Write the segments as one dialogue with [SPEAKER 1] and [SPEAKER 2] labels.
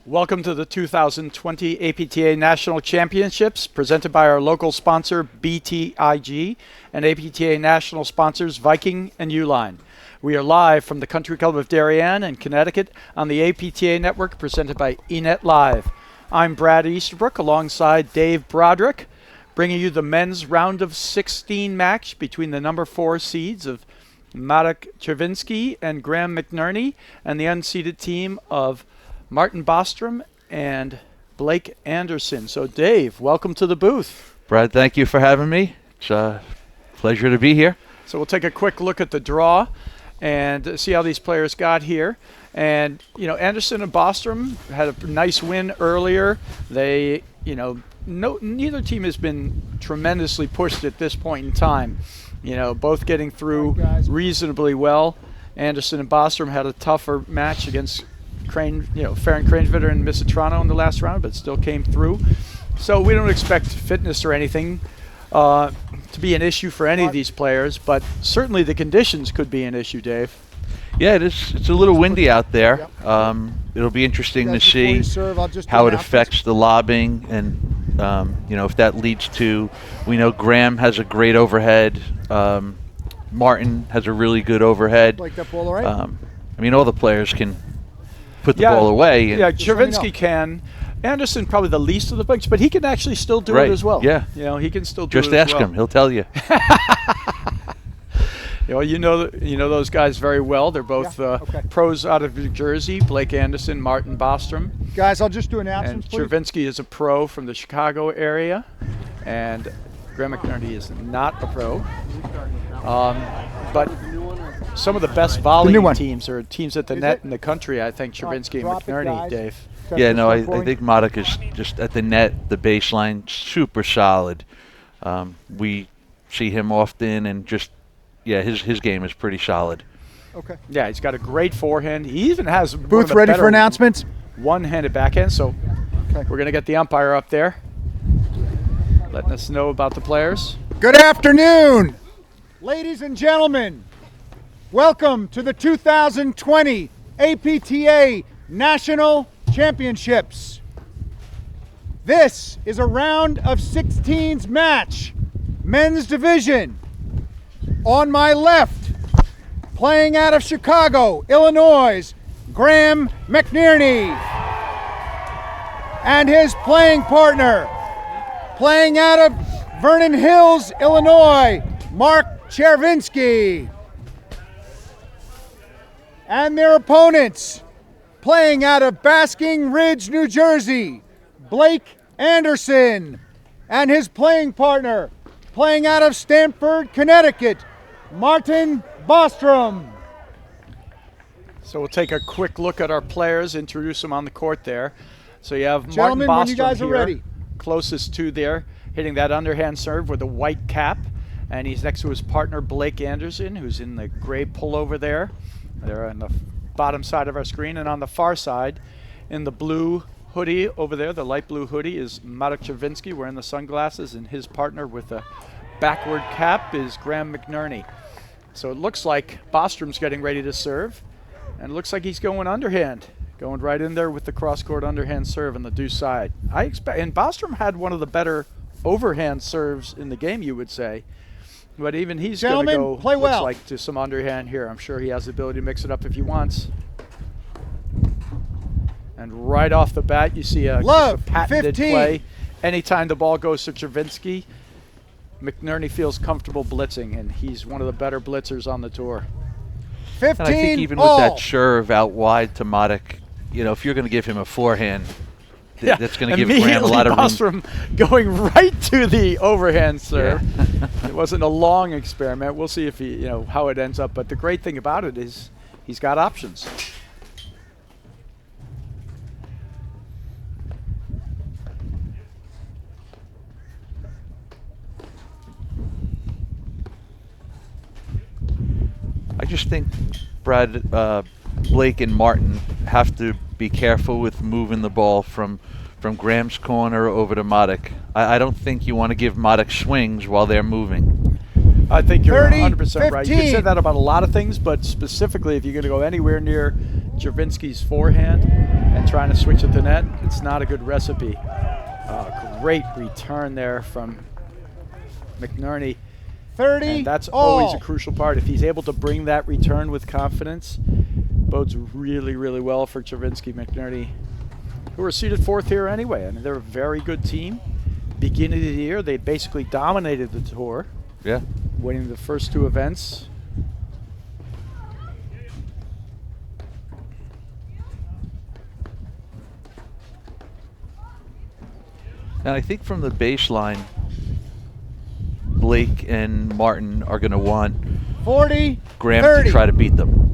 [SPEAKER 1] Welcome to the 2020 APTA National Championships, presented by our local sponsor BTIG and APTA National sponsors Viking and Uline. We are live from the Country Club of Darien in Connecticut on the APTA network, presented by eNet Live. I'm Brad Easterbrook alongside Dave Broderick, bringing you the men's round of 16 match between the number 4 seeds of Czerwinski and Graham McNerney and the unseeded team of Martin Bostrom and Blake Anderson. So Dave, welcome to the booth.
[SPEAKER 2] Brad, thank you for having me. It's a pleasure to be here.
[SPEAKER 1] So we'll take a quick look at the draw and see how these players got here. And, you know, Anderson and Bostrom had a nice win earlier. They, you know, neither team has been tremendously pushed at this point in time. You know, both getting through reasonably well. Anderson and Bostrom had a tougher match against Farron Cranevitter and Misatrano in the last round, but still came through. So we don't expect fitness or anything to be an issue for any of these players, but certainly the conditions could be an issue, Dave.
[SPEAKER 2] Yeah, it is. It's a little windy out there. It'll be interesting to see how it affects the lobbing, and you know, if that leads to. We know Graham has a great overhead. Martin has a really good overhead.
[SPEAKER 3] Like that ball, all right?
[SPEAKER 2] I mean, all the players can put the ball away. And
[SPEAKER 1] Czerwinski can. Anderson probably the least of the bunch, but he can actually still do it as well.
[SPEAKER 2] Yeah,
[SPEAKER 1] you know, he can still do it
[SPEAKER 2] as well. Just ask him; he'll tell you.
[SPEAKER 1] You know those guys very well. They're both pros out of New Jersey. Blake Anderson, Martin Bostrom.
[SPEAKER 3] Guys, I'll just do announcements.
[SPEAKER 1] And Czerwinski is a pro from the Chicago area, and Graham McNerney is not a pro. But some of the best volleying teams are teams at the net in the country. I think Czerwinski and McNerney, Dave.
[SPEAKER 2] Yeah, no, I think Madak is just at the net, the baseline, super solid. We see him often, and just his game is pretty solid.
[SPEAKER 3] Okay.
[SPEAKER 1] Yeah, he's got a great forehand. He even has
[SPEAKER 3] booth ready for announcements.
[SPEAKER 1] One-handed backhand. So we're going to get the umpire up there, letting us know about the players.
[SPEAKER 3] Good afternoon, ladies and gentlemen. Welcome to the 2020 APTA National Championships. This is a round of 16s match, men's division. On my left, playing out of Chicago, Illinois, Graham McNerney. And his playing partner, playing out of Vernon Hills, Illinois, Mark Czerwinski. And their opponents, playing out of Basking Ridge, New Jersey, Blake Anderson. And his playing partner, playing out of Stamford, Connecticut, Martin Bostrom.
[SPEAKER 1] So we'll take a quick look at our players, introduce them on the court there. So you have
[SPEAKER 3] Gentlemen,
[SPEAKER 1] Martin Bostrom
[SPEAKER 3] when you guys are ready.
[SPEAKER 1] Closest to there, hitting that underhand serve with a white cap. And he's next to his partner, Blake Anderson, who's in the gray pullover there. They're on the bottom side of our screen. And on the far side, in the blue hoodie over there, the light blue hoodie, is Martin Czerwinski wearing the sunglasses, and his partner with a backward cap is Graham McNerney. So it looks like Bostrom's getting ready to serve, and it looks like he's going underhand, going right in there with the cross-court underhand serve on the deuce side. And Bostrom had one of the better overhand serves in the game, you would say. But even he's going to go, looks like, to some underhand here. I'm sure he has the ability to mix it up if he wants. And right off the bat, you see a patented play. Anytime the ball goes to Czerwinski, McNerney feels comfortable blitzing, and he's one of the better blitzers on the tour.
[SPEAKER 3] 15
[SPEAKER 2] and I think even with that serve out wide to Madak, you know, if you're going to give him a forehand, that's going to give Graham a lot of room.
[SPEAKER 1] Bostrom going right to the overhand serve. It wasn't a long experiment. We'll see if how it ends up. But the great thing about it is he's got options.
[SPEAKER 2] I just think Brad, Blake and Martin have to be careful with moving the ball from Graham's corner over to Madak. I don't think you want to give Madak swings while they're moving.
[SPEAKER 1] I think you're 100% right. You can say that about a lot of things, but specifically if you're going to go anywhere near Czerwinski's forehand and trying to switch at the net, it's not a good recipe. Great return there from McNerney.
[SPEAKER 3] 30
[SPEAKER 1] And that's
[SPEAKER 3] all.
[SPEAKER 1] always a crucial part. If he's able to bring that return with confidence, bodes really, really well for Czerwinski McNerney, who are seeded 4th here anyway. I mean, they're a very good team. Beginning of the year, they basically dominated the tour.
[SPEAKER 2] Yeah.
[SPEAKER 1] Winning the first 2 events.
[SPEAKER 2] And I think from the baseline, Blake and Martin are going to want
[SPEAKER 3] 40,
[SPEAKER 2] Graham
[SPEAKER 3] 30.
[SPEAKER 2] to try to beat them.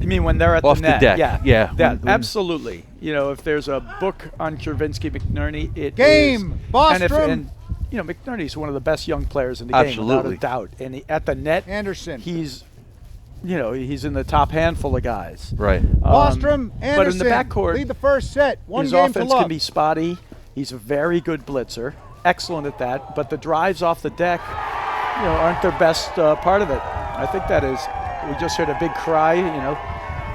[SPEAKER 1] You mean when they're at
[SPEAKER 2] Off
[SPEAKER 1] the
[SPEAKER 2] the
[SPEAKER 1] net?
[SPEAKER 2] deck,
[SPEAKER 1] Yeah,
[SPEAKER 2] yeah.
[SPEAKER 1] That, absolutely. You know, if there's a book on Czerwinski McNerney, it
[SPEAKER 3] Game,
[SPEAKER 1] is.
[SPEAKER 3] Bostrom.
[SPEAKER 1] And you know, McNerney's one of the best young players in the
[SPEAKER 2] Absolutely.
[SPEAKER 1] game, without a doubt. And at the net,
[SPEAKER 3] Anderson.
[SPEAKER 1] he's, you know, he's in the top handful of guys.
[SPEAKER 2] Right.
[SPEAKER 3] Bostrom, Anderson.
[SPEAKER 1] But in the backcourt,
[SPEAKER 3] lead the first set. One
[SPEAKER 1] his
[SPEAKER 3] game to
[SPEAKER 1] offense
[SPEAKER 3] love.
[SPEAKER 1] can be spotty. He's a very good blitzer, excellent at that. But the drives off the deck, you know, aren't their best part of it. I think that is. We just heard a big cry, you know,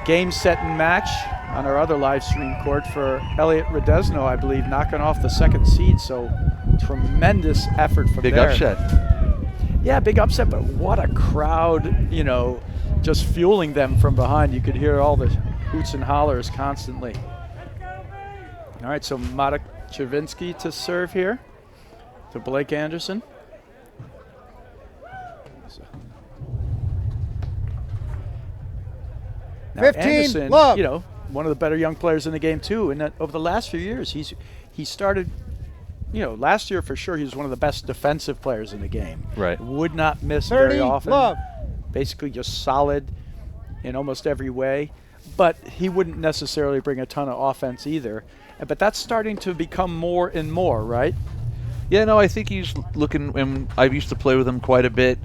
[SPEAKER 1] game, set, and match on our other live stream court for Elliot Radesno, I believe, knocking off the 2nd seed. So tremendous effort from
[SPEAKER 2] Big
[SPEAKER 1] there.
[SPEAKER 2] upset.
[SPEAKER 1] Yeah, big upset, but what a crowd, you know, just fueling them from behind. You could hear all the hoots and hollers constantly. All right, so Marek Czerwinski to serve here to Blake Anderson. Now
[SPEAKER 3] 15,
[SPEAKER 1] Anderson,
[SPEAKER 3] love.
[SPEAKER 1] you know, one of the better young players in the game too. And over the last few years, he started, you know, last year for sure he was one of the best defensive players in the game.
[SPEAKER 2] Right.
[SPEAKER 1] Would not miss
[SPEAKER 3] 30,
[SPEAKER 1] very often.
[SPEAKER 3] love.
[SPEAKER 1] Basically just solid in almost every way. But he wouldn't necessarily bring a ton of offense either. But that's starting to become more and more, right?
[SPEAKER 2] Yeah, no, I think he's looking, and I used to play with him quite a bit,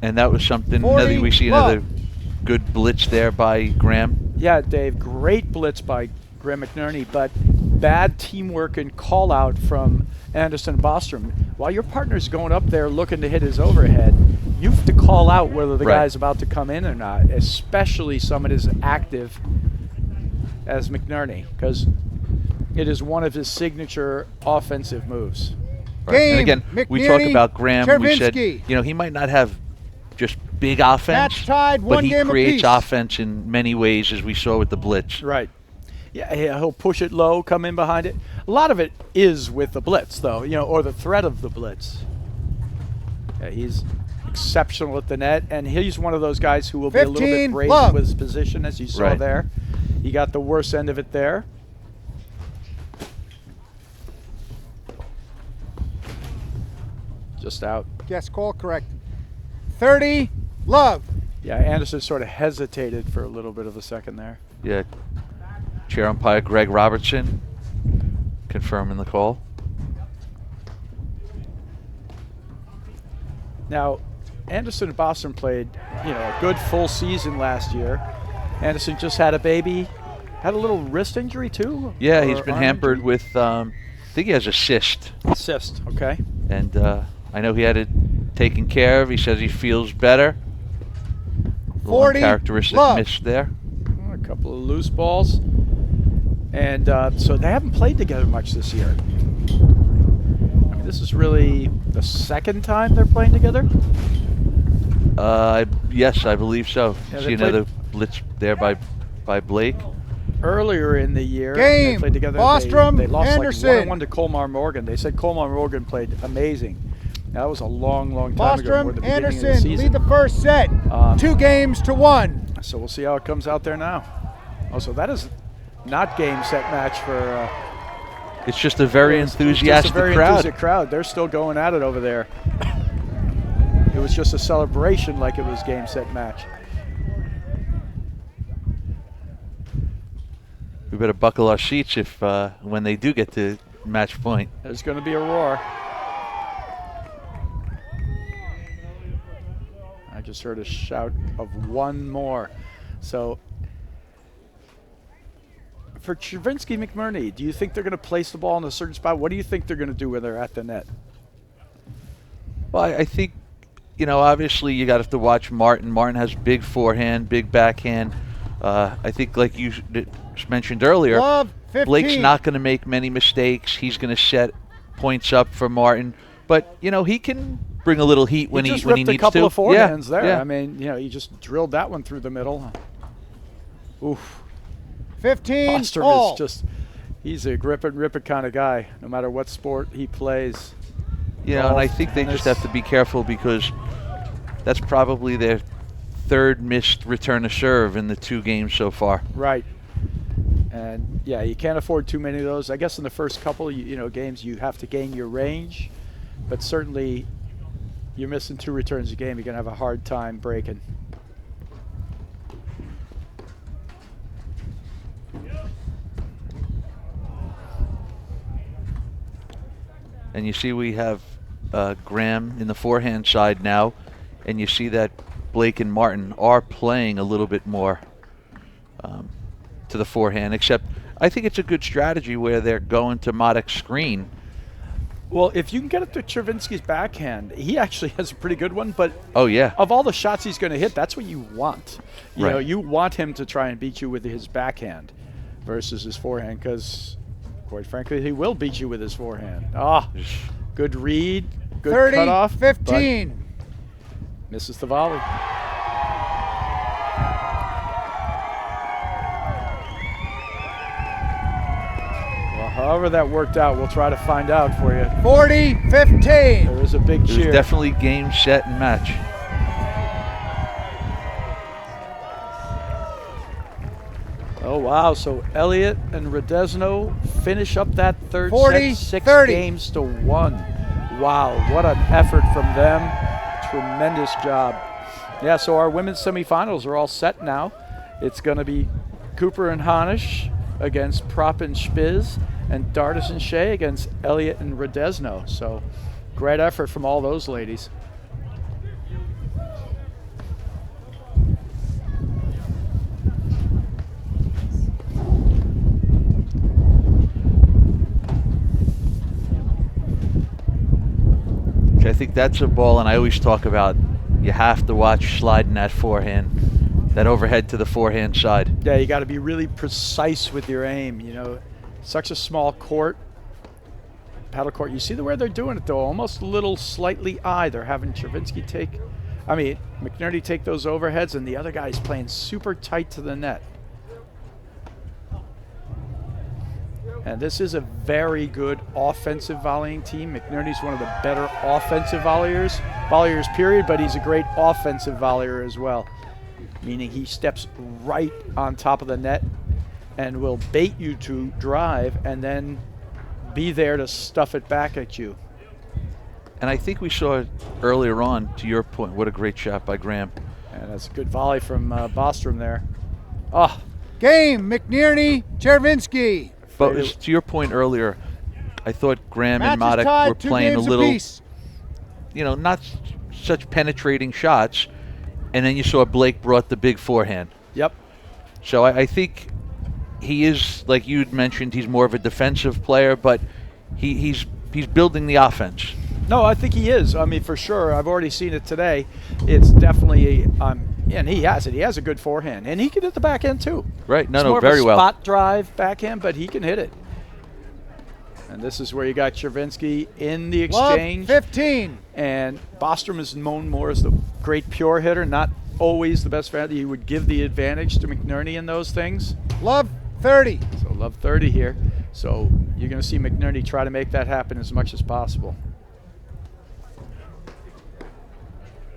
[SPEAKER 2] and that was something.
[SPEAKER 3] 40,
[SPEAKER 2] Another, we see
[SPEAKER 3] love.
[SPEAKER 2] another good blitz there by Graham.
[SPEAKER 1] Yeah, Dave, great blitz by Graham McNerney, but bad teamwork and call out from Anderson and Bostrom. While your partner's going up there looking to hit his overhead, you have to call out whether the
[SPEAKER 2] Right.
[SPEAKER 1] guy's about to come in or not, especially someone as active as McNerney, because it is one of his signature offensive moves.
[SPEAKER 2] Right.
[SPEAKER 3] Game,
[SPEAKER 2] And again, we talk
[SPEAKER 3] McNerney,
[SPEAKER 2] about Graham. We said,
[SPEAKER 3] Czerwinski.
[SPEAKER 2] you know, he might not have just big offense,
[SPEAKER 3] Match tied,
[SPEAKER 2] but
[SPEAKER 3] one
[SPEAKER 2] he
[SPEAKER 3] game
[SPEAKER 2] creates
[SPEAKER 3] apiece.
[SPEAKER 2] offense in many ways, as we saw with the blitz.
[SPEAKER 1] Right. Yeah, he'll push it low, come in behind it. A lot of it is with the blitz, though, you know, or the threat of the blitz. Yeah, he's exceptional at the net, and he's one of those guys who will be a little
[SPEAKER 3] 15,
[SPEAKER 1] bit brazen
[SPEAKER 3] love.
[SPEAKER 1] with his position, as you saw
[SPEAKER 2] Right.
[SPEAKER 1] there. He got the worst end of it there. Just out.
[SPEAKER 3] Yes, call correct. 30, love.
[SPEAKER 1] Yeah, Anderson sort of hesitated for a little bit of a second there.
[SPEAKER 2] Yeah. Chair umpire Greg Robertson confirming the call.
[SPEAKER 1] Now, Anderson and Bostrom played, you know, a good full season last year. Anderson just had a baby, had a little wrist injury too.
[SPEAKER 2] Yeah,
[SPEAKER 1] or
[SPEAKER 2] he's been
[SPEAKER 1] arm
[SPEAKER 2] hampered
[SPEAKER 1] injury?
[SPEAKER 2] with, I think he has a cyst.
[SPEAKER 1] Cyst. Okay.
[SPEAKER 2] And I know he had it taken care of. He says he feels better.
[SPEAKER 3] 40,
[SPEAKER 2] Uncharacteristic
[SPEAKER 3] love.
[SPEAKER 2] miss there.
[SPEAKER 1] A couple of loose balls, and so they haven't played together much this year. I mean, this is really the second time they're playing together.
[SPEAKER 2] Yes, I believe so.
[SPEAKER 1] Yeah, they
[SPEAKER 2] See another blitz there by Blake.
[SPEAKER 1] Earlier in the year,
[SPEAKER 3] Game,
[SPEAKER 1] they played together.
[SPEAKER 3] Bostrom,
[SPEAKER 1] they lost
[SPEAKER 3] Anderson.
[SPEAKER 1] like 1-1 to Colmar Morgan. They said Colmar Morgan played amazing. Now, that was a long, long time ago. Toward the
[SPEAKER 3] Bostrom,
[SPEAKER 1] beginning of the
[SPEAKER 3] Anderson
[SPEAKER 1] season.
[SPEAKER 3] lead the first set. 2 games to 1.
[SPEAKER 1] So we'll see how it comes out there now. Oh, so that is not game, set, match for.
[SPEAKER 2] It's just a very
[SPEAKER 1] it's
[SPEAKER 2] enthusiastic
[SPEAKER 1] just a very
[SPEAKER 2] crowd.
[SPEAKER 1] enthusiastic crowd. They're still going at it over there. It was just a celebration like it was game, set, match.
[SPEAKER 2] We better buckle our seats if when they do get to match point.
[SPEAKER 1] There's going to be a roar. I just heard a shout of one more. So for Czerwinski McNerney, do you think they're going to place the ball in a certain spot? What do you think they're going to do when they're at the net?
[SPEAKER 2] Well, I think, you know, obviously you got to have to watch Martin. Martin has big forehand, big backhand. I think, like you just mentioned earlier,
[SPEAKER 3] Love 15.
[SPEAKER 2] Blake's not going to make many mistakes. He's going to set points up for Martin. But, you know, he can bring a little heat when he needs to.
[SPEAKER 1] He just ripped a couple of forehands there.
[SPEAKER 2] Yeah.
[SPEAKER 1] I mean, you know, he just drilled that one through the middle. Oof.
[SPEAKER 3] 15
[SPEAKER 1] Bostrom
[SPEAKER 3] all.
[SPEAKER 1] is just, he's a grip and rip it kind of guy, no matter what sport he plays.
[SPEAKER 2] Yeah,
[SPEAKER 1] Golf,
[SPEAKER 2] and I think they just have to be careful because that's probably their third missed return to serve in the 2 games so far.
[SPEAKER 1] Right. And yeah, you can't afford too many of those. I guess in the first couple, games, you have to gain your range, but certainly you're missing 2 returns a game. You're gonna have a hard time breaking.
[SPEAKER 2] And you see we have Graham in the forehand side now, and you see that Blake and Martin are playing a little bit more to the forehand, except I think it's a good strategy where they're going to Maddox's screen.
[SPEAKER 1] Well, if you can get it to Czerwinski's backhand, he actually has a pretty good one, but
[SPEAKER 2] oh yeah,
[SPEAKER 1] of all the shots he's going to hit, that's what you want. You
[SPEAKER 2] Right.
[SPEAKER 1] know, you want him to try and beat you with his backhand versus his forehand, because quite frankly, he will beat you with his forehand. Good read, good
[SPEAKER 3] 30,
[SPEAKER 1] cutoff.
[SPEAKER 3] 15.
[SPEAKER 1] but Misses the volley. Well, however that worked out, we'll try to find out for you.
[SPEAKER 3] 40, 15.
[SPEAKER 1] There is a big
[SPEAKER 2] it was
[SPEAKER 1] cheer.
[SPEAKER 2] definitely game, set, and match.
[SPEAKER 1] Oh, wow. So Elliott and Radesno finish up that third
[SPEAKER 3] 40,
[SPEAKER 1] set, 6
[SPEAKER 3] 30.
[SPEAKER 1] games to 1. Wow, what an effort from them. Tremendous job. Yeah, so our women's semifinals are all set now. It's going to be Cooper and Hanisch against Prop and Spiz, and Dartis and Shea against Elliott and Radesno. So great effort from all those ladies.
[SPEAKER 2] I think that's a ball, and I always talk about you have to watch sliding that forehand, that overhead to the forehand side.
[SPEAKER 1] Yeah, you got to be really precise with your aim. You know, such a small court, paddle court. You see the way they're doing it though, almost a little slightly eye. They're having Czerwinski McNerney take those overheads, and the other guy's playing super tight to the net. And this is a very good offensive volleying team. McNerney's one of the better offensive volleyers period, but he's a great offensive volleyer as well, meaning he steps right on top of the net and will bait you to drive and then be there to stuff it back at you.
[SPEAKER 2] And I think we saw earlier on, to your point, what a great shot by Graham.
[SPEAKER 1] And that's a good volley from Bostrom there.
[SPEAKER 3] Game, McNerney, Czerwinski.
[SPEAKER 2] But to your point earlier, I thought Graham
[SPEAKER 3] Match
[SPEAKER 2] and
[SPEAKER 3] is
[SPEAKER 2] Maddox
[SPEAKER 3] tied,
[SPEAKER 2] were
[SPEAKER 3] 2
[SPEAKER 2] playing a
[SPEAKER 3] games
[SPEAKER 2] little,
[SPEAKER 3] apiece.
[SPEAKER 2] not such penetrating shots. And then you saw Blake brought the big forehand.
[SPEAKER 1] Yep.
[SPEAKER 2] So I think he is, like you'd mentioned, he's more of a defensive player, but he's building the offense.
[SPEAKER 1] No, I think he is. I mean, for sure. I've already seen it today. It's definitely, and he has it. He has a good forehand, and he can hit the backhand too.
[SPEAKER 2] Right.
[SPEAKER 1] It's more
[SPEAKER 2] very
[SPEAKER 1] of a
[SPEAKER 2] well.
[SPEAKER 1] spot drive backhand, but he can hit it. And this is where you got Czerwinski in the exchange.
[SPEAKER 3] Love 15.
[SPEAKER 1] And Bostrom is known more as the great pure hitter, not always the best value. He would give the advantage to McNerney in those things.
[SPEAKER 3] Love 30.
[SPEAKER 1] So love 30 here. So you're going to see McNerney try to make that happen as much as possible.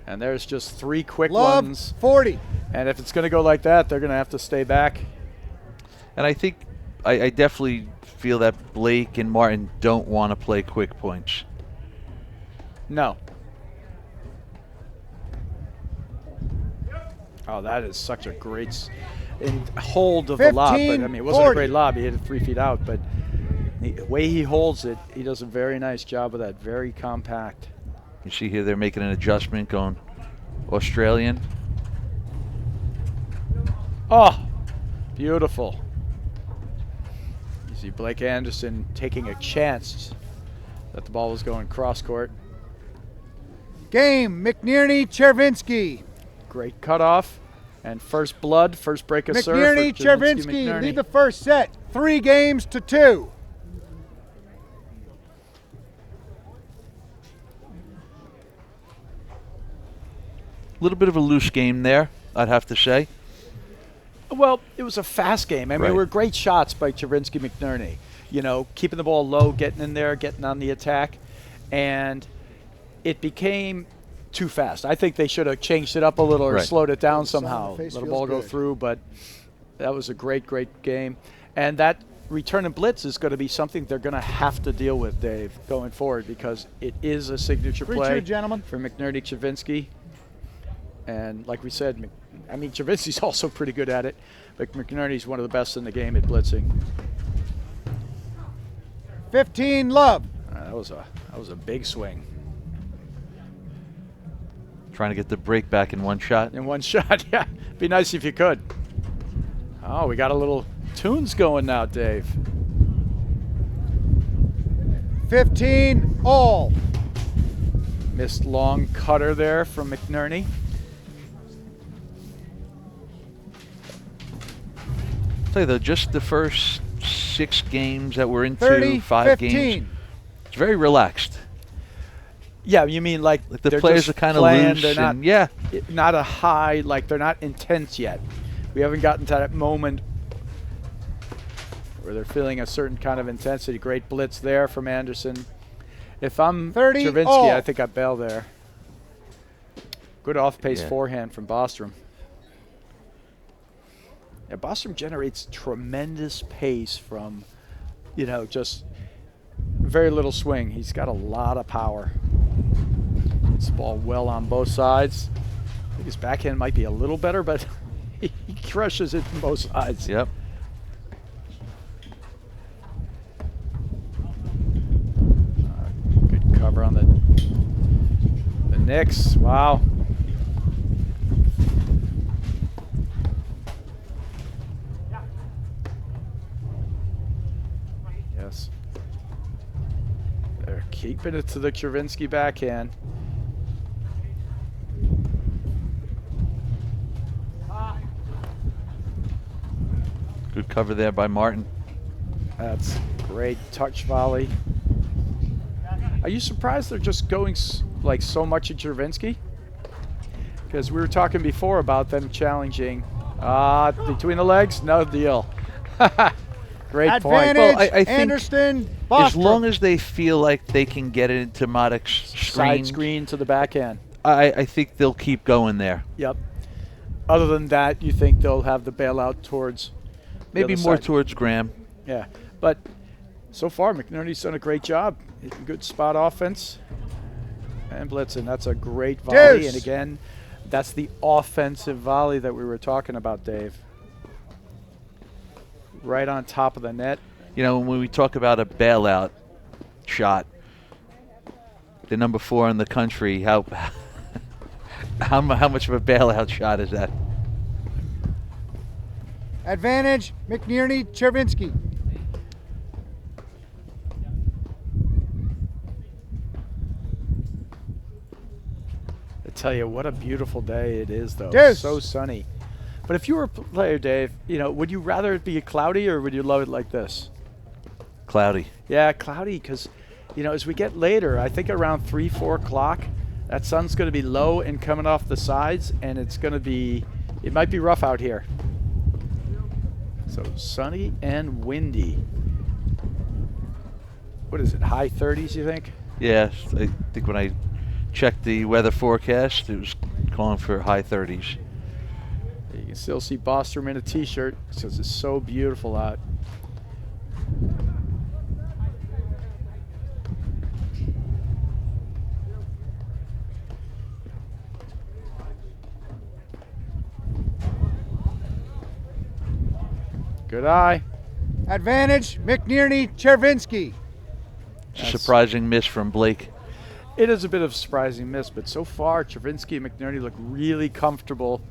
[SPEAKER 1] And there's just 3 quick
[SPEAKER 3] Love
[SPEAKER 1] ones.
[SPEAKER 3] 40.
[SPEAKER 1] And if it's going to go like that, they're going to have to stay back.
[SPEAKER 2] And I think I definitely feel that Blake and Martin don't want to play quick points.
[SPEAKER 1] No. Oh, that is such a great hold of the lob. But, I mean, it wasn't
[SPEAKER 3] 40.
[SPEAKER 1] a great lob. He hit it 3 feet out. But the way he holds it, he does a very nice job of that. Very compact.
[SPEAKER 2] You see here they're making an adjustment, going Australian.
[SPEAKER 1] Oh, beautiful. You see Blake Anderson taking a chance that the ball was going cross court.
[SPEAKER 3] Game, McNerney, Czerwinski.
[SPEAKER 1] Great cutoff. And first blood, first break of serve.
[SPEAKER 3] McNerney,
[SPEAKER 1] for
[SPEAKER 3] Czerwinski lead the first set, 3-2.
[SPEAKER 2] A little bit of a loose game there, I'd have to say.
[SPEAKER 1] Well, it was a fast game. I mean, there were great shots by Czerwinski McNerney. You know, keeping the ball low, getting in there, getting on the attack. And it became too fast. I think they should have changed it up a little or slowed it down somehow. Let the ball go through, but that was a great, great game. And that return and blitz is going to be something they're going to have to deal with, Dave, going forward, because it is a signature play for McNerney Czerwinski. And like we said, I mean, Czerwinski's also pretty good at it, but McNerney's one of the best in the game at blitzing.
[SPEAKER 3] 15 love.
[SPEAKER 1] That was a big swing.
[SPEAKER 2] Trying to get the break back in one shot.
[SPEAKER 1] In one shot, yeah. Be nice if you could. Oh, we got a little tunes going now, Dave.
[SPEAKER 3] 15 all.
[SPEAKER 1] Missed long cutter there from McNerney.
[SPEAKER 2] I'll tell you though, just the first 6 games that we're into,
[SPEAKER 3] 30,
[SPEAKER 2] 5
[SPEAKER 3] 15.
[SPEAKER 2] games, it's very relaxed.
[SPEAKER 1] Yeah, you mean like
[SPEAKER 2] the players are kind of loose,
[SPEAKER 1] they're not,
[SPEAKER 2] yeah,
[SPEAKER 1] not a high, like they're not intense yet. We haven't gotten to that moment where they're feeling a certain kind of intensity. Great blitz there from Anderson. If I'm
[SPEAKER 3] 30
[SPEAKER 1] Czerwinski,
[SPEAKER 3] all.
[SPEAKER 1] I think I bail there. Good off-pace forehand from Bostrom. Yeah, Bostrom generates tremendous pace from, you know, just very little swing. He's got a lot of power. Hits the ball well on both sides. I think his backhand might be a little better, but he crushes it from both sides.
[SPEAKER 2] Yep.
[SPEAKER 1] Good cover on the Knicks. Wow. Yes. They're keeping it to the Czerwinski backhand.
[SPEAKER 2] Good cover there by Martin.
[SPEAKER 1] That's great touch volley. Are you surprised they're just going like so much at Czerwinski? Because we were talking before about them challenging between the legs. No deal. Great
[SPEAKER 3] Advantage,
[SPEAKER 1] point.
[SPEAKER 2] Well, I think
[SPEAKER 3] Anderson,
[SPEAKER 2] as
[SPEAKER 3] Bostrom.
[SPEAKER 2] long as they feel like they can get it into Modic's
[SPEAKER 1] Side screen to the backhand.
[SPEAKER 2] I think they'll keep going there.
[SPEAKER 1] Yep. Other than that, you think they'll have the bailout towards
[SPEAKER 2] Maybe more towards Graham.
[SPEAKER 1] Yeah, but so far McNerney's done a great job. Good spot offense and blitzing. That's a great volley.
[SPEAKER 3] Deuce.
[SPEAKER 1] And again, that's the offensive volley that we were talking about, Dave. Right on top of the net.
[SPEAKER 2] You know, when we talk about a bailout shot, the number 4 in the country, how much of a bailout shot is that?
[SPEAKER 3] Advantage, McNerney, Czerwinski.
[SPEAKER 1] I tell you, what a beautiful day it is, though.
[SPEAKER 3] Deuce.
[SPEAKER 1] So sunny. But if you were a player, Dave, you know, would you rather it be cloudy or would you love it like this?
[SPEAKER 2] Cloudy.
[SPEAKER 1] Yeah, cloudy, because, you know, as we get later, I think around 3, 4 o'clock, that sun's going to be low and coming off the sides, and it's going to be, it might be rough out here. So sunny and windy. What is it, high 30s, you think?
[SPEAKER 2] Yes, I think when I checked the weather forecast, it was calling for high 30s.
[SPEAKER 1] You can still see Bostrom in a t-shirt because it's so beautiful out. Good eye.
[SPEAKER 3] Advantage, McNerney, Czerwinski.
[SPEAKER 2] It's a surprising miss from Blake.
[SPEAKER 1] It is a bit of a surprising miss, but so far Czerwinski and McNerney look really comfortable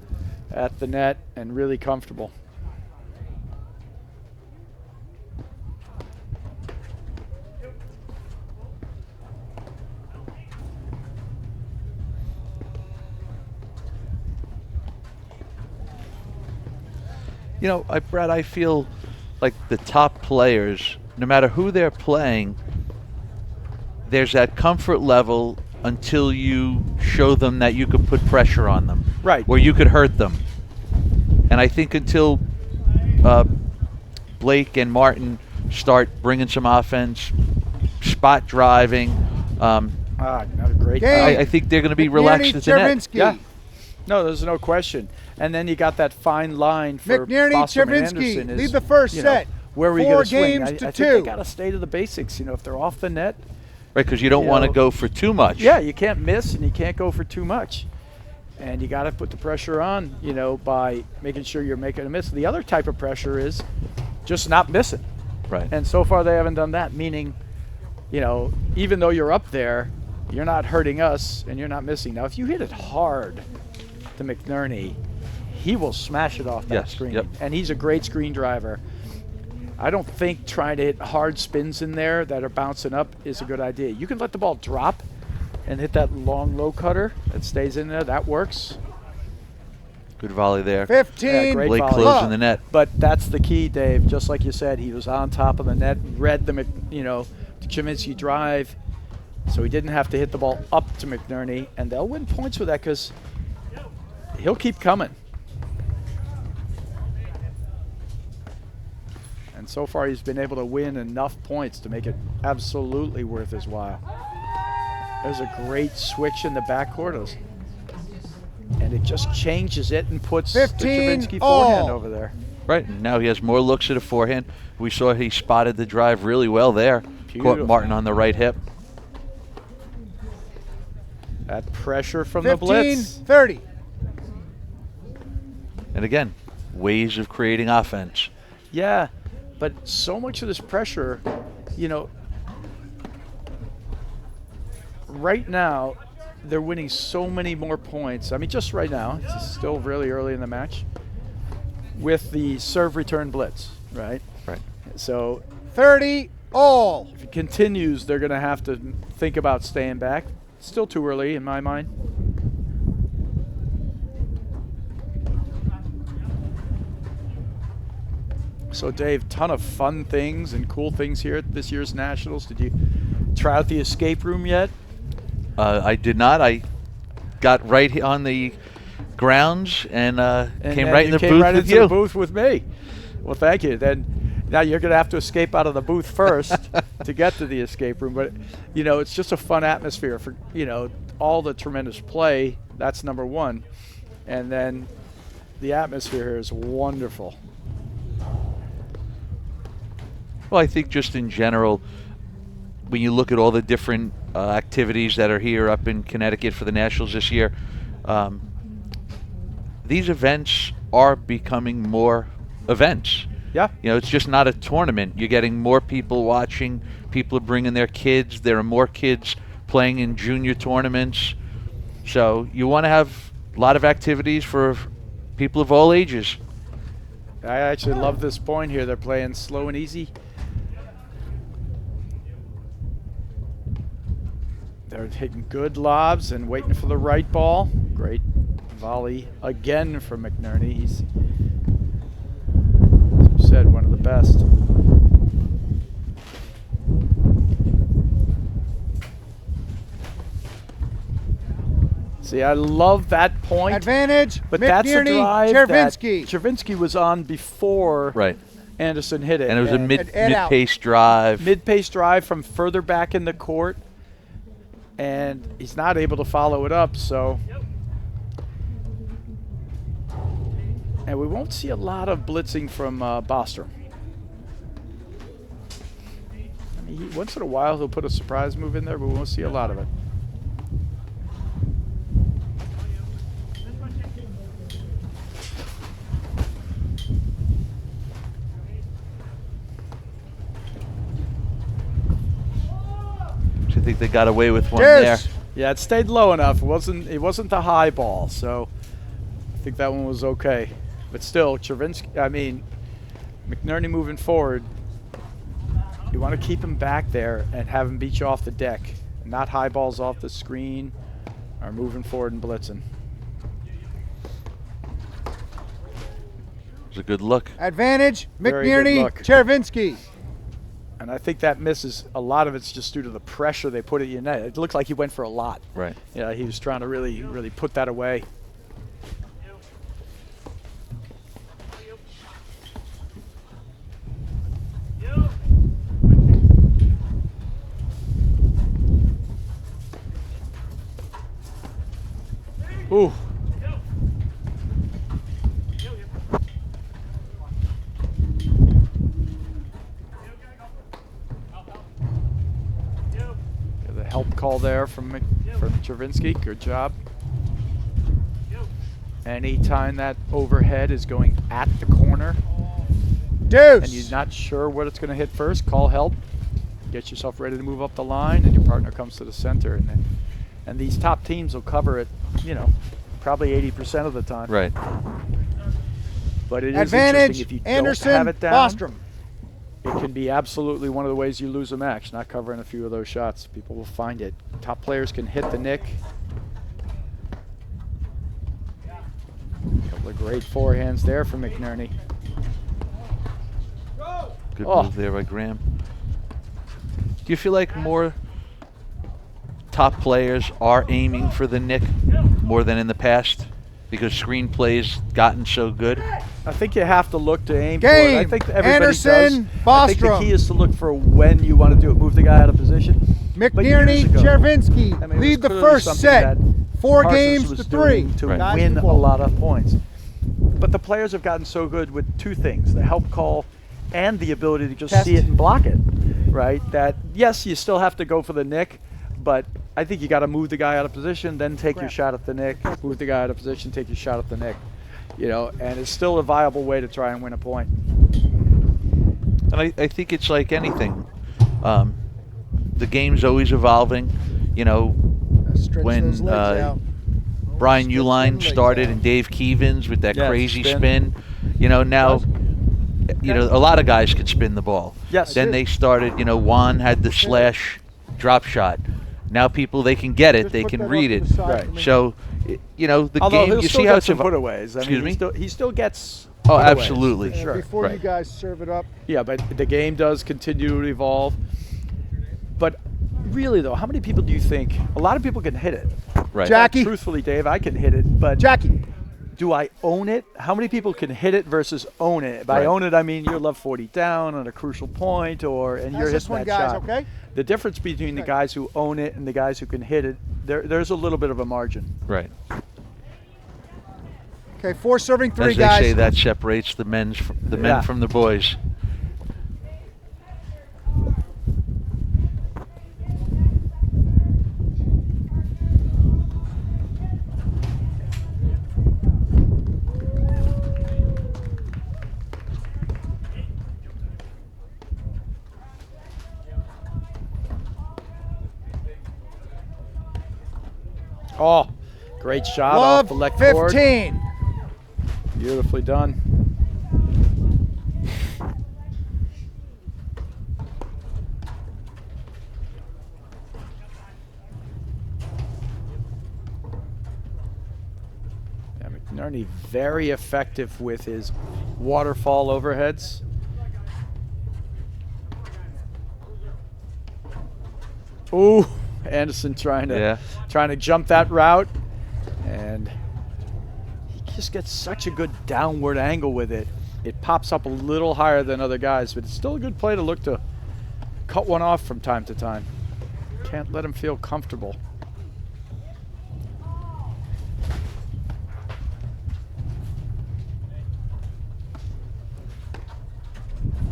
[SPEAKER 1] at the net and really comfortable.
[SPEAKER 2] You know, Brad, I feel like the top players, no matter who they're playing, there's that comfort level until you show them that you could put pressure on them.
[SPEAKER 1] Right.
[SPEAKER 2] Or you could hurt them. And I think until Blake and Martin start bringing some offense, spot driving,
[SPEAKER 1] Another great
[SPEAKER 2] I think they're going to be relaxed at the net.
[SPEAKER 3] Czerwinski.
[SPEAKER 1] Yeah. No, there's no question. And then you got that fine line for
[SPEAKER 3] McNerney,
[SPEAKER 1] Bostrom and
[SPEAKER 3] Czerwinski
[SPEAKER 1] Anderson.
[SPEAKER 3] lead the first
[SPEAKER 1] you know,
[SPEAKER 3] set.
[SPEAKER 1] Where are we
[SPEAKER 3] 4
[SPEAKER 1] going to swing?
[SPEAKER 3] games
[SPEAKER 1] I
[SPEAKER 3] to
[SPEAKER 1] think
[SPEAKER 3] 2.
[SPEAKER 1] they got to stay to the basics. You know, if they're off the net,
[SPEAKER 2] Right, because you don't want to go for too much.
[SPEAKER 1] yeah, you can't miss and you can't go for too much. And you got to put the pressure on, you know, by making sure you're making a miss. The other type of pressure is just not missing.
[SPEAKER 2] Right.
[SPEAKER 1] And so far they haven't done that, meaning, you know, even though you're up there, you're not hurting us and you're not missing. Now, if you hit it hard to McNerney, he will smash it off that
[SPEAKER 2] Yes,
[SPEAKER 1] screen.
[SPEAKER 2] yep.
[SPEAKER 1] And he's a great screen driver. I don't think trying to hit hard spins in there that are bouncing up is a good idea. You can let the ball drop and hit that long low cutter that stays in there. That works.
[SPEAKER 2] Good volley there.
[SPEAKER 3] 15.
[SPEAKER 1] Yeah, great
[SPEAKER 2] Blake
[SPEAKER 1] volley.
[SPEAKER 2] closing the net.
[SPEAKER 1] But that's the key, Dave. Just like you said, he was on top of the net, read the, you know, the Czerwinski drive, so he didn't have to hit the ball up to McNerney, and they'll win points with that because he'll keep coming. And so far, he's been able to win enough points to make it absolutely worth his while. There's a great switch in the backcourt, and it just changes it and puts the
[SPEAKER 3] 15
[SPEAKER 1] Czerwinski
[SPEAKER 3] all.
[SPEAKER 1] forehand over there.
[SPEAKER 2] Right, and now he has more looks at a forehand. We saw he spotted the drive really well there.
[SPEAKER 1] Beautiful.
[SPEAKER 2] Caught Martin on the right hip.
[SPEAKER 1] That pressure from the
[SPEAKER 3] 15,
[SPEAKER 1] blitz.
[SPEAKER 3] 30.
[SPEAKER 2] And again, ways of creating offense.
[SPEAKER 1] Yeah, but so much of this pressure, you know, right now they're winning so many more points. I mean, just right now, it's still really early in the match, with the serve return blitz, right?
[SPEAKER 2] Right.
[SPEAKER 1] So
[SPEAKER 3] 30 all.
[SPEAKER 1] if it continues, they're going to have to think about staying back. Still too early in my mind. So Dave, ton of fun things and cool things here at this year's Nationals. Did you try out the escape room yet?
[SPEAKER 2] I did not. I got right on the grounds and came right in the booth
[SPEAKER 1] right
[SPEAKER 2] with
[SPEAKER 1] into
[SPEAKER 2] you.
[SPEAKER 1] the booth with me. Well, thank you. Then now you're going to have to escape out of the booth first to get to the escape room. But you know, it's just a fun atmosphere for, you know, all the tremendous play. That's number one, and then the atmosphere here is wonderful.
[SPEAKER 2] Well, I think just in general, when you look at all the different activities that are here up in Connecticut for the Nationals this year, these events are becoming more events.
[SPEAKER 1] Yeah.
[SPEAKER 2] You know, it's just not a tournament. You're getting more people watching. People are bringing their kids. There are more kids playing in junior tournaments. So you want to have a lot of activities for people of all ages.
[SPEAKER 1] I actually love this point here. They're playing slow and easy. They're taking good lobs and waiting for the right ball. Great volley again from McNerney. He's, as we said, one of the best. See, I love that point.
[SPEAKER 3] Advantage.
[SPEAKER 1] But
[SPEAKER 3] McNerney,
[SPEAKER 1] that's a drive that
[SPEAKER 3] Czerwinski.
[SPEAKER 1] Czerwinski was on before
[SPEAKER 2] Right.
[SPEAKER 1] Anderson hit it.
[SPEAKER 2] And it was a
[SPEAKER 3] And out.
[SPEAKER 2] mid-pace drive.
[SPEAKER 1] Mid-pace drive from further back in the court, and he's not able to follow it up. So, and we won't see a lot of blitzing from Bostrom. I mean, once in a while he'll put a surprise move in there, but we won't see a lot of it.
[SPEAKER 2] I think they got away with one
[SPEAKER 3] Yes.
[SPEAKER 2] there.
[SPEAKER 1] Yeah, it stayed low enough. It wasn't the high ball, so I think that one was okay. But still, McNerney moving forward, you want to keep him back there and have him beat you off the deck, not high balls off the screen or moving forward and blitzing.
[SPEAKER 2] was a good look.
[SPEAKER 3] Advantage,
[SPEAKER 1] Very good
[SPEAKER 3] McNerney,
[SPEAKER 1] look.
[SPEAKER 3] Czerwinski.
[SPEAKER 1] And I think that misses, a lot of it's just due to the pressure they put at your net. It looked like he went for a lot.
[SPEAKER 2] Right.
[SPEAKER 1] Yeah, he was trying to really, really put that away. Ooh. The help call there from Czerwinski. Good job. Anytime that overhead is going at the corner
[SPEAKER 3] Deuce.
[SPEAKER 1] and you're not sure what it's going to hit first, call help. Get yourself ready to move up the line, and your partner comes to the center. And these top teams will cover it, you know, probably 80% of the time.
[SPEAKER 2] Right.
[SPEAKER 1] But it is
[SPEAKER 3] Advantage,
[SPEAKER 1] interesting if you
[SPEAKER 3] Anderson,
[SPEAKER 1] don't have it down.
[SPEAKER 3] Bostrom.
[SPEAKER 1] It can be absolutely one of the ways you lose a match, not covering a few of those shots. People will find it. Top players can hit the nick. A couple of great forehands there from McNerney.
[SPEAKER 2] Good
[SPEAKER 1] Oh.
[SPEAKER 2] move there by Graham. Do you feel like more top players are aiming for the nick more than in the past because screenplay's gotten so good?
[SPEAKER 1] I think you have to look to aim for
[SPEAKER 3] Game.
[SPEAKER 1] it. I think everybody
[SPEAKER 3] Anderson,
[SPEAKER 1] does. I think the
[SPEAKER 3] Bostrom.
[SPEAKER 1] key is to look for when you want to do it. Move the guy out of position. But
[SPEAKER 3] McNerney,
[SPEAKER 1] years ago,
[SPEAKER 3] Czerwinski
[SPEAKER 1] I mean, it
[SPEAKER 3] lead
[SPEAKER 1] was
[SPEAKER 3] the
[SPEAKER 1] clearly
[SPEAKER 3] first
[SPEAKER 1] something
[SPEAKER 3] set.
[SPEAKER 1] that
[SPEAKER 3] 4
[SPEAKER 1] Parsons
[SPEAKER 3] games
[SPEAKER 1] was
[SPEAKER 3] to 3.
[SPEAKER 1] doing to
[SPEAKER 2] Right.
[SPEAKER 1] win a
[SPEAKER 3] Basketball.
[SPEAKER 1] lot of points. But the players have gotten so good with two things: the help call and the ability to just
[SPEAKER 3] Test.
[SPEAKER 1] see it and block it. Right? That yes, you still have to go for the nick, but I think you got to move the guy out of position, then take your
[SPEAKER 3] Grab.
[SPEAKER 1] shot at the nick. Move the guy out of position, take your shot at the nick. You know, and it's still a viable way to try and win a point.
[SPEAKER 2] And I think it's like anything. The game's always evolving. You know,
[SPEAKER 3] Stretch
[SPEAKER 2] when
[SPEAKER 3] those legs out.
[SPEAKER 2] Brian
[SPEAKER 3] Stretch them
[SPEAKER 2] Uline
[SPEAKER 3] legs
[SPEAKER 2] started
[SPEAKER 3] out.
[SPEAKER 2] and Dave Kevens with that
[SPEAKER 1] Yes,
[SPEAKER 2] crazy
[SPEAKER 1] spin.
[SPEAKER 2] spin. You know, now, you know, a lot of guys could spin the ball.
[SPEAKER 1] Yes.
[SPEAKER 2] Then they started, you know, Juan had the slash drop shot. Now people, they can get it,
[SPEAKER 3] Just
[SPEAKER 2] they
[SPEAKER 3] put
[SPEAKER 2] can
[SPEAKER 3] that
[SPEAKER 2] read
[SPEAKER 3] off
[SPEAKER 2] it.
[SPEAKER 3] to the side
[SPEAKER 1] Right.
[SPEAKER 3] for me.
[SPEAKER 2] So, you know, the
[SPEAKER 1] Although
[SPEAKER 2] game,
[SPEAKER 1] he'll
[SPEAKER 2] you
[SPEAKER 1] still
[SPEAKER 2] see how
[SPEAKER 1] get
[SPEAKER 2] it's
[SPEAKER 1] some
[SPEAKER 2] evo-
[SPEAKER 1] putaways. I
[SPEAKER 2] Excuse
[SPEAKER 1] mean,
[SPEAKER 2] me?
[SPEAKER 1] he still gets
[SPEAKER 2] Oh,
[SPEAKER 1] putaways,
[SPEAKER 2] absolutely.
[SPEAKER 1] for sure.
[SPEAKER 3] Before
[SPEAKER 2] Right.
[SPEAKER 3] you guys serve it up,
[SPEAKER 1] Yeah, but the game does continue to evolve. But really, though, how many people do you think? A lot of people can hit it.
[SPEAKER 2] Right.
[SPEAKER 3] Jackie.
[SPEAKER 1] Truthfully, Dave, I can hit it, but
[SPEAKER 3] Jackie.
[SPEAKER 1] do I own it? How many people can hit it versus own it? By
[SPEAKER 2] Right.
[SPEAKER 1] own it, I mean you're left 40 down on a crucial point, and you're
[SPEAKER 3] Pass
[SPEAKER 1] hitting
[SPEAKER 3] this one,
[SPEAKER 1] that
[SPEAKER 3] guys,
[SPEAKER 1] shot.
[SPEAKER 3] okay?
[SPEAKER 1] The difference between the
[SPEAKER 3] Okay.
[SPEAKER 1] guys who own it and the guys who can hit it, there's a little bit of a margin.
[SPEAKER 2] Right.
[SPEAKER 3] Okay, 4 serving 3,
[SPEAKER 2] As they
[SPEAKER 3] guys.
[SPEAKER 2] say, that separates the men
[SPEAKER 1] Yeah.
[SPEAKER 2] from the boys.
[SPEAKER 1] Oh, great shot
[SPEAKER 3] Love
[SPEAKER 1] off the left board.
[SPEAKER 3] 15.
[SPEAKER 1] Beautifully done. Yeah, McNerney very effective with his waterfall overheads. Ooh, Anderson trying to jump that route, and he just gets such a good downward angle with it. It pops up a little higher than other guys, but it's still a good play to look to cut one off from time to time. Can't let him feel comfortable.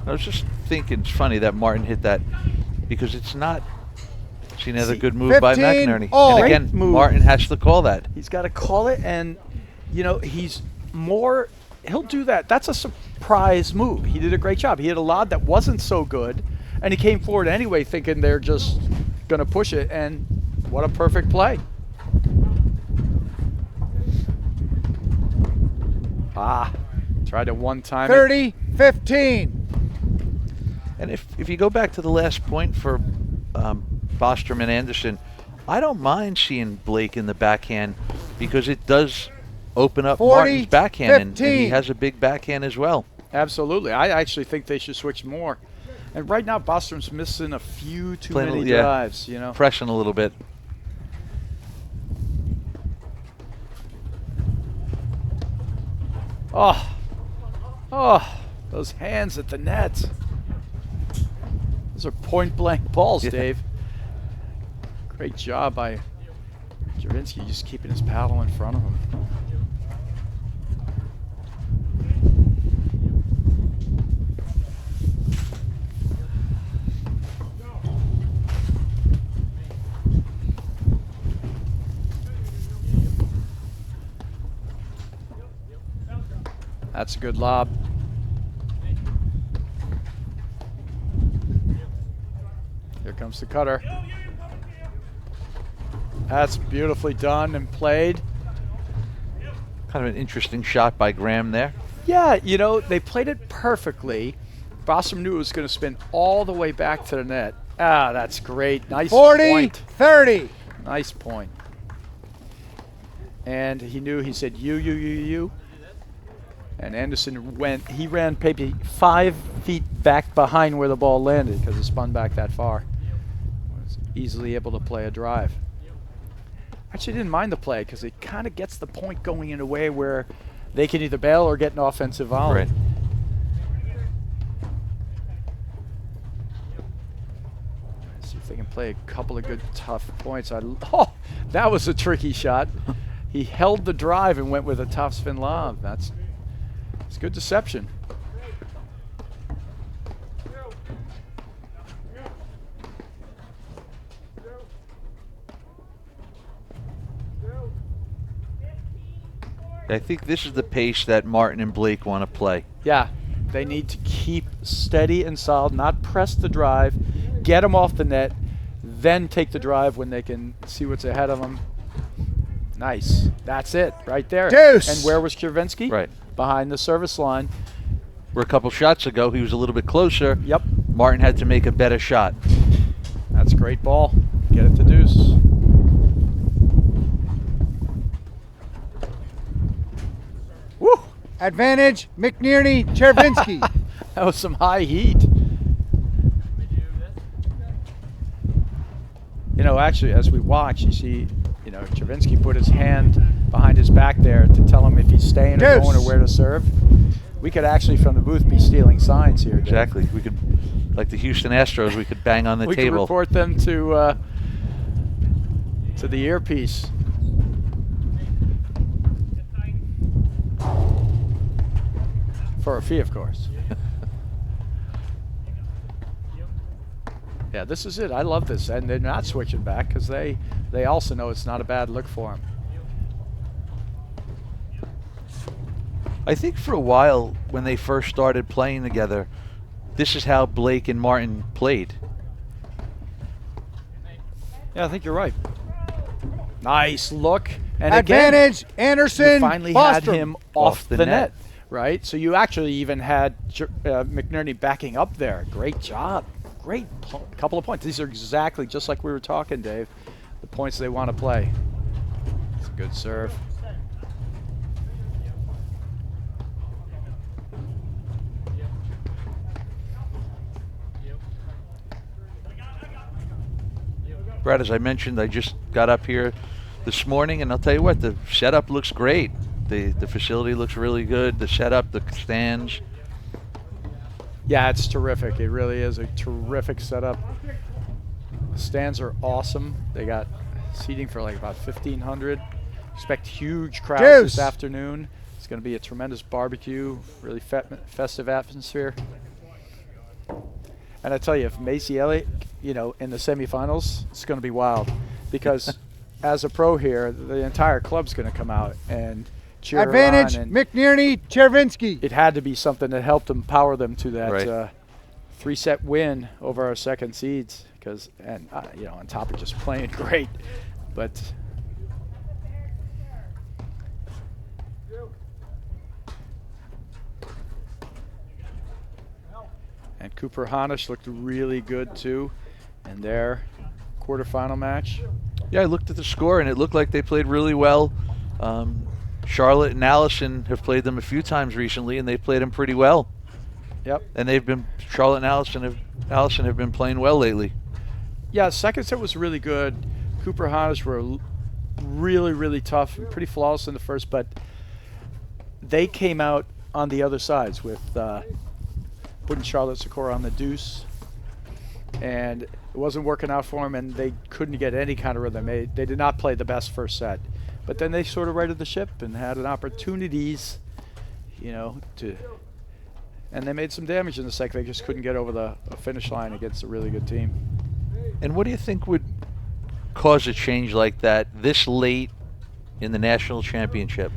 [SPEAKER 2] I was just thinking, it's funny that Martin hit that because it's not. See another good move by
[SPEAKER 3] 15
[SPEAKER 2] McNerney.
[SPEAKER 3] all.
[SPEAKER 2] And again,
[SPEAKER 1] Great move.
[SPEAKER 2] Martin has to call that.
[SPEAKER 1] He's got to call it, and you know he'll do that. That's a surprise move. He did a great job. He hit a lob that wasn't so good, and he came forward anyway, thinking they're just gonna push it. And what a perfect play! Tried to one-time it.
[SPEAKER 3] 30, 15.
[SPEAKER 2] And if you go back to the last point for Bostrom and Anderson, I don't mind seeing Blake in the backhand because it does open up
[SPEAKER 3] 40,
[SPEAKER 2] Martin's backhand, and he
[SPEAKER 3] 15.
[SPEAKER 2] has a big backhand as well.
[SPEAKER 1] Absolutely. I actually think they should switch more. And right now, Bostrom's missing a few too
[SPEAKER 2] Playing a
[SPEAKER 1] many
[SPEAKER 2] little- yeah.
[SPEAKER 1] drives, you know.
[SPEAKER 2] Pressing a little bit.
[SPEAKER 1] Oh, those hands at the net. Those are point-blank balls,
[SPEAKER 2] Yeah.
[SPEAKER 1] Dave. Great job by Czerwinski, just keeping his paddle in front of him. That's a good lob. Here comes the cutter. That's beautifully done and played.
[SPEAKER 2] Kind of an interesting shot by Graham there.
[SPEAKER 1] Yeah, you know, they played it perfectly. Bostrom knew it was going to spin all the way back to the net. Ah, that's great. Nice
[SPEAKER 3] 40,
[SPEAKER 1] point.
[SPEAKER 3] 30.
[SPEAKER 1] Nice point. And he knew, he said, you. And Anderson he ran maybe 5 feet back behind where the ball landed because it spun back that far. Was easily able to play a drive. Actually didn't mind the play because it kind of gets the point going in a way where they can either bail or get an offensive volley.
[SPEAKER 2] Right.
[SPEAKER 1] See if they can play a couple of good, tough points. Oh, that was a tricky shot. He held the drive and went with a top spin lob. It's good deception.
[SPEAKER 2] I think this is the pace that Martin and Blake want to play.
[SPEAKER 1] Yeah, they need to keep steady and solid, not press the drive, get them off the net, then take the drive when they can see what's ahead of them. Nice. That's it right there.
[SPEAKER 3] Deuce.
[SPEAKER 1] And where was Czerwinski?
[SPEAKER 2] Right.
[SPEAKER 1] Behind the service line.
[SPEAKER 2] Where a couple shots ago, he was a little bit closer.
[SPEAKER 1] Yep.
[SPEAKER 2] Martin had to make a better shot.
[SPEAKER 1] That's a great ball. Get it to Deuce. Woo!
[SPEAKER 3] Advantage, McNerney, Czerwinski.
[SPEAKER 1] That was some high heat. You know, actually, as we watch, you see, you know, Czerwinski put his hand behind his back there to tell him if he's staying or
[SPEAKER 3] Deuce.
[SPEAKER 1] going or where to serve. We could actually, from the booth, be stealing signs here. Dave.
[SPEAKER 2] Exactly. We could, like the Houston Astros, we could bang on the
[SPEAKER 1] We could
[SPEAKER 2] table.
[SPEAKER 1] report them to the earpiece. For a fee, of course. Yeah, this is it. I love this. And they're not switching back because they also know it's not a bad look for them.
[SPEAKER 2] I think for a while, when they first started playing together, this is how Blake and Martin played.
[SPEAKER 1] Yeah, I think you're right. Nice look. And
[SPEAKER 3] Advantage,
[SPEAKER 1] again,
[SPEAKER 3] Anderson,
[SPEAKER 1] you finally
[SPEAKER 3] Bostrom.
[SPEAKER 1] had him off the net, right? So you actually even had McNerney backing up there. Great job. Great couple of points. These are exactly just like we were talking, Dave. The points they want to play. It's a good serve.
[SPEAKER 2] Brad, as I mentioned, I just got up here this morning, and I'll tell you what, the setup looks great. The facility looks really good. The setup, the stands.
[SPEAKER 1] Yeah, it's terrific. It really is a terrific setup. The stands are awesome. They got seating for like about 1,500. Expect huge crowds
[SPEAKER 3] Deuce.
[SPEAKER 1] this afternoon. It's going to be a tremendous barbecue, really festive atmosphere. And I tell you, if Macy Elliott, you know, in the semifinals, it's going to be wild because as a pro here, the entire club's going to come out and cheer
[SPEAKER 3] Advantage,
[SPEAKER 1] her on. And
[SPEAKER 3] McNerney, Czerwinski.
[SPEAKER 1] it had to be something that helped them power them to that
[SPEAKER 2] Right.
[SPEAKER 1] 3-set win over our second seeds. Because, you know, on top of just playing great, but and Cooper Hanisch looked really good too in their quarterfinal match.
[SPEAKER 2] Yeah, I looked at the score, and it looked like they played really well. Charlotte and Allison have played them a few times recently, and they've played them pretty well.
[SPEAKER 1] Yep.
[SPEAKER 2] And Charlotte and Allison have been playing well lately.
[SPEAKER 1] Yeah, second set was really good. Cooper Hannes were really, really tough and pretty flawless in the first, but they came out on the other sides with putting Charlotte Sikora on the deuce, and it wasn't working out for them, and they couldn't get any kind of rhythm. They did not play the best first set, but then they sort of righted the ship and had an opportunities, and they made some damage in the second. They just couldn't get over the finish line against a really good team.
[SPEAKER 2] And what do you think would cause a change like that this late in the national championship?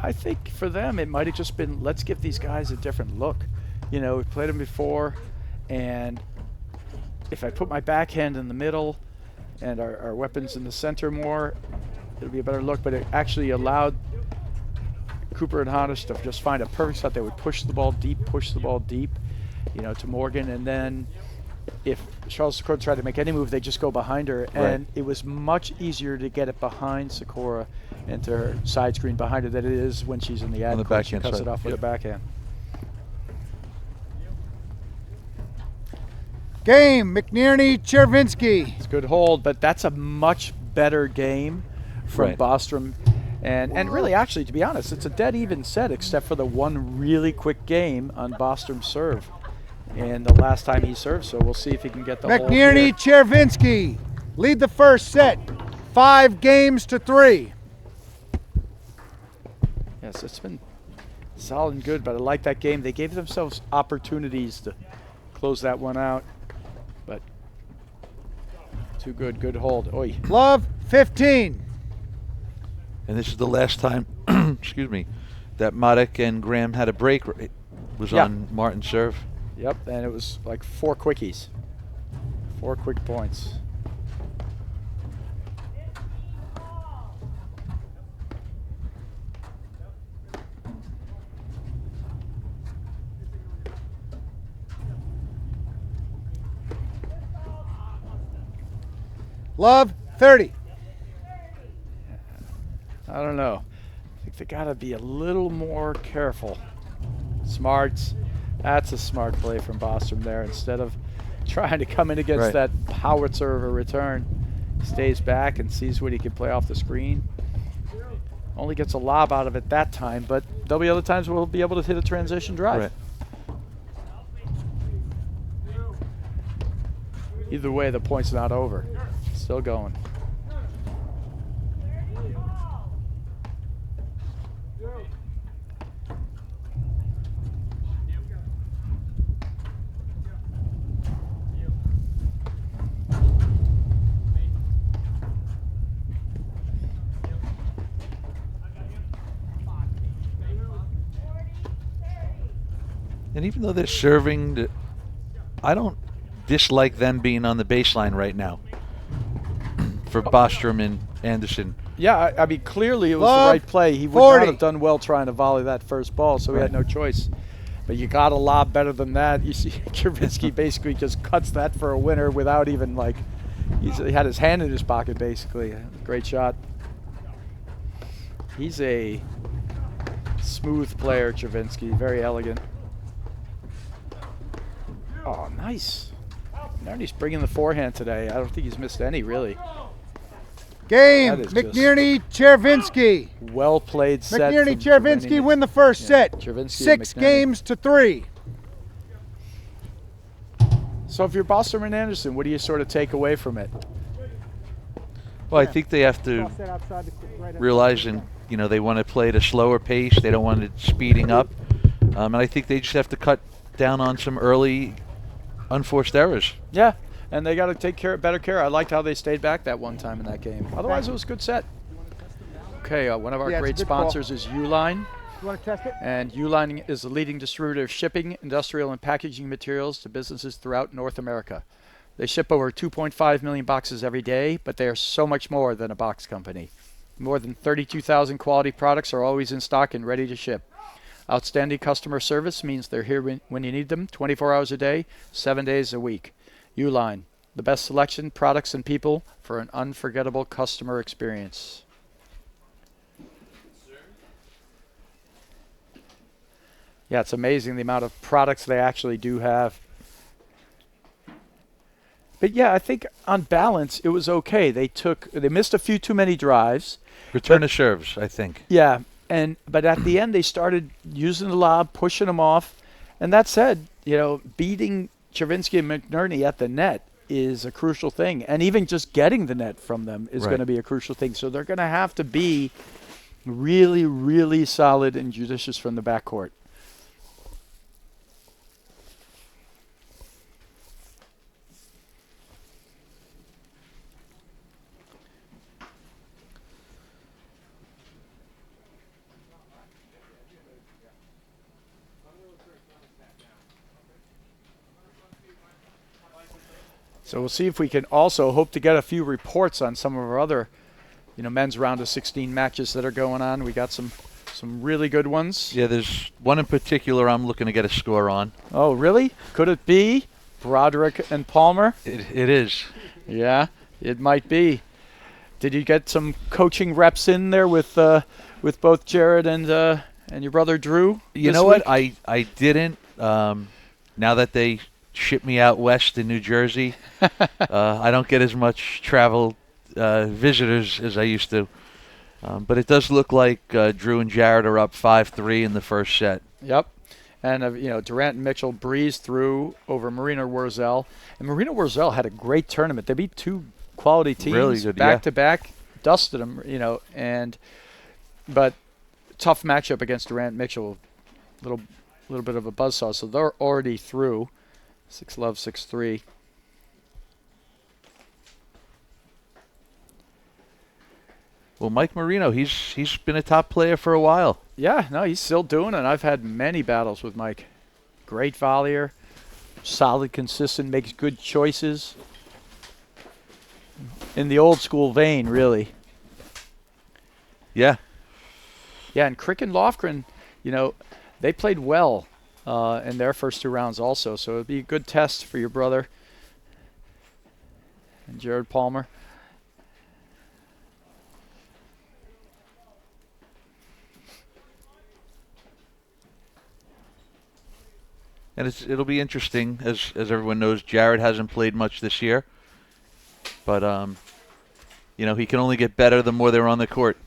[SPEAKER 1] I think for them it might have just been, let's give these guys a different look. We've played them before, and if I put my backhand in the middle and our weapons in the center more, it'll be a better look. But it actually allowed Cooper and Hannes to just find a perfect shot. They would push the ball deep, to Morgan, and then if Charlotte Sikora tried to make any move, they just go behind her, and it was much easier to get it behind Sikora into her side screen behind her than it is when she's in the ad court. She cuts it off with a backhand.
[SPEAKER 3] Game, McNerney, Czerwinski.
[SPEAKER 1] It's a good hold, but that's a much better game from Bostrom. And really, actually, to be honest, it's a dead even set except for the one really quick game on Bostrom's serve. And the last time he served, so we'll see if he can get the hold here.
[SPEAKER 3] McNerney, Czerwinski lead the first set, 5-3.
[SPEAKER 1] Yes, it's been solid and good, but I like that game. They gave themselves opportunities to close that one out, but too good. Good hold. Oi.
[SPEAKER 3] Love, 15.
[SPEAKER 2] And this is the last time, excuse me, that Maddock and Graham had a break. It was on Martin's serve.
[SPEAKER 1] Yep, and it was like 4 quickies. 4 quick points.
[SPEAKER 3] Love, 30.
[SPEAKER 1] I don't know. I think they got to be a little more careful. Smarts. That's a smart play from Bostrom there. Instead of trying to come in against that howitzer of a return, stays back and sees what he can play off the screen. Only gets a lob out of it that time, but there'll be other times where we'll be able to hit a transition drive.
[SPEAKER 2] Right.
[SPEAKER 1] Either way, the point's not over. Still going.
[SPEAKER 2] And even though they're serving, I don't dislike them being on the baseline right now for Bostrom and Anderson.
[SPEAKER 1] Yeah, I mean, clearly it was the right play. He would not have done well trying to volley that first ball, so he had no choice. But you got a lob better than that. You see Czerwinski basically just cuts that for a winner without even, like, he had his hand in his pocket, basically. Great shot. He's a smooth player, Czerwinski, very elegant. Oh, nice. He's bringing the forehand today. I don't think he's missed any, really.
[SPEAKER 3] Game, McNerney, Czerwinski.
[SPEAKER 1] Well played set.
[SPEAKER 3] McNerney, Czerwinski win the first set. 6-3.
[SPEAKER 1] So if you're Bostrom and Anderson, what do you sort of take away from it?
[SPEAKER 2] Well, I think they have to realize, they want to play at a slower pace. They don't want it speeding up. And I think they just have to cut down on some early unforced errors.
[SPEAKER 1] Yeah, and they got to take better care. I liked how they stayed back that one time in that game. Otherwise, it was a good set. Okay, one of our great sponsors is Uline.
[SPEAKER 3] You want to test it?
[SPEAKER 1] And Uline is the leading distributor of shipping, industrial, and packaging materials to businesses throughout North America. They ship over 2.5 million boxes every day, but they are so much more than a box company. More than 32,000 quality products are always in stock and ready to ship. Outstanding customer service means they're here when you need them, 24 hours a day, 7 days a week. Uline, the best selection, products, and people for an unforgettable customer experience. Yeah, it's amazing the amount of products they actually do have. But yeah, I think on balance it was okay. They missed a few too many drives.
[SPEAKER 2] Return to serves, I think.
[SPEAKER 1] Yeah, but at the end they started using the lob, pushing them off. And that said, beating Czerwinski and McNerney at the net is a crucial thing. And even just getting the net from them is going to be a crucial thing. So they're going to have to be really, really solid and judicious from the backcourt. So we'll see if we can also hope to get a few reports on some of our other, men's round of 16 matches that are going on. We got some really good ones.
[SPEAKER 2] Yeah, there's one in particular I'm looking to get a score on.
[SPEAKER 1] Oh, really? Could it be Broderick and Palmer?
[SPEAKER 2] It is.
[SPEAKER 1] Yeah, it might be. Did you get some coaching reps in there with both Jared and your brother Drew?
[SPEAKER 2] You know what? I didn't. Now that they ship me out west in New Jersey, I don't get as much travel visitors as I used to. But it does look like Drew and Jared are up 5-3 in the first set.
[SPEAKER 1] Yep. And, Durant and Mitchell breezed through over Marina Wurzel. And Marina Wurzel had a great tournament. They beat two quality teams
[SPEAKER 2] really good,
[SPEAKER 1] back-to-back, dusted them, but tough matchup against Durant and Mitchell. Little bit of a buzzsaw. So they're already through. 6-love, 6-3.
[SPEAKER 2] Well, Mike Marino, he's been a top player for a while.
[SPEAKER 1] Yeah, no, he's still doing it. I've had many battles with Mike. Great volleyer, solid, consistent, makes good choices. In the old school vein, really.
[SPEAKER 2] Yeah.
[SPEAKER 1] Yeah, and Crick and Lofgren, they played well in their first two rounds also, so it'd be a good test for your brother and Jared Palmer.
[SPEAKER 2] And it'll be interesting, as everyone knows, Jared hasn't played much this year. But, he can only get better the more they're on the court.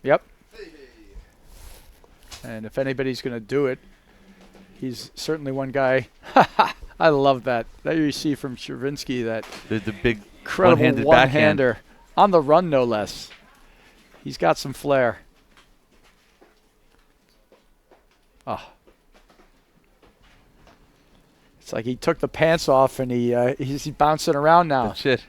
[SPEAKER 1] Yep. And if anybody's going to do it, he's certainly one guy. I love that. There you see from Czerwinski that
[SPEAKER 2] the big
[SPEAKER 1] incredible one-hander. On the run, no less. He's got some flair. Oh. It's like he took the pants off and he's bouncing around now.
[SPEAKER 2] That's it.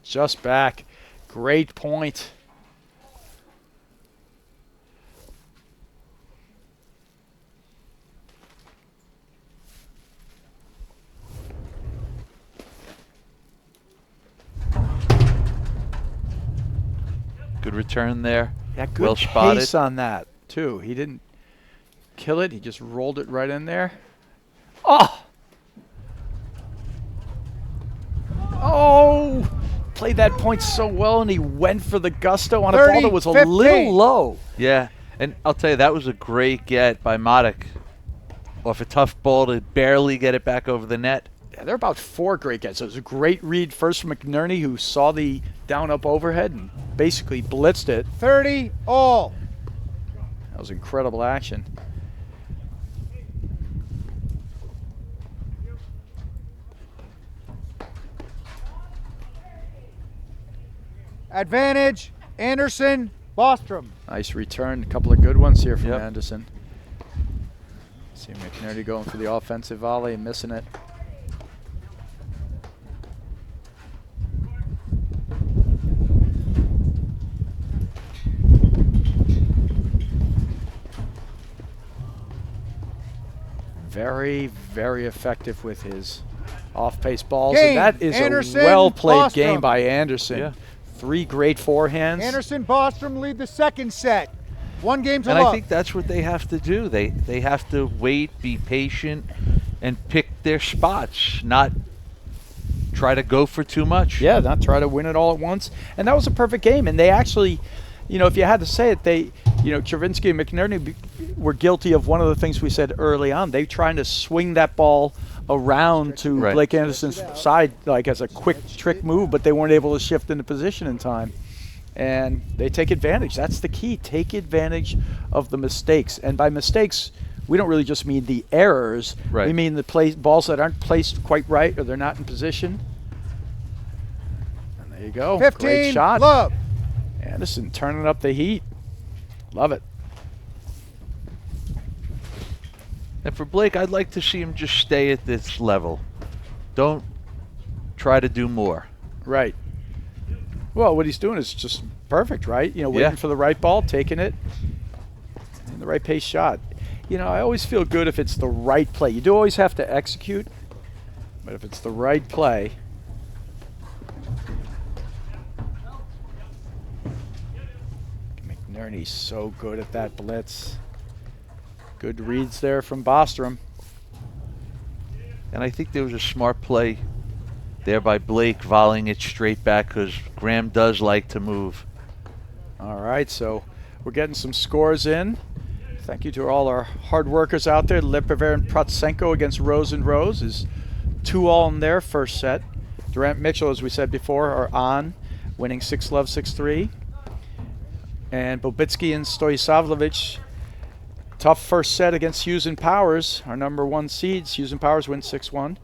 [SPEAKER 1] Just back. Great point.
[SPEAKER 2] Good return there.
[SPEAKER 1] Yeah, good
[SPEAKER 2] well spotted.
[SPEAKER 1] pace on that, too. He didn't kill it. He just rolled it right in there. Oh! Oh! Played that point so well, and he went for the gusto on a ball that was a little low.
[SPEAKER 2] Yeah, and I'll tell you, that was a great get by Matic. Off a tough ball to barely get it back over the net.
[SPEAKER 1] Yeah, there are about 4 great gets. It was a great read first from McNerney, who saw the down-up overhead and basically blitzed it.
[SPEAKER 3] 30 all.
[SPEAKER 1] That was incredible action.
[SPEAKER 3] Advantage, Anderson, Bostrom.
[SPEAKER 1] Nice return. A couple of good ones here from Anderson. See McNerney going for the offensive volley and missing it. Very, very effective with his off-pace balls.
[SPEAKER 3] Game.
[SPEAKER 1] And that is
[SPEAKER 3] Anderson,
[SPEAKER 1] a well-played
[SPEAKER 3] Bostrom.
[SPEAKER 1] game by Anderson.
[SPEAKER 2] Yeah.
[SPEAKER 1] 3 great forehands.
[SPEAKER 3] Anderson, Bostrom lead the second set. 1 game to
[SPEAKER 2] And
[SPEAKER 3] love.
[SPEAKER 2] I think that's what they have to do. They have to wait, be patient, and pick their spots, not try to go for too much.
[SPEAKER 1] Yeah, not try to win it all at once. And that was a perfect game. And they actually, you know, if you had to say it, they, you know, Czerwinski and McNerney were guilty of one of the things we said early on. They trying to swing that ball around to
[SPEAKER 2] Right.
[SPEAKER 1] Blake Anderson's side like as a quick trick move, but they weren't able to shift into position in time. And they take advantage. That's the key. Take advantage of the mistakes. And by mistakes, we don't really just mean the errors.
[SPEAKER 2] Right.
[SPEAKER 1] We mean the balls that aren't placed quite right or they're not in position. And there you go.
[SPEAKER 3] 15,
[SPEAKER 1] Great shot.
[SPEAKER 3] love.
[SPEAKER 1] Anderson turning up the heat. Love it.
[SPEAKER 2] And for Blake, I'd like to see him just stay at this level. Don't try to do more.
[SPEAKER 1] Right. Well, what he's doing is just perfect, right? You know, waiting
[SPEAKER 2] Yeah.
[SPEAKER 1] for the right ball, taking it, and the right pace shot. You know, I always feel good if it's the right play. You do always have to execute, but if it's the right play. McNerney's so good at that blitz. Good reads there from Bostrom.
[SPEAKER 2] And I think there was a smart play there by Blake, volleying it straight back, because Graham does like to move.
[SPEAKER 1] All right, so we're getting some scores in. Thank you to all our hard workers out there. Lipover and Protsenko against Rose and Rose is 2-all in their first set. Durant Mitchell, as we said before, are on, winning 6-love, 6-3. And Bobitsky and Stojisavljevic, tough first set against Hughes and Powers, our number 1 seeds. Hughes and Powers win 6-1.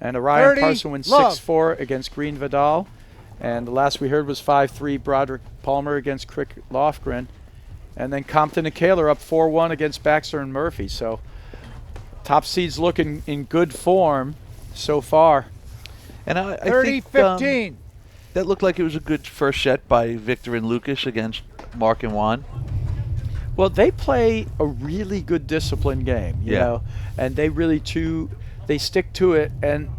[SPEAKER 1] And Orion
[SPEAKER 3] 30,
[SPEAKER 1] Parson wins
[SPEAKER 3] love.
[SPEAKER 1] 6-4 against Green Vidal. And the last we heard was 5-3 Broderick Palmer against Crick Lofgren. And then Compton and Kaler up 4-1 against Baxter and Murphy. So top seeds looking in good form so far.
[SPEAKER 2] And I
[SPEAKER 3] 30,
[SPEAKER 2] think
[SPEAKER 3] 15.
[SPEAKER 2] that looked like it was a good first set by Victor and Lucas against Mark and Juan.
[SPEAKER 1] Well, they play a really good disciplined game, you know, and they really they stick to it, and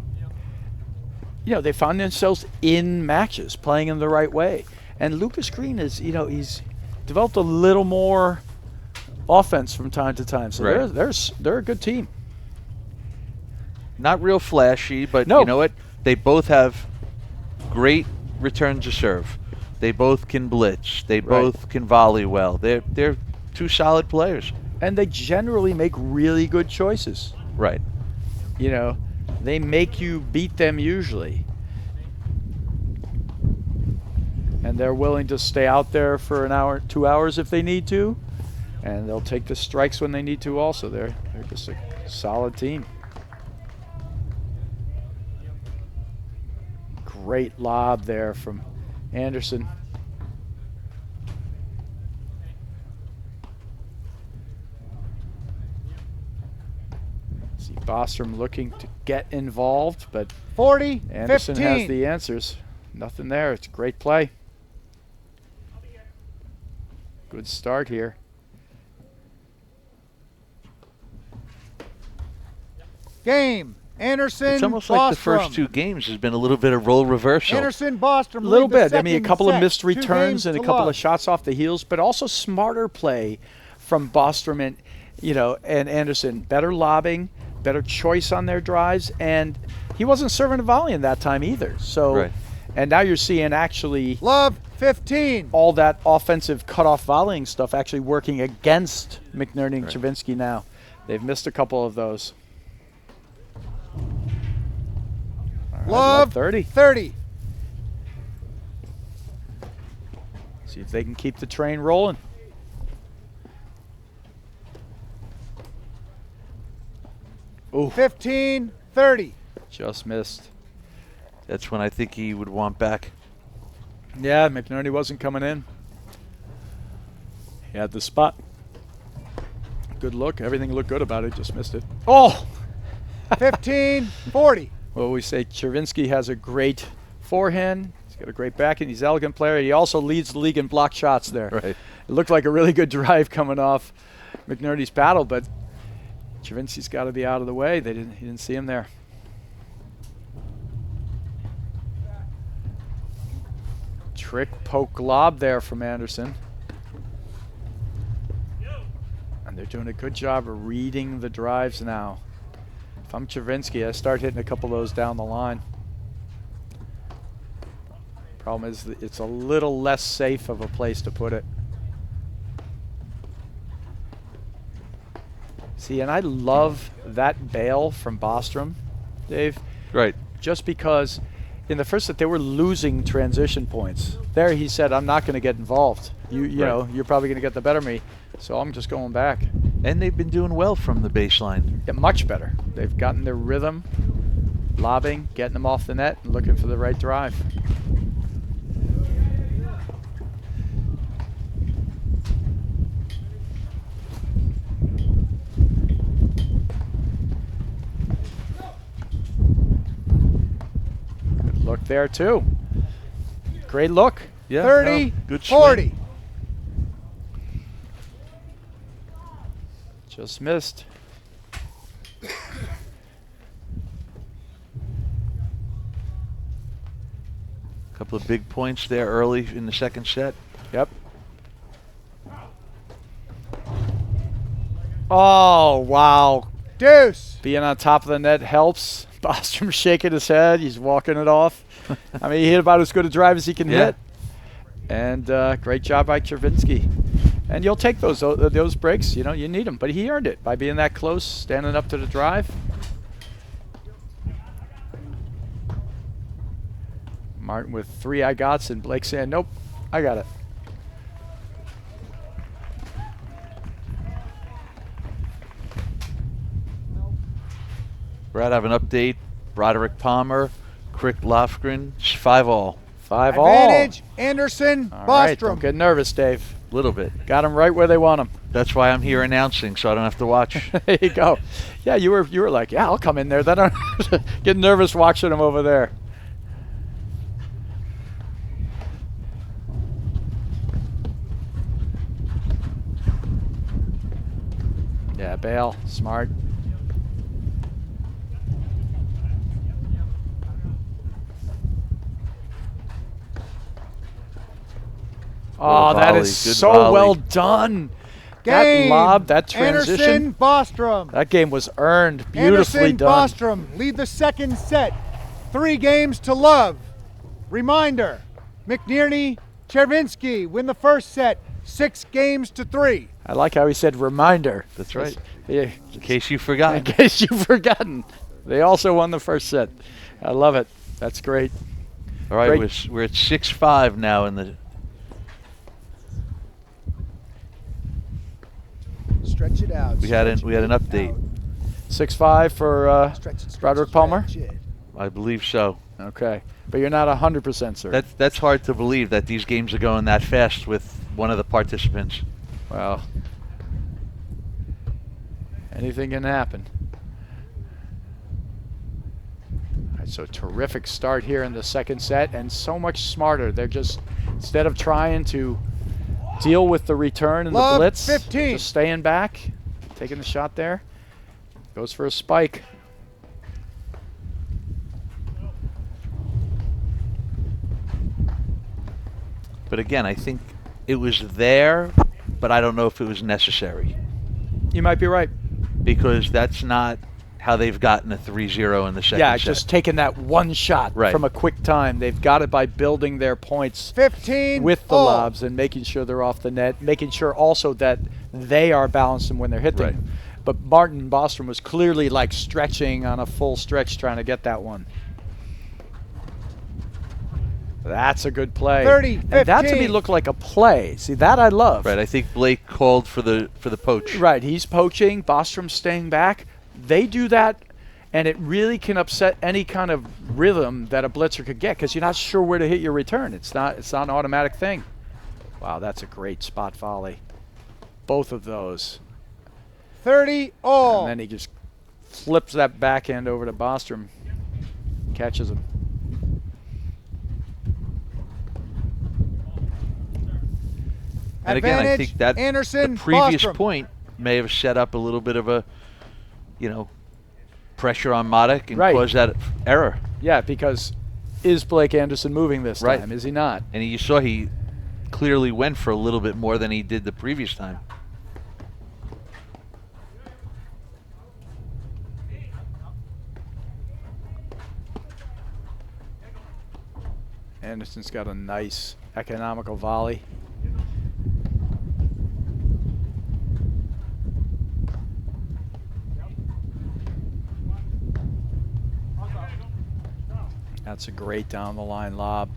[SPEAKER 1] you know, they found themselves in matches playing in the right way. And Lucas Green is, you know, he's developed a little more offense from time to time, so
[SPEAKER 2] Right.
[SPEAKER 1] they're a good team.
[SPEAKER 2] Not real flashy, but
[SPEAKER 1] No.
[SPEAKER 2] you know what? They both have great return to serve. They both can blitz. They both can volley well. They're 2 solid players.
[SPEAKER 1] And they generally make really good choices.
[SPEAKER 2] Right.
[SPEAKER 1] You know, they make you beat them usually. And they're willing to stay out there for an hour, 2 hours if they need to. And they'll take the strikes when they need to also. They're just a solid team. Great lob there from Anderson. See Bostrom looking to get involved, but
[SPEAKER 3] 40,
[SPEAKER 1] Anderson
[SPEAKER 3] 15.
[SPEAKER 1] has the answers. Nothing there. It's a great play. Good start here.
[SPEAKER 3] Game. Anderson,
[SPEAKER 2] It's almost like the
[SPEAKER 3] Bostrom.
[SPEAKER 2] first 2 games has been a little bit of role reversal.
[SPEAKER 3] Anderson, Bostrom.
[SPEAKER 1] A little
[SPEAKER 3] lead the
[SPEAKER 1] bit. I mean, a
[SPEAKER 3] second
[SPEAKER 1] couple of
[SPEAKER 3] set.
[SPEAKER 1] missed
[SPEAKER 3] 2
[SPEAKER 1] returns
[SPEAKER 3] games
[SPEAKER 1] and a
[SPEAKER 3] to
[SPEAKER 1] couple
[SPEAKER 3] love.
[SPEAKER 1] of shots off the heels, but also smarter play from Bostrom and, you know, and Anderson. Better lobbing, better choice on their drives, and he wasn't serving a volley in that time either. So,
[SPEAKER 2] Right.
[SPEAKER 1] and now you're seeing actually
[SPEAKER 3] Love, 15.
[SPEAKER 1] all that offensive cutoff volleying stuff actually working against McNerney and
[SPEAKER 2] Right.
[SPEAKER 1] Czerwinski now. They've missed a couple of those. All right,
[SPEAKER 3] Love,
[SPEAKER 1] 30.
[SPEAKER 3] 30.
[SPEAKER 1] See if they can keep the train rolling. Ooh,
[SPEAKER 3] 15, 30.
[SPEAKER 1] just missed.
[SPEAKER 2] That's when I think he would want back.
[SPEAKER 1] Yeah, McNerney wasn't coming in. He had the spot. Good look. Everything looked good about it. Just missed it. Oh!
[SPEAKER 3] 15, 40.
[SPEAKER 1] Well, we say Czerwinski has a great forehand. He's got a great backhand. He's an elegant player. He also leads the league in block shots there.
[SPEAKER 2] Right.
[SPEAKER 1] It looked like a really good drive coming off McNerney's paddle, but Czerwinski's got to be out of the way. He didn't see him there. Trick poke lob there from Anderson. And they're doing a good job of reading the drives now. If I'm Czerwinski, I start hitting a couple of those down the line. Problem is that it's a little less safe of a place to put it. See, and I love that bail from Bostrom, Dave.
[SPEAKER 2] Right.
[SPEAKER 1] Just because in the first set they were losing transition points. There he said, I'm not going to get involved. You know, you're probably going to get the better of me, so I'm just going back.
[SPEAKER 2] And they've been doing well from the baseline.
[SPEAKER 1] Yeah, much better. They've gotten their rhythm, lobbing, getting them off the net, and looking for the right drive. Good look there, too. Great look.
[SPEAKER 2] Yeah,
[SPEAKER 3] 30,
[SPEAKER 2] good
[SPEAKER 3] 40.
[SPEAKER 2] swing.
[SPEAKER 1] Just missed.
[SPEAKER 2] Couple of big points there early in the second set.
[SPEAKER 1] Yep. Oh, wow.
[SPEAKER 3] Deuce.
[SPEAKER 1] Being on top of the net helps. Bostrom shaking his head. He's walking it off. I mean, he hit about as good a drive as he can hit. And great job by Czerwinski. And you'll take those breaks. You know, you need them. But he earned it by being that close, standing up to the drive. Martin with 3 I gots, and Blake saying, nope, I got it.
[SPEAKER 2] Brad, I have an update. Broderick Palmer, Crick Lofgren, 5-all.
[SPEAKER 1] 5-all.
[SPEAKER 3] Advantage, Anderson,
[SPEAKER 1] All right, don't
[SPEAKER 3] Bostrom.
[SPEAKER 1] get nervous, Dave.
[SPEAKER 2] A little bit.
[SPEAKER 1] Got them right where they want them.
[SPEAKER 2] That's why I'm here announcing, so I don't have to watch.
[SPEAKER 1] There you go. Yeah, you were like, yeah, I'll come in there. Then I don't get nervous watching them over there. Yeah, bail, smart. Oh,
[SPEAKER 2] Good
[SPEAKER 1] that
[SPEAKER 2] volley,
[SPEAKER 1] is
[SPEAKER 2] good
[SPEAKER 1] so
[SPEAKER 2] volley.
[SPEAKER 1] well done. That
[SPEAKER 3] Game.
[SPEAKER 1] lob, that transition,
[SPEAKER 3] Anderson, Bostrom.
[SPEAKER 1] that game was earned, beautifully
[SPEAKER 3] Anderson,
[SPEAKER 1] done.
[SPEAKER 3] Bostrom lead the second set. 3 games to love. Reminder, McNerney, Czerwinski win the first set, 6 games to 3.
[SPEAKER 1] I like how he said reminder.
[SPEAKER 2] That's right.
[SPEAKER 1] Yeah,
[SPEAKER 2] In case you
[SPEAKER 1] in
[SPEAKER 2] forgot.
[SPEAKER 1] case you've forgotten. They also won the first set. I love it. That's great.
[SPEAKER 2] All right,
[SPEAKER 1] Great.
[SPEAKER 2] we're at 6-5 now in the.
[SPEAKER 3] Stretch it out.
[SPEAKER 2] We had an update.
[SPEAKER 1] 6-5 for Broderick Palmer?
[SPEAKER 2] I believe so.
[SPEAKER 1] Okay. But you're not 100% certain.
[SPEAKER 2] That's hard to believe that these games are going that fast with one of the participants.
[SPEAKER 1] Well, anything can happen. All right, so terrific start here in the second set, and so much smarter. They're just, instead of trying to deal with the return and the
[SPEAKER 3] Love,
[SPEAKER 1] blitz,
[SPEAKER 3] 15.
[SPEAKER 1] just staying back, taking the shot there. Goes for a spike.
[SPEAKER 2] But again, I think it was there, but I don't know if it was necessary,
[SPEAKER 1] You might be right.
[SPEAKER 2] because that's not how they've gotten a 3-0 in the second
[SPEAKER 1] Yeah,
[SPEAKER 2] set.
[SPEAKER 1] just taking that one shot
[SPEAKER 2] Right.
[SPEAKER 1] from a quick time. They've got it by building their points
[SPEAKER 3] 15
[SPEAKER 1] with the
[SPEAKER 3] all.
[SPEAKER 1] lobs and making sure they're off the net, making sure also that they are balancing when they're hitting.
[SPEAKER 2] Right.
[SPEAKER 1] But Martin Bostrom was clearly like stretching on a full stretch trying to get that one. That's a good play.
[SPEAKER 3] 30,
[SPEAKER 1] and that to me
[SPEAKER 3] 15.
[SPEAKER 1] looked like a play. See, that I love.
[SPEAKER 2] Right, I think Blake called for the poach.
[SPEAKER 1] Right, he's poaching, Bostrom staying back. They do that, and it really can upset any kind of rhythm that a blitzer could get because you're not sure where to hit your return. It's not an automatic thing. Wow, that's a great spot volley. Both of those.
[SPEAKER 3] 30 all.
[SPEAKER 1] And then he just flips that backhand over to Bostrom. Catches him.
[SPEAKER 2] And again, I
[SPEAKER 3] Advantage,
[SPEAKER 2] think that
[SPEAKER 3] Anderson,
[SPEAKER 2] the previous
[SPEAKER 3] Bostrom.
[SPEAKER 2] point may have set up a little bit of a, pressure on Matic and
[SPEAKER 1] Right.
[SPEAKER 2] caused that error.
[SPEAKER 1] Yeah, because is Blake Anderson moving this
[SPEAKER 2] Right.
[SPEAKER 1] time? Is he not?
[SPEAKER 2] And you saw he clearly went for a little bit more than he did the previous time.
[SPEAKER 1] Anderson's got a nice economical volley. That's a great down the line lob.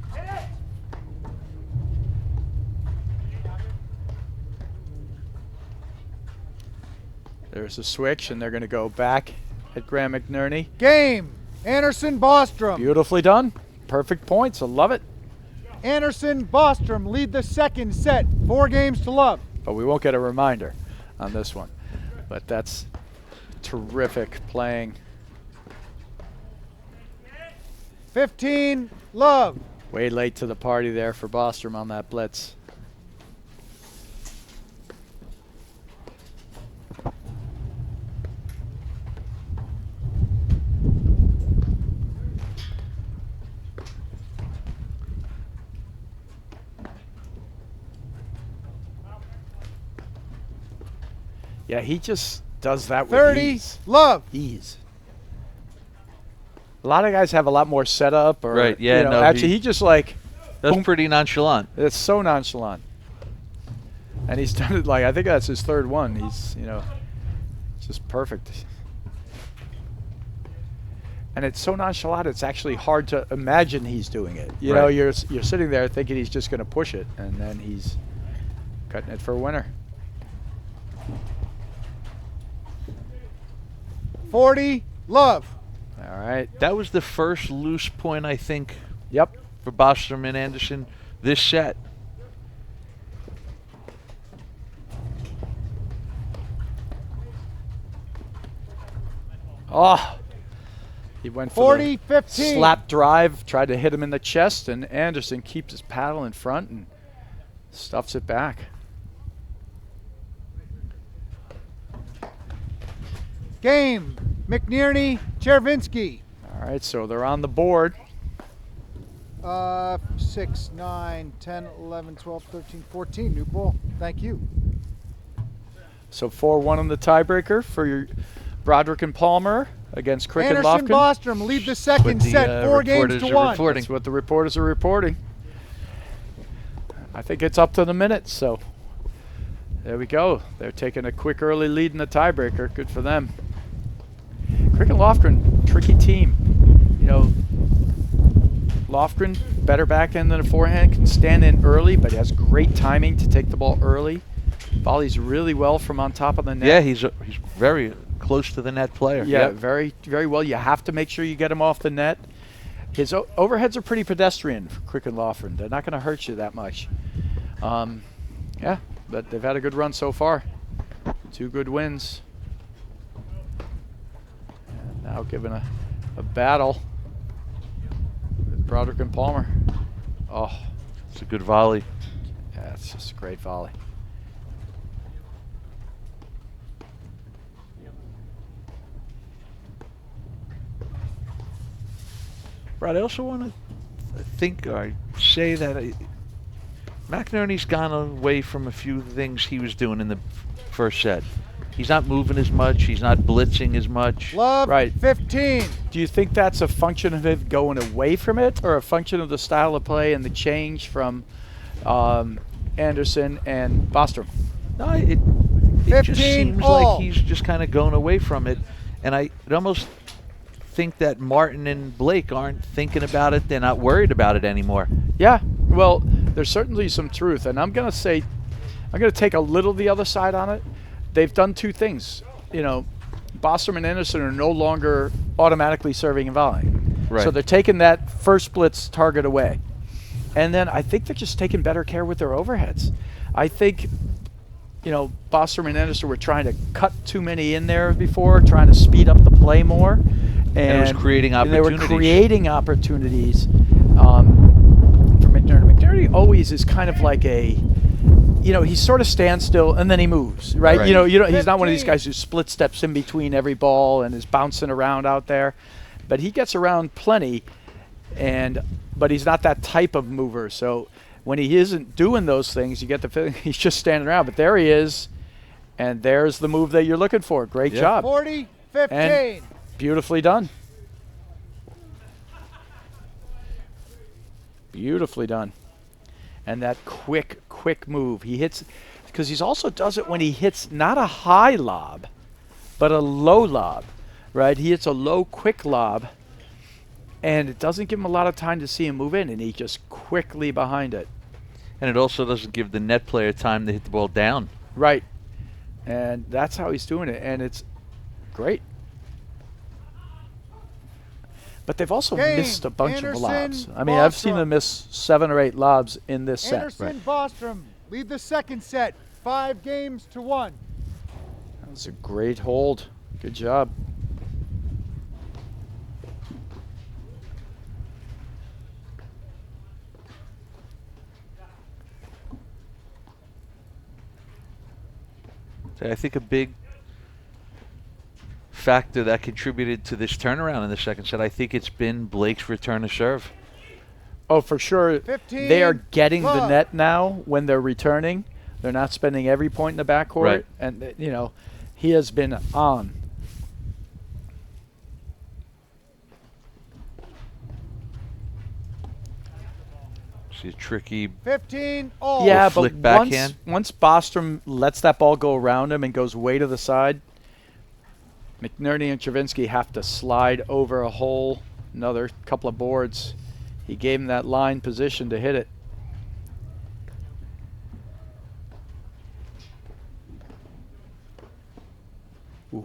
[SPEAKER 1] There's a switch, and they're going to go back at Graham McNerney.
[SPEAKER 3] Game. Anderson, Bostrom.
[SPEAKER 1] Beautifully done. Perfect points. I love it.
[SPEAKER 3] Anderson, Bostrom lead the second set. 4 games to love.
[SPEAKER 1] But we won't get a reminder on this one. But that's terrific playing.
[SPEAKER 3] 15, love.
[SPEAKER 1] Way late to the party there for Bostrom on that blitz. Yeah, he just does that with
[SPEAKER 3] 30,
[SPEAKER 1] ease.
[SPEAKER 3] love.
[SPEAKER 1] Ease. A lot of guys have a lot more setup, or
[SPEAKER 2] Right, yeah,
[SPEAKER 1] you know,
[SPEAKER 2] no,
[SPEAKER 1] actually he just like
[SPEAKER 2] That's
[SPEAKER 1] boom.
[SPEAKER 2] pretty nonchalant.
[SPEAKER 1] It's so nonchalant, and he's done it like I think that's his third one. He's just perfect, and it's so nonchalant. It's actually hard to imagine he's doing it. You know,
[SPEAKER 2] Right.
[SPEAKER 1] you're sitting there thinking he's just going to push it, and then he's cutting it for a winner.
[SPEAKER 3] 40, love.
[SPEAKER 1] All right.
[SPEAKER 2] That was the first loose point, I think,
[SPEAKER 1] Yep.
[SPEAKER 2] for Bostrom and Anderson this set.
[SPEAKER 1] Oh, he went for
[SPEAKER 3] 40,
[SPEAKER 1] the
[SPEAKER 3] 15.
[SPEAKER 1] slap drive, tried to hit him in the chest, and Anderson keeps his paddle in front and stuffs it back.
[SPEAKER 3] Game. McNerney, Czerwinski.
[SPEAKER 1] All right, so they're on the board.
[SPEAKER 3] 6, 9, 10, 11, 12, 13, 14. New ball. Thank you.
[SPEAKER 1] So 4-1 on the tiebreaker for your Broderick and Palmer against Crick and
[SPEAKER 3] Anderson,
[SPEAKER 1] Lofgren.
[SPEAKER 3] Bostrom lead the second
[SPEAKER 2] What the,
[SPEAKER 3] set. 4 games
[SPEAKER 2] reporters
[SPEAKER 3] to
[SPEAKER 2] are
[SPEAKER 3] 1.
[SPEAKER 2] reporting.
[SPEAKER 1] That's what the reporters are reporting. I think it's up to the minute, so there we go. They're taking a quick early lead in the tiebreaker. Good for them. Crick and Lofgren, tricky team. You know, Lofgren, better backhand than a forehand, can stand in early, but has great timing to take the ball early. Volleys really well from on top of the net.
[SPEAKER 2] Yeah, he's very close to the net player.
[SPEAKER 1] Yeah,
[SPEAKER 2] Yep.
[SPEAKER 1] very, very well. You have to make sure you get him off the net. His overheads are pretty pedestrian for Crick and Lofgren. They're not going to hurt you that much. Yeah, but they've had a good run so far. 2 good wins. And now given a battle with Broderick and Palmer. Oh,
[SPEAKER 2] It's a good volley.
[SPEAKER 1] yeah, it's just a great volley.
[SPEAKER 2] Brad, I also want to think or say that McNerney's gone away from a few things he was doing in the first set. He's not moving as much. He's not blitzing as much.
[SPEAKER 3] Love,
[SPEAKER 1] Right.
[SPEAKER 3] 15.
[SPEAKER 1] Do you think that's a function of him going away from it, or a function of the style of play and the change from Anderson and Bostrom?
[SPEAKER 2] No, it
[SPEAKER 3] 15
[SPEAKER 2] just seems
[SPEAKER 3] all.
[SPEAKER 2] like he's just kind of going away from it. And I almost think that Martin and Blake aren't thinking about it. They're not worried about it anymore.
[SPEAKER 1] Yeah, well, there's certainly some truth, and I'm going to take a little the other side on it. They've done 2 things. You know, Bostrom and Anderson are no longer automatically serving and volleying.
[SPEAKER 2] Right.
[SPEAKER 1] So they're taking that first blitz target away. And then I think they're just taking better care with their overheads. I think, you know, Bostrom and Anderson were trying to cut too many in there before, trying to speed up the play more.
[SPEAKER 2] And it was creating
[SPEAKER 1] They were
[SPEAKER 2] opportunities.
[SPEAKER 1] creating opportunities for McNerney. McNerney always is kind of like a, you know, he sort of stands still and then he moves, right?
[SPEAKER 2] Right.
[SPEAKER 1] You know, he's not one of these guys who split steps in between every ball and is bouncing around out there, but he gets around plenty, but he's not that type of mover. So when he isn't doing those things, you get the feeling he's just standing around. But there he is, and there's the move that you're looking for. Great
[SPEAKER 2] Yeah.
[SPEAKER 1] job.
[SPEAKER 3] 40, 15.
[SPEAKER 1] And beautifully done. Beautifully done. And that quick move. He hits, because he also does it when he hits not a high lob, but a low lob, right? He hits a low, quick lob, and it doesn't give him a lot of time to see him move in, and he just quickly behind it.
[SPEAKER 2] And it also doesn't give the net player time to hit the ball down.
[SPEAKER 1] Right. And that's how he's doing it, and it's great. But they've also missed a bunch of lobs. I mean, I've seen them miss 7 or 8 lobs in this set.
[SPEAKER 3] Anderson, Bostrom lead the second set, 5-1.
[SPEAKER 1] That was a great hold. Good job.
[SPEAKER 2] I think a big factor that contributed to this turnaround in the second set, I think it's been Blake's return to serve.
[SPEAKER 1] Oh, for sure. They are getting the net now when they're returning. They're not spending every point in the backcourt.
[SPEAKER 2] Right.
[SPEAKER 1] And, you know, he has been on.
[SPEAKER 2] See a tricky
[SPEAKER 3] 15 all.
[SPEAKER 1] Yeah,
[SPEAKER 2] flick
[SPEAKER 1] but
[SPEAKER 2] backhand.
[SPEAKER 1] once Bostrom lets that ball go around him and goes way to the side, McNerney and Czerwinski have to slide over a hole, another couple of boards. He gave him that line position to hit it. Ooh.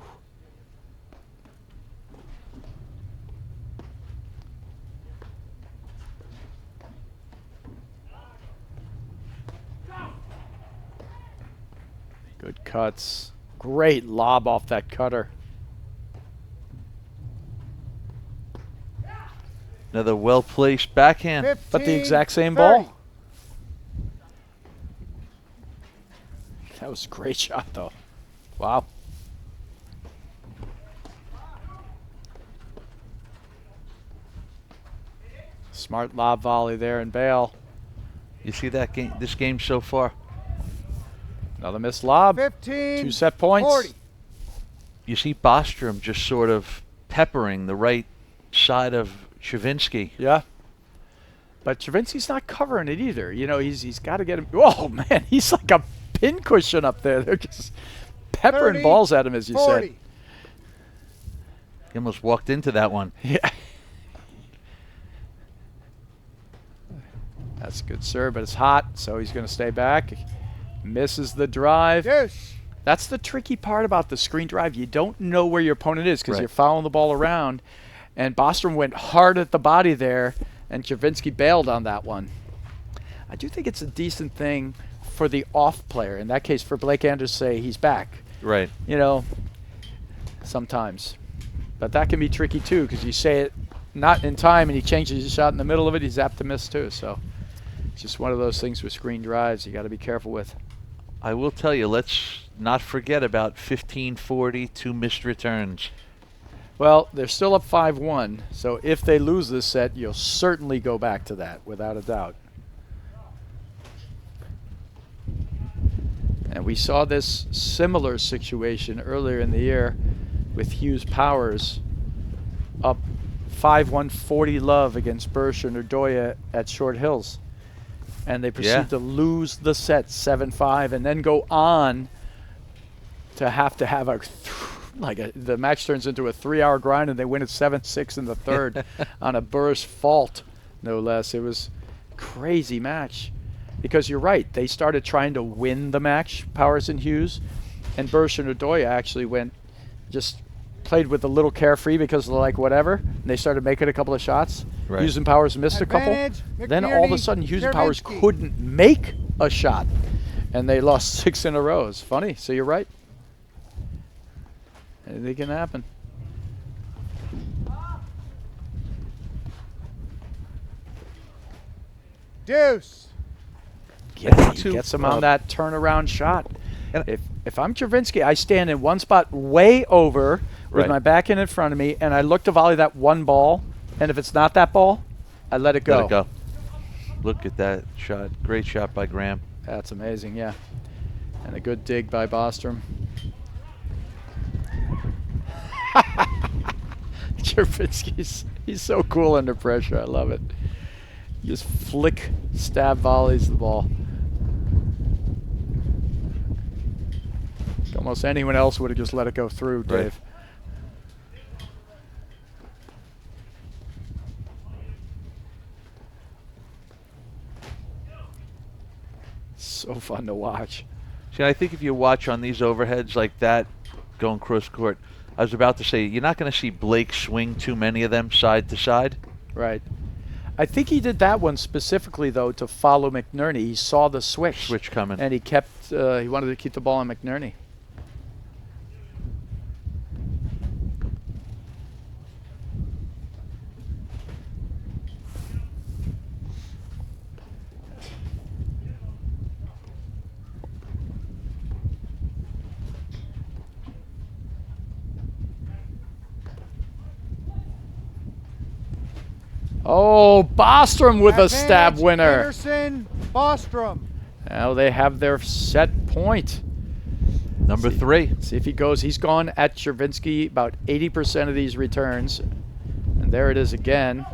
[SPEAKER 1] Good cuts. Great lob off that cutter.
[SPEAKER 2] Another well-placed backhand.
[SPEAKER 3] 15,
[SPEAKER 1] But the exact same
[SPEAKER 3] 30.
[SPEAKER 1] ball. That was a great shot, though. Wow. Smart lob volley there and bail.
[SPEAKER 2] You see that game? This game so far.
[SPEAKER 1] Another missed lob.
[SPEAKER 3] 15,
[SPEAKER 1] 2 set points.
[SPEAKER 3] 40.
[SPEAKER 2] You see Bostrom just sort of peppering the right side of Czerwinski.
[SPEAKER 1] Yeah. But Czerwinski's not covering it either. You know, he's got to get him. Oh, man, he's like a pincushion up there. They're just peppering
[SPEAKER 3] 30,
[SPEAKER 1] balls at him, as you
[SPEAKER 3] 40.
[SPEAKER 1] said.
[SPEAKER 2] He almost walked into that one.
[SPEAKER 1] Yeah. That's a good serve, but it's hot, so he's going to stay back. Misses the drive.
[SPEAKER 3] Deuce.
[SPEAKER 1] That's the tricky part about the screen drive. You don't know where your opponent is because
[SPEAKER 2] Right.
[SPEAKER 1] you're following the ball around. And Bostrom went hard at the body there, and Czerwinski bailed on that one. I do think it's a decent thing for the off player. In that case, for Blake Anders to say he's back.
[SPEAKER 2] Right.
[SPEAKER 1] You know, sometimes. But that can be tricky, too, because you say it not in time and he changes his shot in the middle of it, he's apt to miss, too. So it's just one of those things with screen drives you got to be careful with.
[SPEAKER 2] I will tell you, let's not forget about 15-40, 2 missed returns.
[SPEAKER 1] Well, they're still up 5-1, so if they lose this set, you'll certainly go back to that, without a doubt. And we saw this similar situation earlier in the year with Hughes Powers up 5-1 40 love against Bersh and Urdoya at Short Hills. And they proceed to lose the set 7-5 and then go on to have a the match turns into a 3-hour grind and they win it 7-6 in the third on a Burris fault, no less. It was a crazy match because you're right. They started trying to win the match, Powers and Hughes, and Burris and Urdoya actually played with a little carefree because they're like whatever. And they started making a couple of shots.
[SPEAKER 2] Right.
[SPEAKER 1] Hughes and Powers missed
[SPEAKER 3] Advantage,
[SPEAKER 1] a couple. Then all of a sudden Hughes and Powers
[SPEAKER 3] Czerwinski.
[SPEAKER 1] couldn't make a shot. And they lost 6 in a row. It's funny. So you're right. Anything can happen.
[SPEAKER 3] Deuce.
[SPEAKER 1] Yeah, he gets him on that turnaround shot. If I'm Czerwinski, I stand in one spot way over with my backhand in front of me, and I look to volley that one ball, and if it's not that ball, I let it go.
[SPEAKER 2] Let it go. Look at that shot. Great shot by Graham.
[SPEAKER 1] That's amazing, yeah. And a good dig by Bostrom. Czerwinski's he's so cool under pressure. I love it. Just flick, stab volleys the ball. Almost anyone else would have just let it go through, Dave.
[SPEAKER 2] Right.
[SPEAKER 1] So fun to watch.
[SPEAKER 2] See, I think if you watch on these overheads like that, going cross court, I was about to say, you're not going to see Blake swing too many of them side to side.
[SPEAKER 1] Right. I think he did that one specifically, though, to follow McNerney. He saw the switch.
[SPEAKER 2] Switch coming.
[SPEAKER 1] And he kept, he wanted to keep the ball on McNerney. Oh, Bostrom with a stab winner.
[SPEAKER 3] Anderson, Bostrom.
[SPEAKER 1] Now they have their set point.
[SPEAKER 2] Number 3.
[SPEAKER 1] See if he goes. He's gone at Czerwinski about 80% of these returns. And there it is again.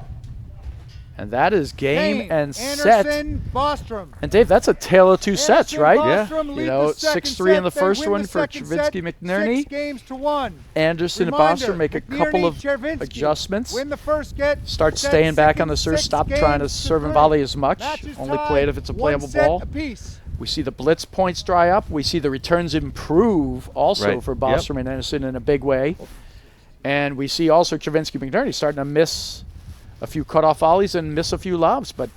[SPEAKER 1] And that is game and set.
[SPEAKER 3] Anderson, Bostrom.
[SPEAKER 1] And Dave, that's a tale of two sets, right?
[SPEAKER 3] Bostrom
[SPEAKER 1] You know, 6-3 in the first one for Czerwinski, McNerney.
[SPEAKER 3] 6-1.
[SPEAKER 1] Anderson and
[SPEAKER 3] Reminder,
[SPEAKER 1] Bostrom make a
[SPEAKER 3] McNerney,
[SPEAKER 1] couple of
[SPEAKER 3] Czerwinski.
[SPEAKER 1] adjustments.
[SPEAKER 3] Win the first get.
[SPEAKER 1] Start
[SPEAKER 3] set
[SPEAKER 1] staying back on the
[SPEAKER 3] second,
[SPEAKER 1] serve. Stop
[SPEAKER 3] 6
[SPEAKER 1] trying to
[SPEAKER 3] games
[SPEAKER 1] serve and
[SPEAKER 3] 3.
[SPEAKER 1] volley as much.
[SPEAKER 3] Match is
[SPEAKER 1] Only
[SPEAKER 3] tied,
[SPEAKER 1] play it if it's a
[SPEAKER 3] 1
[SPEAKER 1] playable
[SPEAKER 3] set
[SPEAKER 1] ball.
[SPEAKER 3] apiece.
[SPEAKER 1] We see the blitz points dry up. We see the returns improve also
[SPEAKER 2] Right.
[SPEAKER 1] for Bostrom and Anderson in a big way. And we see also Czerwinski, McNerney starting to miss a few cutoff volleys and miss a few lobs. But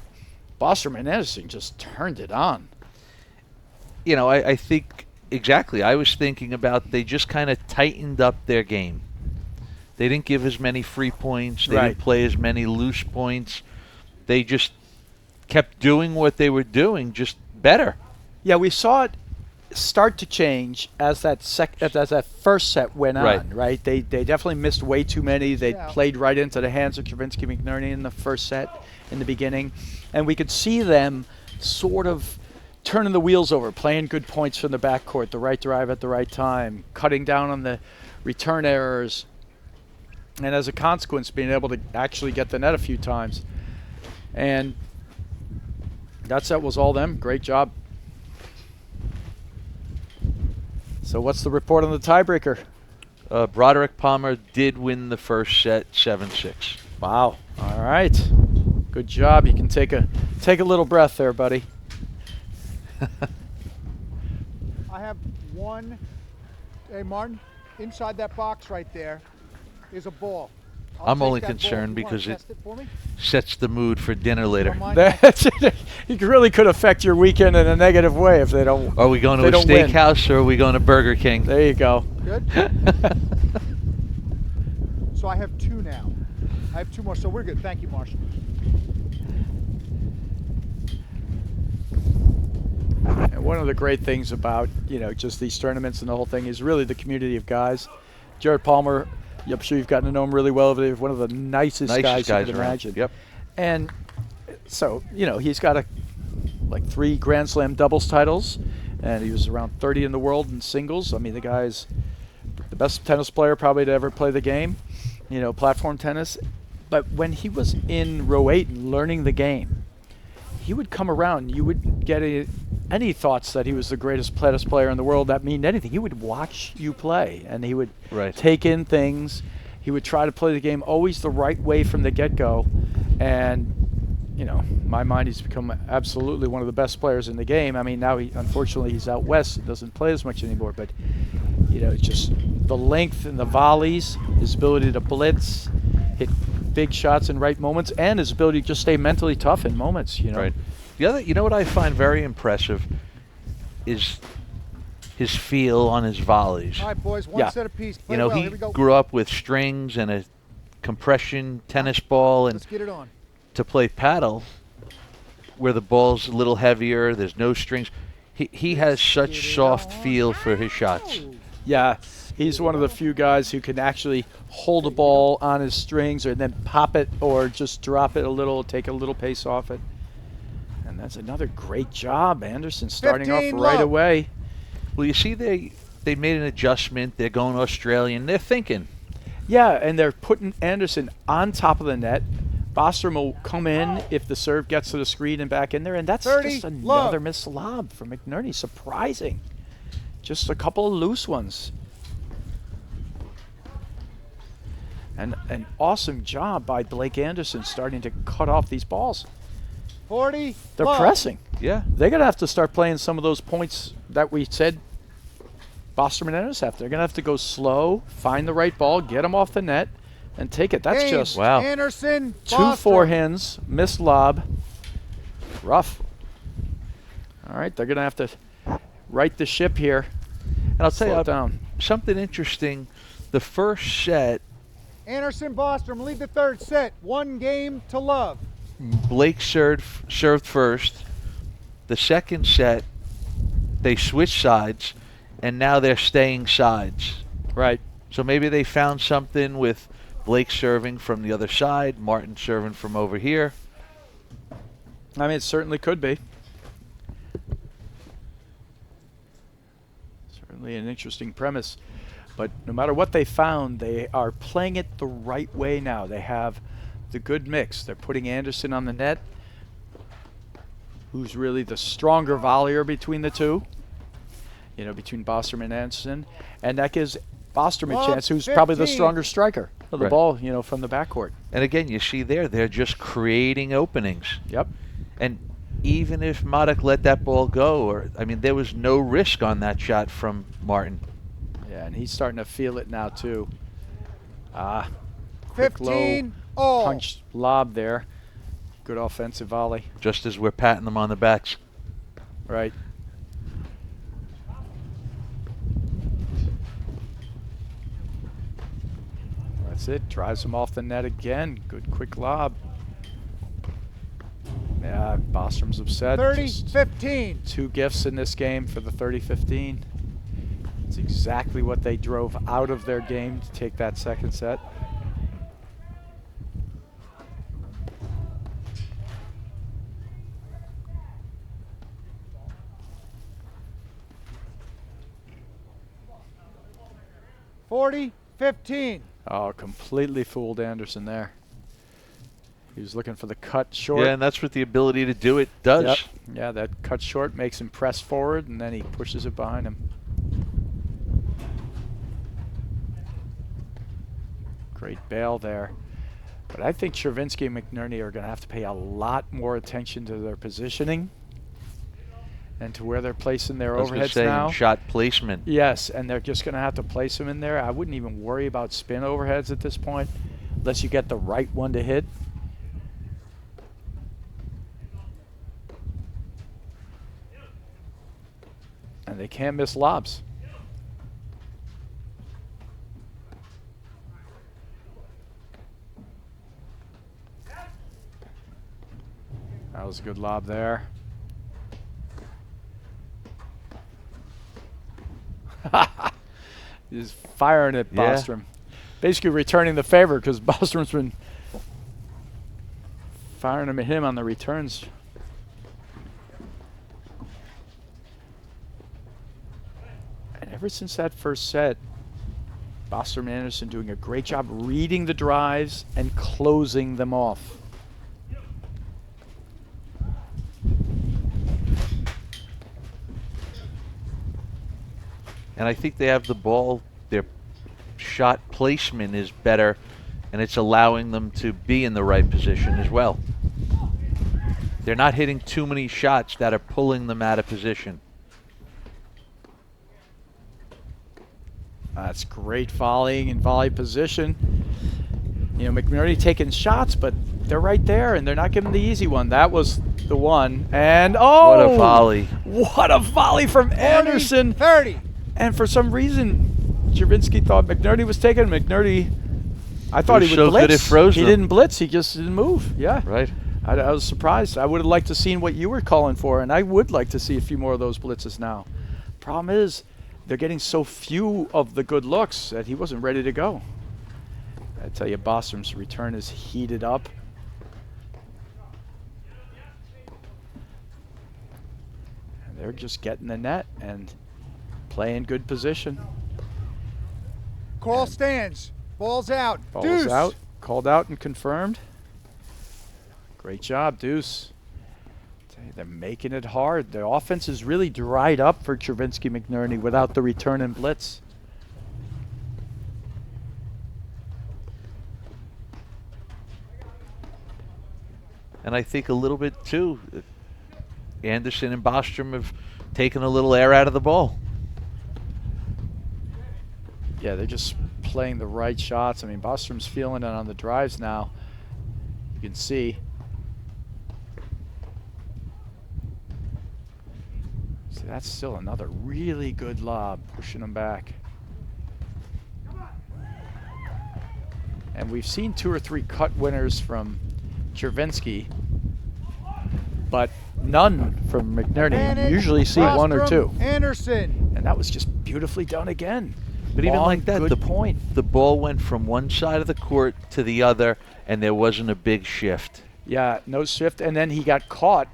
[SPEAKER 1] Bostrom and Anderson just turned it on.
[SPEAKER 2] You know, I think exactly. I was thinking about they just kind of tightened up their game. They didn't give as many free points. They
[SPEAKER 1] Right.
[SPEAKER 2] didn't play as many loose points. They just kept doing what they were doing, just better.
[SPEAKER 1] Yeah, we saw it start to change as that first set went on, right? They definitely missed way too many. They played right into the hands of Czerwinski, McNerney in the first set in the beginning. And we could see them sort of turning the wheels over, playing good points from the backcourt, the right drive at the right time, cutting down on the return errors, and as a consequence, being able to actually get the net a few times. And that set was all them. Great job. So what's the report on the tiebreaker?
[SPEAKER 2] Broderick Palmer did win the first set 7-6.
[SPEAKER 1] Wow. All right. Good job. You can take a little breath there, buddy.
[SPEAKER 3] I have one. Hey, Martin, inside that box right there is a ball.
[SPEAKER 2] I'm only concerned because it sets the mood for dinner later.
[SPEAKER 1] It really could affect your weekend in a negative way if they don't.
[SPEAKER 2] Are we going to a steakhouse or are we going to Burger King?
[SPEAKER 1] There you go.
[SPEAKER 3] Good. So I have 2 now. I have 2 more, so we're good. Thank you, Marshall.
[SPEAKER 1] And one of the great things about, you know, just these tournaments and the whole thing is really the community of guys. Jared Palmer, I'm sure you've gotten to know him really well. He's one of the nicest guys you can imagine.
[SPEAKER 2] Yep.
[SPEAKER 1] And so, you know, he's got like 3 Grand Slam doubles titles, and he was around 30 in the world in singles. I mean, the guy's the best tennis player probably to ever play the game, you know, platform tennis. But when he was in row 8 and learning the game, he would come around. You wouldn't get any thoughts that he was the greatest tennis player in the world that mean anything. He would watch you play, and he would take in things. He would try to play the game always the right way from the get-go. And, you know, in my mind, he's become absolutely one of the best players in the game. I mean, now unfortunately he's out west and doesn't play as much anymore. But, you know, just the length and the volleys, his ability to blitz, hit big shots in right moments, and his ability to just stay mentally tough in moments, you know.
[SPEAKER 2] Right. The other, you know what I find very impressive is his feel on his volleys.
[SPEAKER 3] All right, boys, one set apiece. Play
[SPEAKER 2] you know,
[SPEAKER 3] well.
[SPEAKER 2] he
[SPEAKER 3] Here we go.
[SPEAKER 2] grew up with strings and a compression tennis ball, and
[SPEAKER 3] Let's get it on.
[SPEAKER 2] to play paddle, where the ball's a little heavier, there's no strings. He has such soft feel for his shots.
[SPEAKER 1] Yeah, he's one of the few guys who can actually hold a ball on his strings or then pop it or just drop it a little, take a little pace off it. And that's another great job, Anderson, starting off right away.
[SPEAKER 2] Well, you see, they made an adjustment. They're going Australian. They're thinking.
[SPEAKER 1] Yeah, and they're putting Anderson on top of the net Bostrom will come in if the serve gets to the screen and back in there, and that's
[SPEAKER 3] 30,
[SPEAKER 1] just another
[SPEAKER 3] love.
[SPEAKER 1] missed lob from McNerney. Surprising. Just a couple of loose ones. And an awesome job by Blake Anderson starting to cut off these balls.
[SPEAKER 3] 40,
[SPEAKER 1] They're
[SPEAKER 3] love.
[SPEAKER 1] pressing.
[SPEAKER 2] Yeah.
[SPEAKER 1] They're going to have to start playing some of those points that we said Bostrom and Anderson have. They're going to have to go slow, find the right ball, get them off the net, and take it. That's
[SPEAKER 3] Game.
[SPEAKER 1] just
[SPEAKER 2] Wow.
[SPEAKER 3] Anderson,
[SPEAKER 1] two
[SPEAKER 3] Bostrom.
[SPEAKER 1] forehands, missed lob, rough. All right, they're going to have to right the ship here.
[SPEAKER 2] And I'll tell
[SPEAKER 1] Slow
[SPEAKER 2] you
[SPEAKER 1] it down.
[SPEAKER 2] something interesting. The first set,
[SPEAKER 3] Anderson, Bostrom lead the third set. 1 game to love.
[SPEAKER 2] Blake served first. The second set, they switched sides, and now they're staying sides.
[SPEAKER 1] Right.
[SPEAKER 2] So maybe they found something with Blake serving from the other side, Martin serving from over here.
[SPEAKER 1] I mean, it certainly could be. Certainly an interesting premise. But no matter what they found, they are playing it the right way now. They have the good mix. They're putting Anderson on the net, who's really the stronger volleyer between the two, you know, between Bostrom and Anderson. And that gives Bostrom a
[SPEAKER 3] Love
[SPEAKER 1] chance, who's probably the
[SPEAKER 3] 15.
[SPEAKER 1] stronger striker of the
[SPEAKER 2] Right.
[SPEAKER 1] ball, you know, from the backcourt.
[SPEAKER 2] And again, you see there, they're just creating openings.
[SPEAKER 1] Yep.
[SPEAKER 2] And even if Madak let that ball go, or I mean, there was no risk on that shot from Martin.
[SPEAKER 1] Yeah, and he's starting to feel it now, too. Quick, low
[SPEAKER 3] 15, all.
[SPEAKER 1] punch lob there. Good offensive volley.
[SPEAKER 2] Just as we're patting them on the backs.
[SPEAKER 1] Right. That's it. Drives him off the net again. Good quick lob. Yeah, Bostrom's upset.
[SPEAKER 3] 30,
[SPEAKER 1] Just
[SPEAKER 3] 15.
[SPEAKER 1] 2 gifts in this game for the 30-15. It's exactly what they drove out of their game to take that second set.
[SPEAKER 3] Forty, 15.
[SPEAKER 1] Oh, completely fooled Anderson there. He was looking for the cut short.
[SPEAKER 2] Yeah, and that's what the ability to do it does.
[SPEAKER 1] Yep. Yeah, that cut short makes him press forward, and then he pushes it behind him. Great bail there. But I think Czerwinski and McNerney are going to have to pay a lot more attention to their positioning and to where they're placing their
[SPEAKER 2] I was gonna
[SPEAKER 1] overheads
[SPEAKER 2] say,
[SPEAKER 1] now.
[SPEAKER 2] shot placement.
[SPEAKER 1] Yes, and they're just going to have to place them in there. I wouldn't even worry about spin overheads at this point, unless you get the right one to hit. And they can't miss lobs. That was a good lob there. He's firing at
[SPEAKER 2] Yeah.
[SPEAKER 1] Bostrom. Basically returning the favor, because Bostrom's been firing him at him on the returns. And ever since that first set, Bostrom and Anderson doing a great job reading the drives and closing them off.
[SPEAKER 2] And I think they have the ball, their shot placement is better, and it's allowing them to be in the right position as well. They're not hitting too many shots that are pulling them out of position.
[SPEAKER 1] That's great volleying and volley position. You know, McNerney taking shots, but they're right there, and they're not giving the easy one. That was the one. And, oh!
[SPEAKER 2] What a volley.
[SPEAKER 1] What a volley from
[SPEAKER 3] 40,
[SPEAKER 1] Anderson.
[SPEAKER 3] 30.
[SPEAKER 1] And for some reason, Czerwinski thought McNerney was taking. McNerney, I thought
[SPEAKER 2] He
[SPEAKER 1] he
[SPEAKER 2] was
[SPEAKER 1] would
[SPEAKER 2] so
[SPEAKER 1] blitz.
[SPEAKER 2] good it froze
[SPEAKER 1] He
[SPEAKER 2] them.
[SPEAKER 1] didn't blitz. He just didn't move. Yeah.
[SPEAKER 2] Right.
[SPEAKER 1] I was surprised. I would have liked to seen what you were calling for, and I would like to see a few more of those blitzes now. Problem is, they're getting so few of the good looks that he wasn't ready to go. I tell you, Bostrom's return is heated up. And they're just getting the net and playing good position.
[SPEAKER 3] Call stands. Ball's out.
[SPEAKER 1] Ball
[SPEAKER 3] Deuce.
[SPEAKER 1] is out, called out and confirmed. Great job, Deuce. They're making it hard. The offense is really dried up for Czerwinski McNerney without the return and blitz.
[SPEAKER 2] And I think a little bit too, Anderson and Bostrom have taken a little air out of the ball.
[SPEAKER 1] Yeah, they're just playing the right shots. I mean, Bostrom's feeling it on the drives now. You can see. See, that's still another really good lob, pushing them back. And we've seen 2 or 3 cut winners from Czerwinski, but none from McNerney. You usually see 1 or 2.
[SPEAKER 3] Anderson.
[SPEAKER 1] And that was just beautifully done again.
[SPEAKER 2] But even like that,
[SPEAKER 1] the
[SPEAKER 2] ball went from one side of the court to the other, and there wasn't a big shift.
[SPEAKER 1] Yeah, no shift, and then he got caught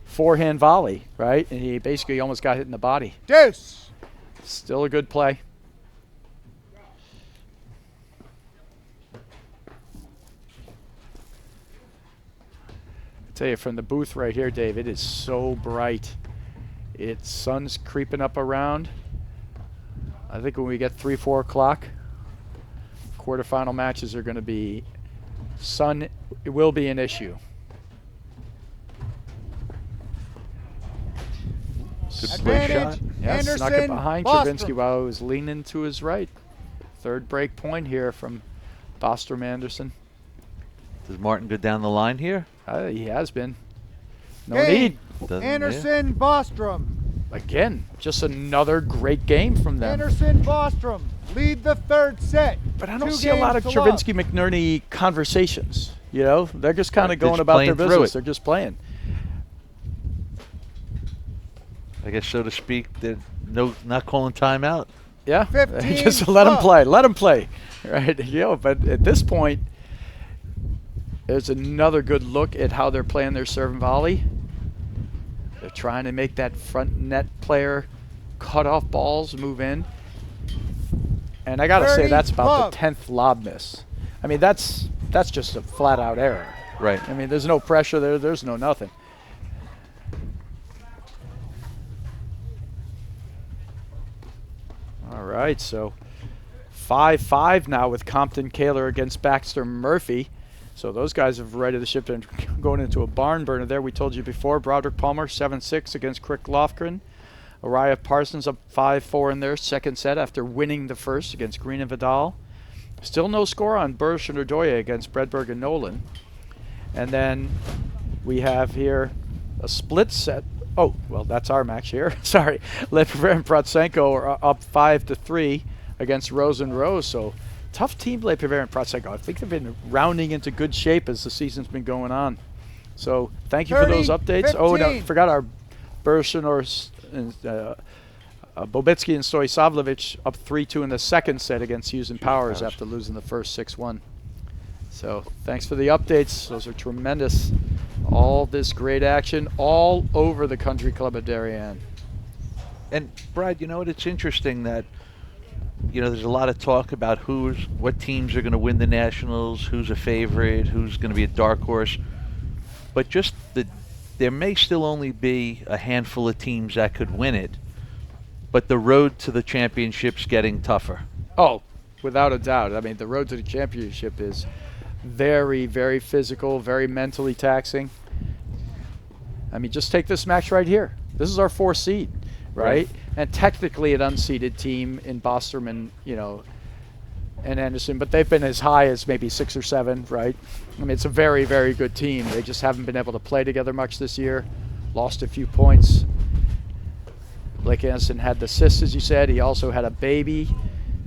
[SPEAKER 1] forehand volley, right? And he basically almost got hit in the body.
[SPEAKER 3] Deuce.
[SPEAKER 1] Still a good play. I tell you, from the booth right here, Dave, it is so bright. It's sun's creeping up around. I think when we get 3, 4 o'clock, quarterfinal matches are going to be sun. It will be an issue.
[SPEAKER 3] Advantage.
[SPEAKER 1] Yeah,
[SPEAKER 3] Anderson,
[SPEAKER 1] snuck it behind
[SPEAKER 3] Bostrom.
[SPEAKER 1] Czerwinski while he was leaning to his right. Third break point here from Bostrom Anderson.
[SPEAKER 2] Does Martin go down the line here?
[SPEAKER 1] He has been. No
[SPEAKER 3] Game.
[SPEAKER 1] need.
[SPEAKER 3] Anderson, Bostrom.
[SPEAKER 1] Again, just another great game from them.
[SPEAKER 3] Anderson, Bostrom lead the 3rd set.
[SPEAKER 1] But I don't
[SPEAKER 3] 2
[SPEAKER 1] see a lot of
[SPEAKER 3] games to love.
[SPEAKER 1] Czerwinski McNerney conversations. You know, they're just kind of
[SPEAKER 2] They're
[SPEAKER 1] going
[SPEAKER 2] just
[SPEAKER 1] about their
[SPEAKER 2] playing through
[SPEAKER 1] business.
[SPEAKER 2] it.
[SPEAKER 1] They're just playing.
[SPEAKER 2] I guess, so to speak, they're not calling timeout.
[SPEAKER 1] Yeah,
[SPEAKER 3] 15
[SPEAKER 1] just let them
[SPEAKER 3] love.
[SPEAKER 1] play. Let them play. Right. You know, but at this point, there's another good look at how they're playing their serve and volley. They're trying to make that front net player cut off balls, move in. And I got to say, that's about the 10th lob miss. I mean, that's just a flat out error.
[SPEAKER 2] Right.
[SPEAKER 1] I mean, there's no pressure there. There's no nothing. All right, so 5-5 now with Compton Kaler against Baxter Murphy. So those guys have righted the ship and going into a barn burner there. We told you before, Broderick Palmer 7-6 against Crick Lofgren. Araya Parsons up 5-4 in their second set after winning the first against Green and Vidal. Still no score on Bursch and Erdoya against Bredberg and Nolan. And then we have here a split set. Oh, well, that's our match here. Sorry. Lepiver and Protsenko are up 5-3 against Rose and Rose. So tough team, Lepiver and Protsenko. I think they've been rounding into good shape as the season's been going on. So thank you for those updates.
[SPEAKER 3] 15.
[SPEAKER 1] Oh, no, forgot our Bursch and Bobitsky and Stojsavljevic up 3-2 in the second set against Hughes and Powers after losing the first 6-1. So thanks for the updates. Those are tremendous. All this great action all over the Country Club of Darien.
[SPEAKER 2] And Brad, you know what? It's interesting that, you know, there's a lot of talk about what teams are going to win the Nationals, who's a favorite, who's going to be a dark horse. But just there may still only be a handful of teams that could win it. But the road to the championship's getting tougher.
[SPEAKER 1] Oh, without a doubt. I mean, the road to the championship is very, very physical, very mentally taxing. I mean, just take this match right here. This is our 4th seed, right? And technically an unseeded team in Bostrom and, you know, and Anderson, but they've been as high as maybe 6 or 7, right? I mean, it's a very, very good team. They just haven't been able to play together much this year. Lost a few points. Blake Anderson had the cyst, as you said. He also had a baby.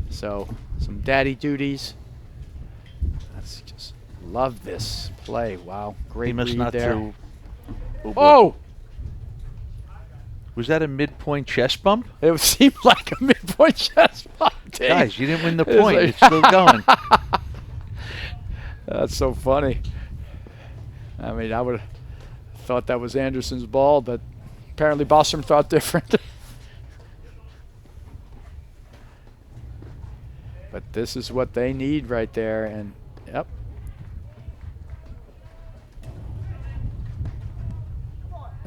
[SPEAKER 1] So some daddy duties. That's just love this play. Wow, great
[SPEAKER 2] He must
[SPEAKER 1] read
[SPEAKER 2] not
[SPEAKER 1] there.
[SPEAKER 2] throw.
[SPEAKER 1] Oh!
[SPEAKER 2] Was that a midpoint chest bump?
[SPEAKER 1] It seemed like a midpoint chest bump, Dave.
[SPEAKER 2] Guys, you didn't win the
[SPEAKER 1] It's
[SPEAKER 2] point.
[SPEAKER 1] like-
[SPEAKER 2] It's still going.
[SPEAKER 1] That's so funny. I mean, I would have thought that was Anderson's ball, but apparently Bostrom thought different. But this is what they need right there, and yep.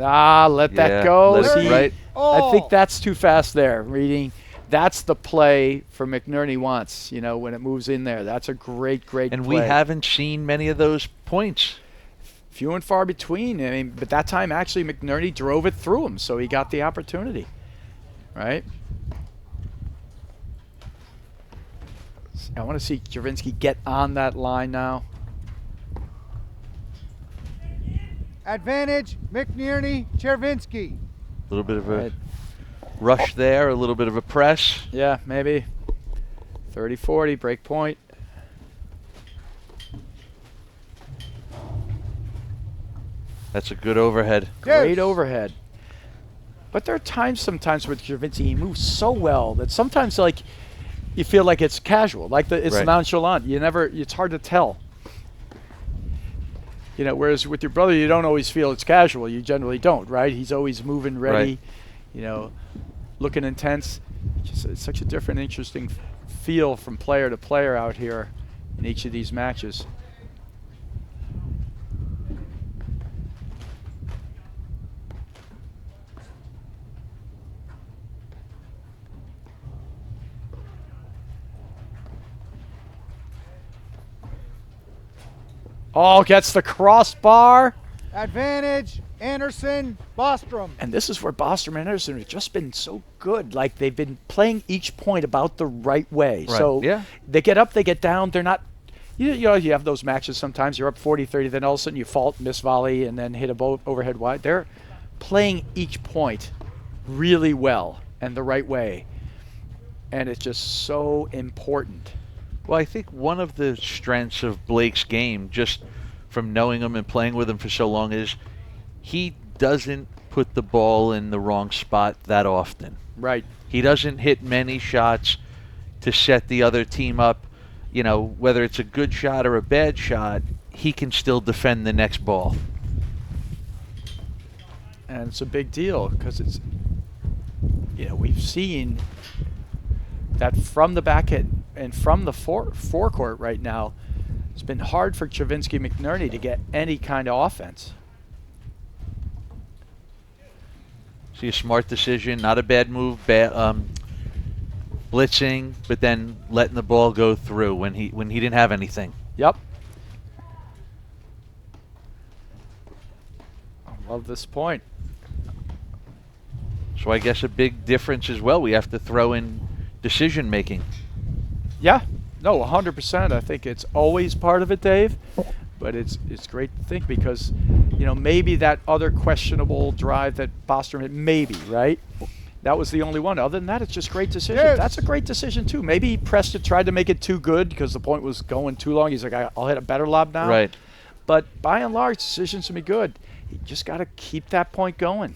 [SPEAKER 1] Let that go.
[SPEAKER 2] Let it,
[SPEAKER 1] See,
[SPEAKER 2] right.
[SPEAKER 1] I think that's too fast there. Reading. That's the play for McNerney wants, when it moves in there. That's a great play.
[SPEAKER 2] And we haven't seen many of those points.
[SPEAKER 1] Few and far between. I mean, but that time actually McNerney drove it through him, so he got the opportunity, right? I want to see Czerwinski get on that line now.
[SPEAKER 3] Advantage, McNerney, Czerwinski.
[SPEAKER 2] A little bit of a rush there, a little bit of a press.
[SPEAKER 1] Yeah, maybe. 30-40, break point.
[SPEAKER 2] That's a good overhead.
[SPEAKER 1] Great overhead. But there are times sometimes with Czerwinski, he moves so well that sometimes you feel like it's casual, it's nonchalant. It's hard to tell. Whereas with your brother, you don't always feel it's casual. You generally don't, right? He's always moving, ready, looking intense. It's such a different, interesting feel from player to player out here in each of these matches. Oh, gets the crossbar.
[SPEAKER 3] Advantage, Anderson, Bostrom.
[SPEAKER 1] And this is where Bostrom and Anderson have just been so good. Like, they've been playing each point about the right way.
[SPEAKER 2] Right.
[SPEAKER 1] So
[SPEAKER 2] yeah.
[SPEAKER 1] They get up, they get down. They're not, you have those matches sometimes. You're up 40-30, then all of a sudden you fault, miss volley, and then hit a overhead wide. They're playing each point really well and the right way. And it's just so important.
[SPEAKER 2] Well, I think one of the strengths of Blake's game, just from knowing him and playing with him for so long, is he doesn't put the ball in the wrong spot that often.
[SPEAKER 1] Right.
[SPEAKER 2] He doesn't hit many shots to set the other team up. Whether it's a good shot or a bad shot, he can still defend the next ball.
[SPEAKER 1] And it's a big deal because it's, we've seen that from the back end and from the forecourt right now, it's been hard for Czerwinski McNerney to get any kind of offense.
[SPEAKER 2] See, a smart decision, not a bad move, blitzing, but then letting the ball go through when he didn't have anything.
[SPEAKER 1] Yep. I love this point.
[SPEAKER 2] So I guess a big difference as well, we have to throw in decision making.
[SPEAKER 1] Yeah, no, 100%. I think it's always part of it, Dave. But it's great to think because, maybe that other questionable drive that Bostrom had, maybe, right? That was the only one. Other than that, it's just great decision.
[SPEAKER 3] Yes.
[SPEAKER 1] That's a great decision, too. Maybe he pressed it, tried to make it too good because the point was going too long. He's like, I'll hit a better lob now.
[SPEAKER 2] Right.
[SPEAKER 1] But by and large, decisions can be good. You just got to keep that point going.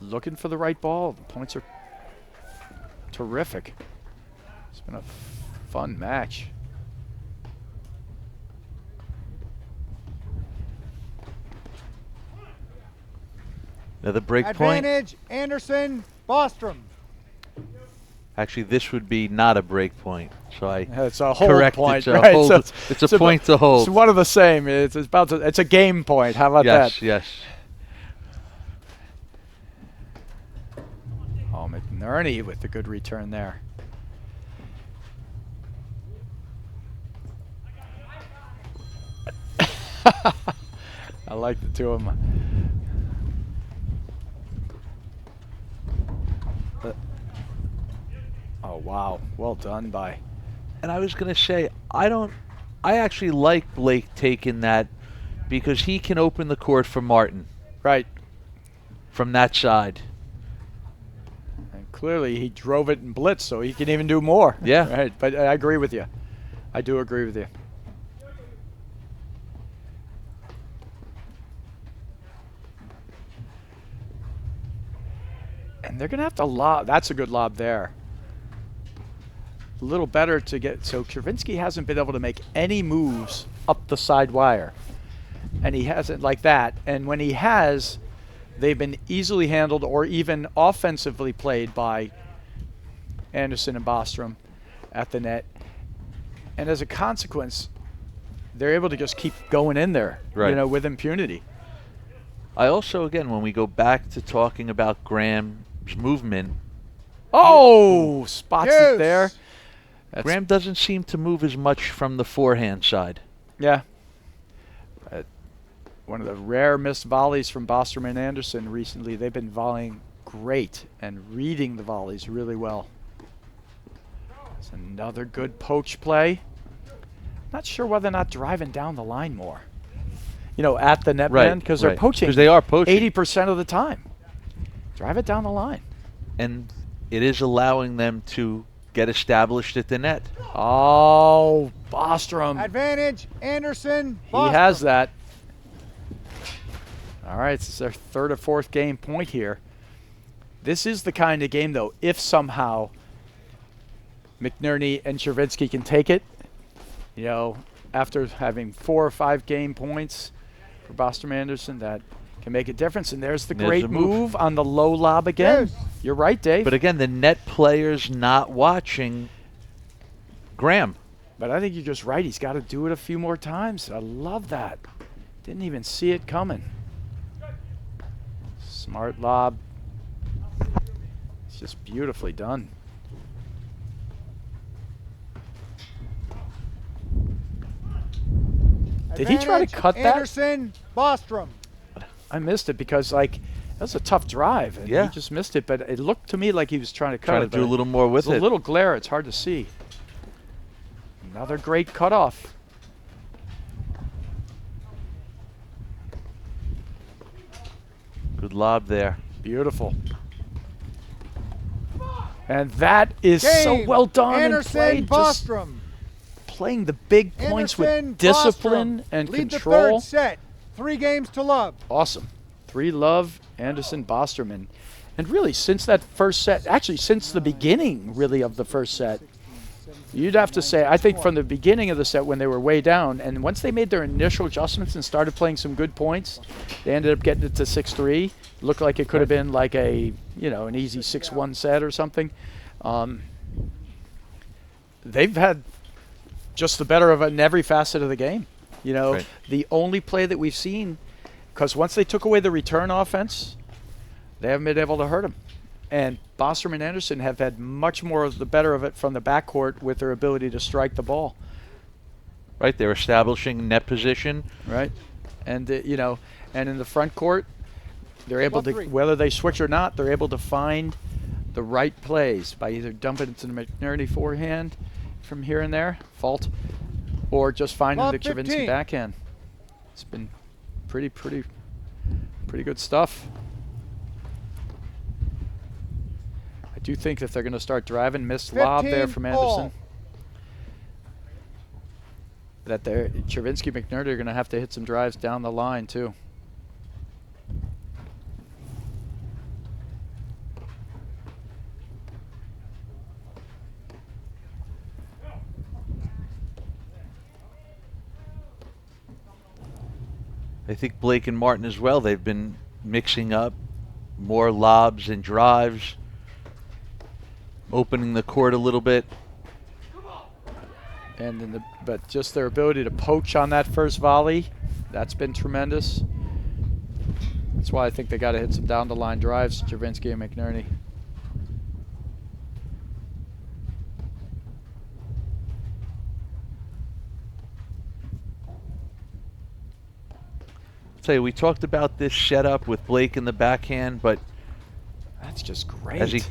[SPEAKER 1] Looking for the right ball. The points are terrific. It's been a fun match.
[SPEAKER 2] Another break
[SPEAKER 3] Advantage,
[SPEAKER 2] point.
[SPEAKER 3] Anderson, Bostrom.
[SPEAKER 2] Actually, this would be not a break point. So
[SPEAKER 1] It's a hold
[SPEAKER 2] correct.
[SPEAKER 1] point,
[SPEAKER 2] It's a
[SPEAKER 1] right?
[SPEAKER 2] hold.
[SPEAKER 1] So
[SPEAKER 2] it's a point to hold.
[SPEAKER 1] It's one of the same. It's a game point. How about that?
[SPEAKER 2] Yes.
[SPEAKER 1] Oh, McNerney with the good return there. I like the two of them. Oh, wow. Well done by.
[SPEAKER 2] And I was going to say, I actually like Blake taking that because he can open the court for Martin.
[SPEAKER 1] Right.
[SPEAKER 2] From that side.
[SPEAKER 1] And clearly he drove it and blitzed, so he can even do more.
[SPEAKER 2] Yeah.
[SPEAKER 1] Right. But I agree with you. I do agree with you. And they're going to have to lob. That's a good lob there. A little better to get. So Czerwinski hasn't been able to make any moves up the side wire. And he hasn't like that. And when he has, they've been easily handled or even offensively played by Anderson and Bostrom at the net. And as a consequence, they're able to just keep going in there,
[SPEAKER 2] right,
[SPEAKER 1] with impunity.
[SPEAKER 2] I also, again, when we go back to talking about Graham's movement,
[SPEAKER 1] Oh, spots it there.
[SPEAKER 3] Yes.
[SPEAKER 2] Graham doesn't seem to move as much from the forehand side.
[SPEAKER 1] Yeah. One of the rare missed volleys from Bostrom and Anderson recently. They've been volleying great and reading the volleys really well. It's another good poach play. Not sure whether or not driving down the line more. You know, at the net man, because they're poaching.
[SPEAKER 2] Because they are poaching.
[SPEAKER 1] 80% of the time. Drive it down the line.
[SPEAKER 2] And it is allowing them to get established at the net.
[SPEAKER 1] Oh, Bostrom.
[SPEAKER 3] Advantage, Anderson.
[SPEAKER 1] He
[SPEAKER 3] Bostrom.
[SPEAKER 1] has that. All right, this is their third or fourth game point here. This is the kind of game, though, if somehow McNerney and Czerwinski can take it, you know, after having 4 or 5 game points for Bostrom Anderson, that can make a difference. And there's the great move on the low lob again.
[SPEAKER 3] Yes.
[SPEAKER 1] You're right, Dave.
[SPEAKER 2] But again, the net player's not watching Graham.
[SPEAKER 1] But I think you're just right. He's got to do it a few more times. I love that. Didn't even see it coming. Smart lob. It's just beautifully done. Did he try to cut that?
[SPEAKER 3] Anderson, Bostrom.
[SPEAKER 1] I missed it because, like, that was a tough drive. And
[SPEAKER 2] Yeah.
[SPEAKER 1] he just missed it, but it looked to me like he was trying to cut
[SPEAKER 2] Trying
[SPEAKER 1] it.
[SPEAKER 2] to do a little more with
[SPEAKER 1] It's
[SPEAKER 2] it.
[SPEAKER 1] a little glare. It's hard to see. Another great cutoff.
[SPEAKER 2] Good lob there.
[SPEAKER 1] Beautiful. And that is so
[SPEAKER 3] Game.
[SPEAKER 1] well done
[SPEAKER 3] Anderson,
[SPEAKER 1] and played. Just
[SPEAKER 3] Bostrom.
[SPEAKER 1] playing the big points
[SPEAKER 3] Anderson,
[SPEAKER 1] with discipline
[SPEAKER 3] Bostrom.
[SPEAKER 1] and
[SPEAKER 3] Lead
[SPEAKER 1] control.
[SPEAKER 3] the third set. 3 games to love.
[SPEAKER 1] Awesome. 3 love, Anderson, Bostrom. And really, since that first set, actually since the beginning, really, of the first set, you'd have to say, I think from the beginning of the set when they were way down, and once they made their initial adjustments and started playing some good points, they ended up getting it to 6-3. Looked like it could have been like a, you know, an easy 6-1 set or something. They've had just the better of it in every facet of the game. You know,
[SPEAKER 2] Right.
[SPEAKER 1] the only play that we've seen, because once they took away the return offense, they haven't been able to hurt them. And Bostrom and Anderson have had much more of the better of it from the backcourt with their ability to strike the ball.
[SPEAKER 2] Right, they're establishing net position.
[SPEAKER 1] Right. And, you know, and in the front court, they're able to,
[SPEAKER 3] 1-3.
[SPEAKER 1] whether they switch or not, they're able to find the right plays by either dumping it to the McNerney forehand from here and there, fault, or just finding
[SPEAKER 3] Lob
[SPEAKER 1] the Czerwinski
[SPEAKER 3] 15.
[SPEAKER 1] backhand. It's been pretty good stuff. I do think that they're going to start driving. Missed lob there
[SPEAKER 3] 15
[SPEAKER 1] from
[SPEAKER 3] all.
[SPEAKER 1] Anderson. That Czerwinski, McNerney are going to have to hit some drives down the line too.
[SPEAKER 2] I think Blake and Martin as well, they've been mixing up more lobs and drives, opening the court a little bit.
[SPEAKER 1] And in but just their ability to poach on that first volley, that's been tremendous. That's why I think they got to hit some down the line drives, Czerwinski and McNerney.
[SPEAKER 2] Say, we talked about this setup with Blake in the backhand, but
[SPEAKER 1] That's just great.
[SPEAKER 2] as he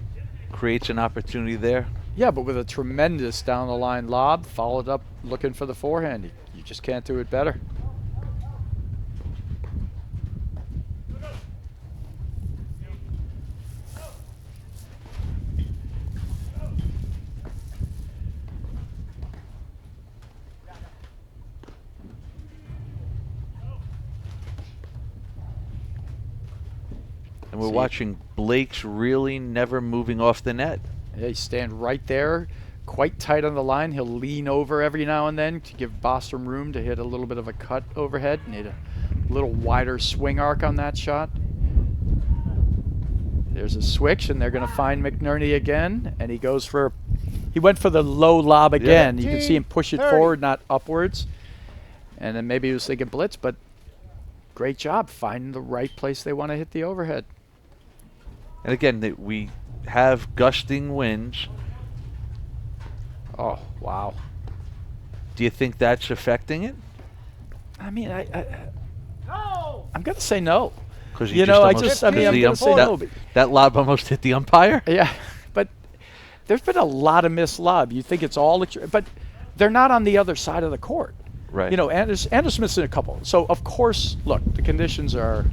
[SPEAKER 2] creates an opportunity there,
[SPEAKER 1] Yeah, but with a tremendous down the line lob, followed up looking for the forehand. You just can't do it better.
[SPEAKER 2] and we're
[SPEAKER 1] See.
[SPEAKER 2] watching Blake's really never moving off the net.
[SPEAKER 1] Yeah, you stand right there, quite tight on the line. He'll lean over every now and then to give Bostrom room to hit a little bit of a cut overhead. Need a little wider swing arc on that shot. There's a switch, and they're going to find McNerney again, and he went for the low lob again. You can see him push it
[SPEAKER 3] 30.
[SPEAKER 1] forward, not upwards. And then maybe he was thinking blitz, but great job finding the right place they want to hit the overhead.
[SPEAKER 2] And again, we have gusting winds.
[SPEAKER 1] Oh, wow.
[SPEAKER 2] Do you think that's affecting it?
[SPEAKER 1] I mean, I'm going to say no.
[SPEAKER 2] Because
[SPEAKER 1] I'm going to say no.
[SPEAKER 2] That lob almost hit the umpire?
[SPEAKER 1] Yeah, but there's been a lot of missed lob. You think it's all, but they're not on the other side of the court.
[SPEAKER 2] Right.
[SPEAKER 1] You know, Anderson's missing a couple. So, of course, look, the conditions are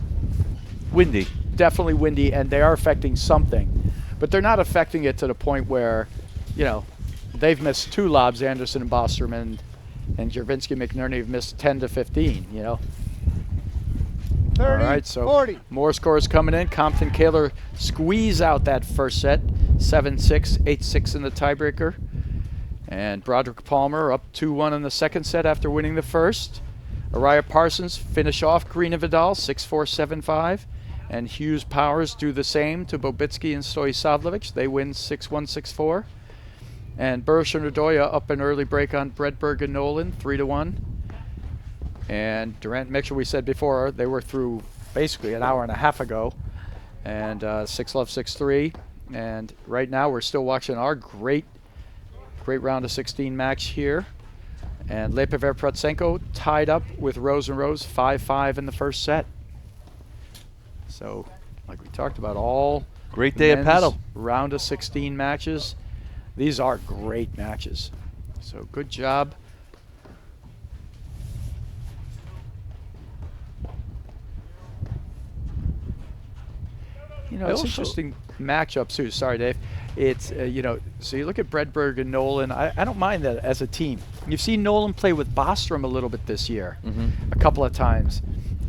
[SPEAKER 2] windy.
[SPEAKER 1] Definitely windy, and they are affecting something. But they're not affecting it to the point where, you know, they've missed 2 lobs, Anderson and Bostrom, and Czerwinski and McNerney have missed 10 to 15, you know.
[SPEAKER 3] 30,
[SPEAKER 1] all right, so
[SPEAKER 3] 40.
[SPEAKER 1] More scores coming in. Compton Kaler squeeze out that first set, 7-6, 8-6 in the tiebreaker. And Broderick Palmer up 2-1 in the second set after winning the first. Araya Parsons finish off Green and Vidal, 6-4, 7-5. And Hughes Powers do the same to Bobitsky and Stojsavljevic. They win 6-1, 6-4. And Burris and Nadoya up an early break on Bredberg and Nolan, 3-1. And Durant Mitchell, we said before, they were through basically an hour and a half ago. And 6-love, 6-3. And right now we're still watching our great round of 16 match here. And Lepaver Protsenko tied up with Rose and Rose, 5-5 in the first set. So, like we talked about, all
[SPEAKER 2] great day of paddle.
[SPEAKER 1] Round of 16 matches. These are great matches. So good job. You know, it's interesting matchups too. Sorry, Dave. It's, you know, so you look at Bredberg and Nolan. I don't mind that as a team. You've seen Nolan play with Bostrom a little bit this year, a couple of times.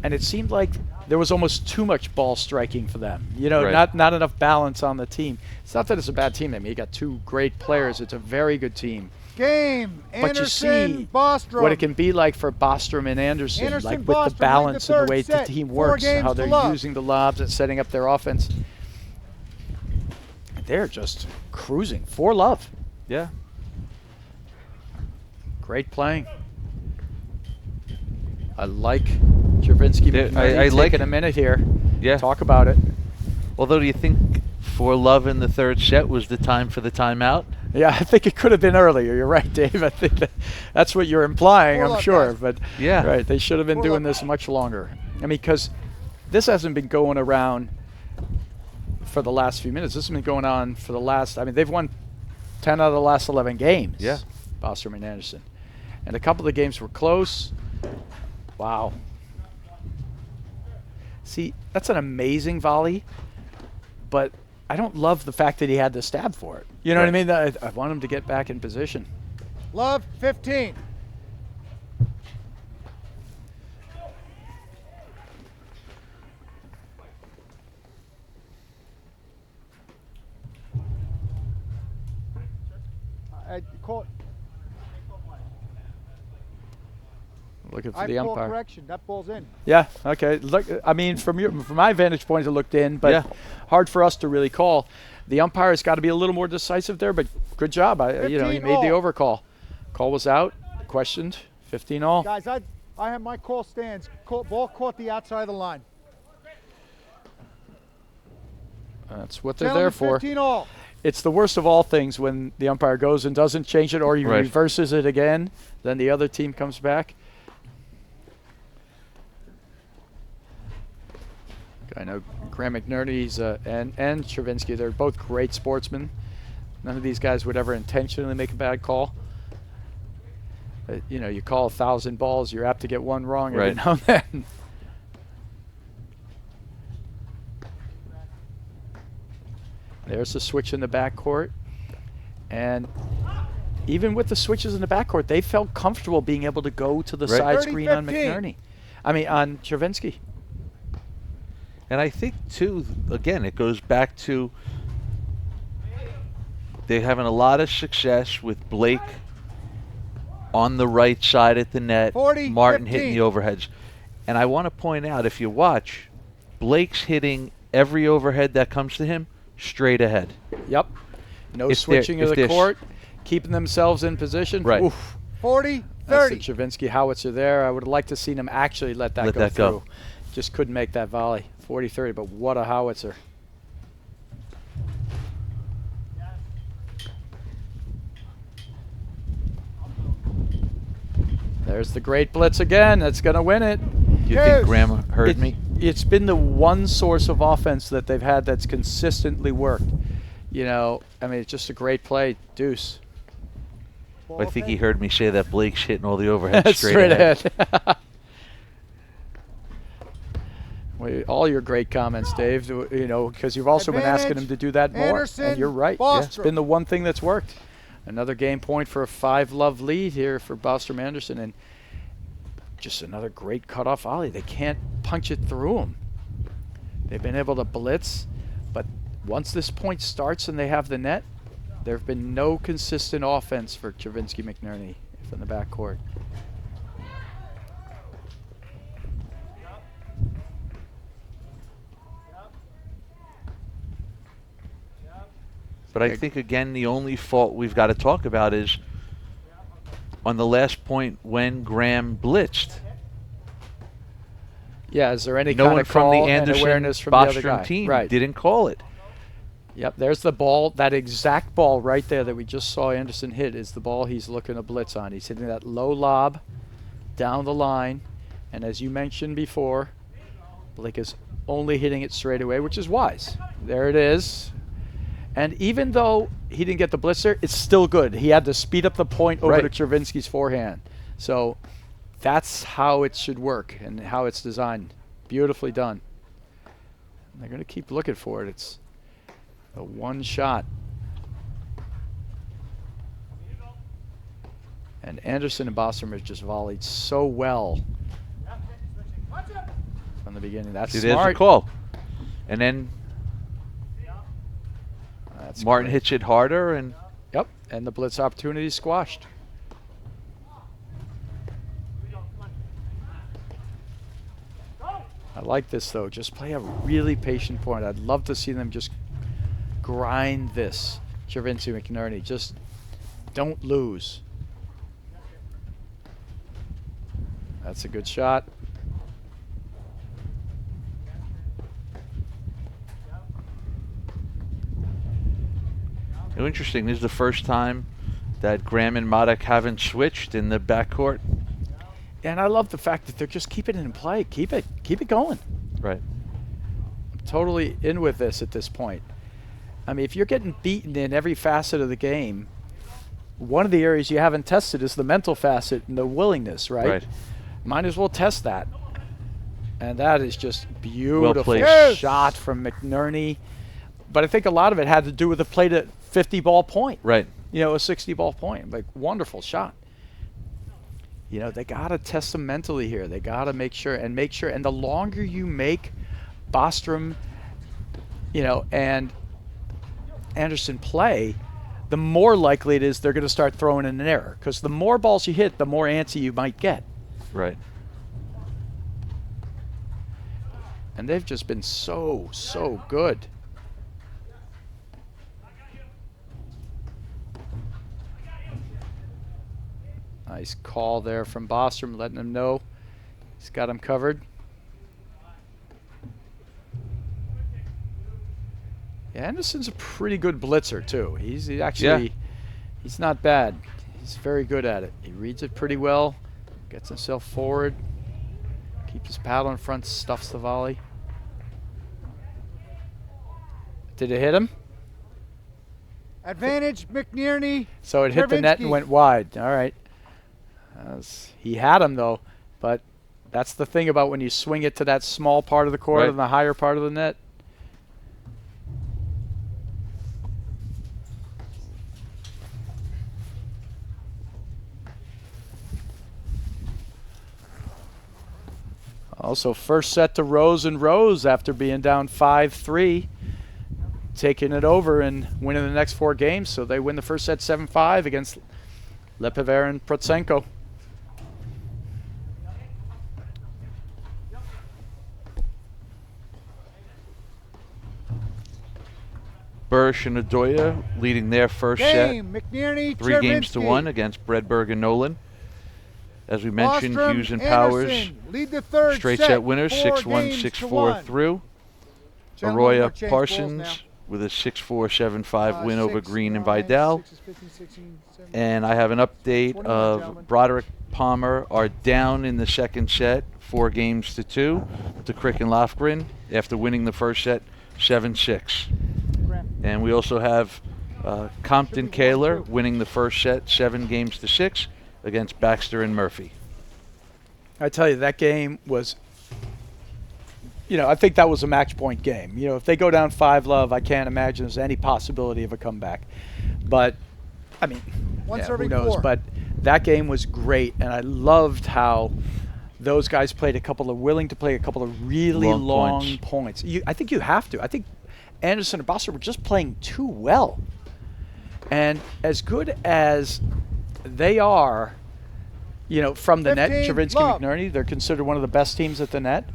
[SPEAKER 1] And it seemed like there was almost too much ball striking for them. You know, not enough balance on the team. It's not that it's a bad team. I mean, you got 2 great players. It's a very good team.
[SPEAKER 3] Game,
[SPEAKER 1] but
[SPEAKER 3] Anderson,
[SPEAKER 1] you see
[SPEAKER 3] Bostrom.
[SPEAKER 1] what it can be like for Bostrom and Anderson, like with
[SPEAKER 3] Bostrom,
[SPEAKER 1] the balance and the way
[SPEAKER 3] set,
[SPEAKER 1] the team works, how they're using the lobs and setting up their offense. They're just cruising. 4-love.
[SPEAKER 2] Yeah.
[SPEAKER 1] Great playing. I like Czerwinski taking a minute here.
[SPEAKER 2] Yeah.
[SPEAKER 1] Talk about it.
[SPEAKER 2] Although, do you think 4-love in the third set was the time for the timeout?
[SPEAKER 1] Yeah, I think it could have been earlier. You're right, Dave. I think that's what you're implying, I'm sure.
[SPEAKER 3] Guys.
[SPEAKER 1] But
[SPEAKER 2] yeah,
[SPEAKER 1] right, they should have been doing this much longer. I mean, because this hasn't been going around for the last few minutes. This has been going on for the last, I mean, they've won 10 out of the last 11 games.
[SPEAKER 2] Yeah.
[SPEAKER 1] Bostrom and Anderson. And a couple of the games were close. Wow. See, that's an amazing volley, but I don't love the fact that he had to stab for it. You know what I mean? I want him to get back in position.
[SPEAKER 3] Love, 15. I call it.
[SPEAKER 1] Looking for the umpire.
[SPEAKER 3] Correction. That ball's in.
[SPEAKER 1] Yeah. Okay. Look, I mean, from my vantage point, it looked in, but hard for us to really call. The umpire's got to be a little more decisive there, but good job. You know, he made the overcall. Call was out. Questioned. 15 all.
[SPEAKER 3] Guys, I have my call stands. Ball caught the outside of the line.
[SPEAKER 1] That's what they're there for.
[SPEAKER 3] 15 all.
[SPEAKER 1] It's the worst of all things when the umpire goes and doesn't change it, or he reverses it again. Then the other team comes back. I know Graham McNerney's and Czerwinski, they're both great sportsmen. None of these guys would ever intentionally make a bad call. You know, you call 1,000 balls, you're apt to get one wrong every now and then. There's the switch in the backcourt. And even with the switches in the backcourt, they felt comfortable being able to go to the side screen on McNerney. I mean, on Czerwinski.
[SPEAKER 2] And I think, too, again, it goes back to they're having a lot of success with Blake on the right side at the net,
[SPEAKER 3] 40,
[SPEAKER 2] Martin
[SPEAKER 3] 15.
[SPEAKER 2] hitting the overheads. And I want to point out, if you watch, Blake's hitting every overhead that comes to him straight ahead.
[SPEAKER 1] Yep. No switching of the court, keeping themselves in position.
[SPEAKER 2] Right.
[SPEAKER 3] Oof. 40, 30.
[SPEAKER 1] That's the Czerwinski howitzer there. I would have liked to see him actually let that go through. Just couldn't make that volley. 40-30, but what a howitzer. There's the great blitz again. That's going to win it.
[SPEAKER 2] You think Graham heard me?
[SPEAKER 1] It's been the one source of offense that they've had that's consistently worked. You know, I mean, it's just a great play. Deuce.
[SPEAKER 2] I think he heard me say that Blake's hitting all the overhead
[SPEAKER 1] straight ahead. Well, all your great comments, Dave, you know, because you've also been asking him to do that more.
[SPEAKER 3] Anderson,
[SPEAKER 1] and you're right. Yeah, it's been the one thing that's worked. Another game point for a 5-love lead here for Bostrom Anderson. And just another great cutoff volley. They can't punch it through them. They've been able to blitz, but once this point starts and they have the net, there have been no consistent offense for Czerwinski McNerney from the backcourt.
[SPEAKER 2] But I think, again, the only fault we've got to talk about is on the last point when Graham blitzed.
[SPEAKER 1] Yeah, is there any
[SPEAKER 2] No
[SPEAKER 1] kind
[SPEAKER 2] one
[SPEAKER 1] of
[SPEAKER 2] from
[SPEAKER 1] call
[SPEAKER 2] the
[SPEAKER 1] and
[SPEAKER 2] Anderson
[SPEAKER 1] awareness from the other guy?
[SPEAKER 2] Bostrom team
[SPEAKER 1] Right.
[SPEAKER 2] didn't call it.
[SPEAKER 1] Yep, there's the ball. That exact ball right there that we just saw Anderson hit is the ball he's looking to blitz on. He's hitting that low lob down the line. And as you mentioned before, Blake is only hitting it straight away, which is wise. There it is. And even though he didn't get the blitzer, it's still good. He had to speed up the point over to Czerwinski's forehand. So that's how it should work and how it's designed. Beautifully done. And they're going to keep looking for it. It's a one shot. And Anderson and Bostrom have just volleyed so well from the beginning. That's
[SPEAKER 2] See,
[SPEAKER 1] smart.
[SPEAKER 2] there's the call. And then
[SPEAKER 1] That's
[SPEAKER 2] Martin
[SPEAKER 1] great.
[SPEAKER 2] hits it harder, and
[SPEAKER 1] Yep, and the blitz opportunity squashed. I like this, though. Just play a really patient point. I'd love to see them just grind this. Czerwinski McNerney, just don't lose. That's a good shot.
[SPEAKER 2] you know, interesting. This is the first time that Graham and Maddock haven't switched in the backcourt.
[SPEAKER 1] And I love the fact that they're just keeping it in play. Keep it going.
[SPEAKER 2] Right.
[SPEAKER 1] I'm totally in with this at this point. I mean, if you're getting beaten in every facet of the game, one of the areas you haven't tested is the mental facet and the willingness, right?
[SPEAKER 2] Right.
[SPEAKER 1] Might as well test that. And that is just beautiful
[SPEAKER 2] played.
[SPEAKER 1] shot from McNerney. But I think a lot of it had to do with the play to 50-ball point.
[SPEAKER 2] Right.
[SPEAKER 1] You know, a 60-ball point. Like, wonderful shot. You know, they got to test them mentally here. They got to make sure. And the longer you make Bostrom, you know, and Anderson play, the more likely it is they're going to start throwing in an error. Because the more balls you hit, the more antsy you might get.
[SPEAKER 2] Right.
[SPEAKER 1] And they've just been so good. Nice call there from Bostrom, letting him know he's got him covered. Yeah, Anderson's a pretty good blitzer too. He's not bad. He's very good at it. He reads it pretty well, gets himself forward, keeps his paddle in front, stuffs the volley. Did it hit him?
[SPEAKER 3] Advantage, McNerney.
[SPEAKER 1] So it hit the net and went wide. All right. He had him, though. But that's the thing about when you swing it to that small part of the court and the higher part of the net. Also, first set to Rose and Rose after being down 5-3. Taking it over and winning the next 4 games. So they win the first set 7-5 against Lepever and Protsenko.
[SPEAKER 2] Bursch and Adoya leading their first
[SPEAKER 3] Game,
[SPEAKER 2] set.
[SPEAKER 3] McNerney,
[SPEAKER 2] 3 games to
[SPEAKER 3] Czerwinski.
[SPEAKER 2] 1 against Bredberg and Nolan. As we mentioned,
[SPEAKER 3] Bostrom,
[SPEAKER 2] Hughes and Powers,
[SPEAKER 3] Anderson lead the third
[SPEAKER 2] straight
[SPEAKER 3] set,
[SPEAKER 2] set winners,
[SPEAKER 3] 4
[SPEAKER 2] 6-1,
[SPEAKER 3] games to
[SPEAKER 2] 6-4
[SPEAKER 3] 1.
[SPEAKER 2] through.
[SPEAKER 3] Gentlemen, we'll
[SPEAKER 2] Arroyo
[SPEAKER 3] change balls
[SPEAKER 2] Parsons
[SPEAKER 3] now.
[SPEAKER 2] with a 6-4, 7-5 win over
[SPEAKER 3] 6,
[SPEAKER 2] Green and
[SPEAKER 3] 9,
[SPEAKER 2] Vidal.
[SPEAKER 3] 6 is 15, 16, 17.
[SPEAKER 2] And I have an update
[SPEAKER 3] 21,
[SPEAKER 2] of
[SPEAKER 3] gentlemen.
[SPEAKER 2] Broderick Palmer are down in the second set, 4 games to 2 to Crick and Lofgren after winning the first set 7-6. And we also have Compton Kaler winning the first set 7 games to 6 against Baxter and Murphy.
[SPEAKER 1] I tell you, that game was, I think that was a match point game. If they go down 5-love, I can't imagine there's any possibility of a comeback. But, who knows?
[SPEAKER 3] 4.
[SPEAKER 1] But that game was great, and I loved how those guys willing to play a couple of really long points. I think you have to. I think Anderson and Bostrom were just playing too well. And as good as they are, from the net,
[SPEAKER 3] 15,
[SPEAKER 1] Czerwinski,
[SPEAKER 3] love.
[SPEAKER 1] McNerney, they're considered one of the best teams at the net.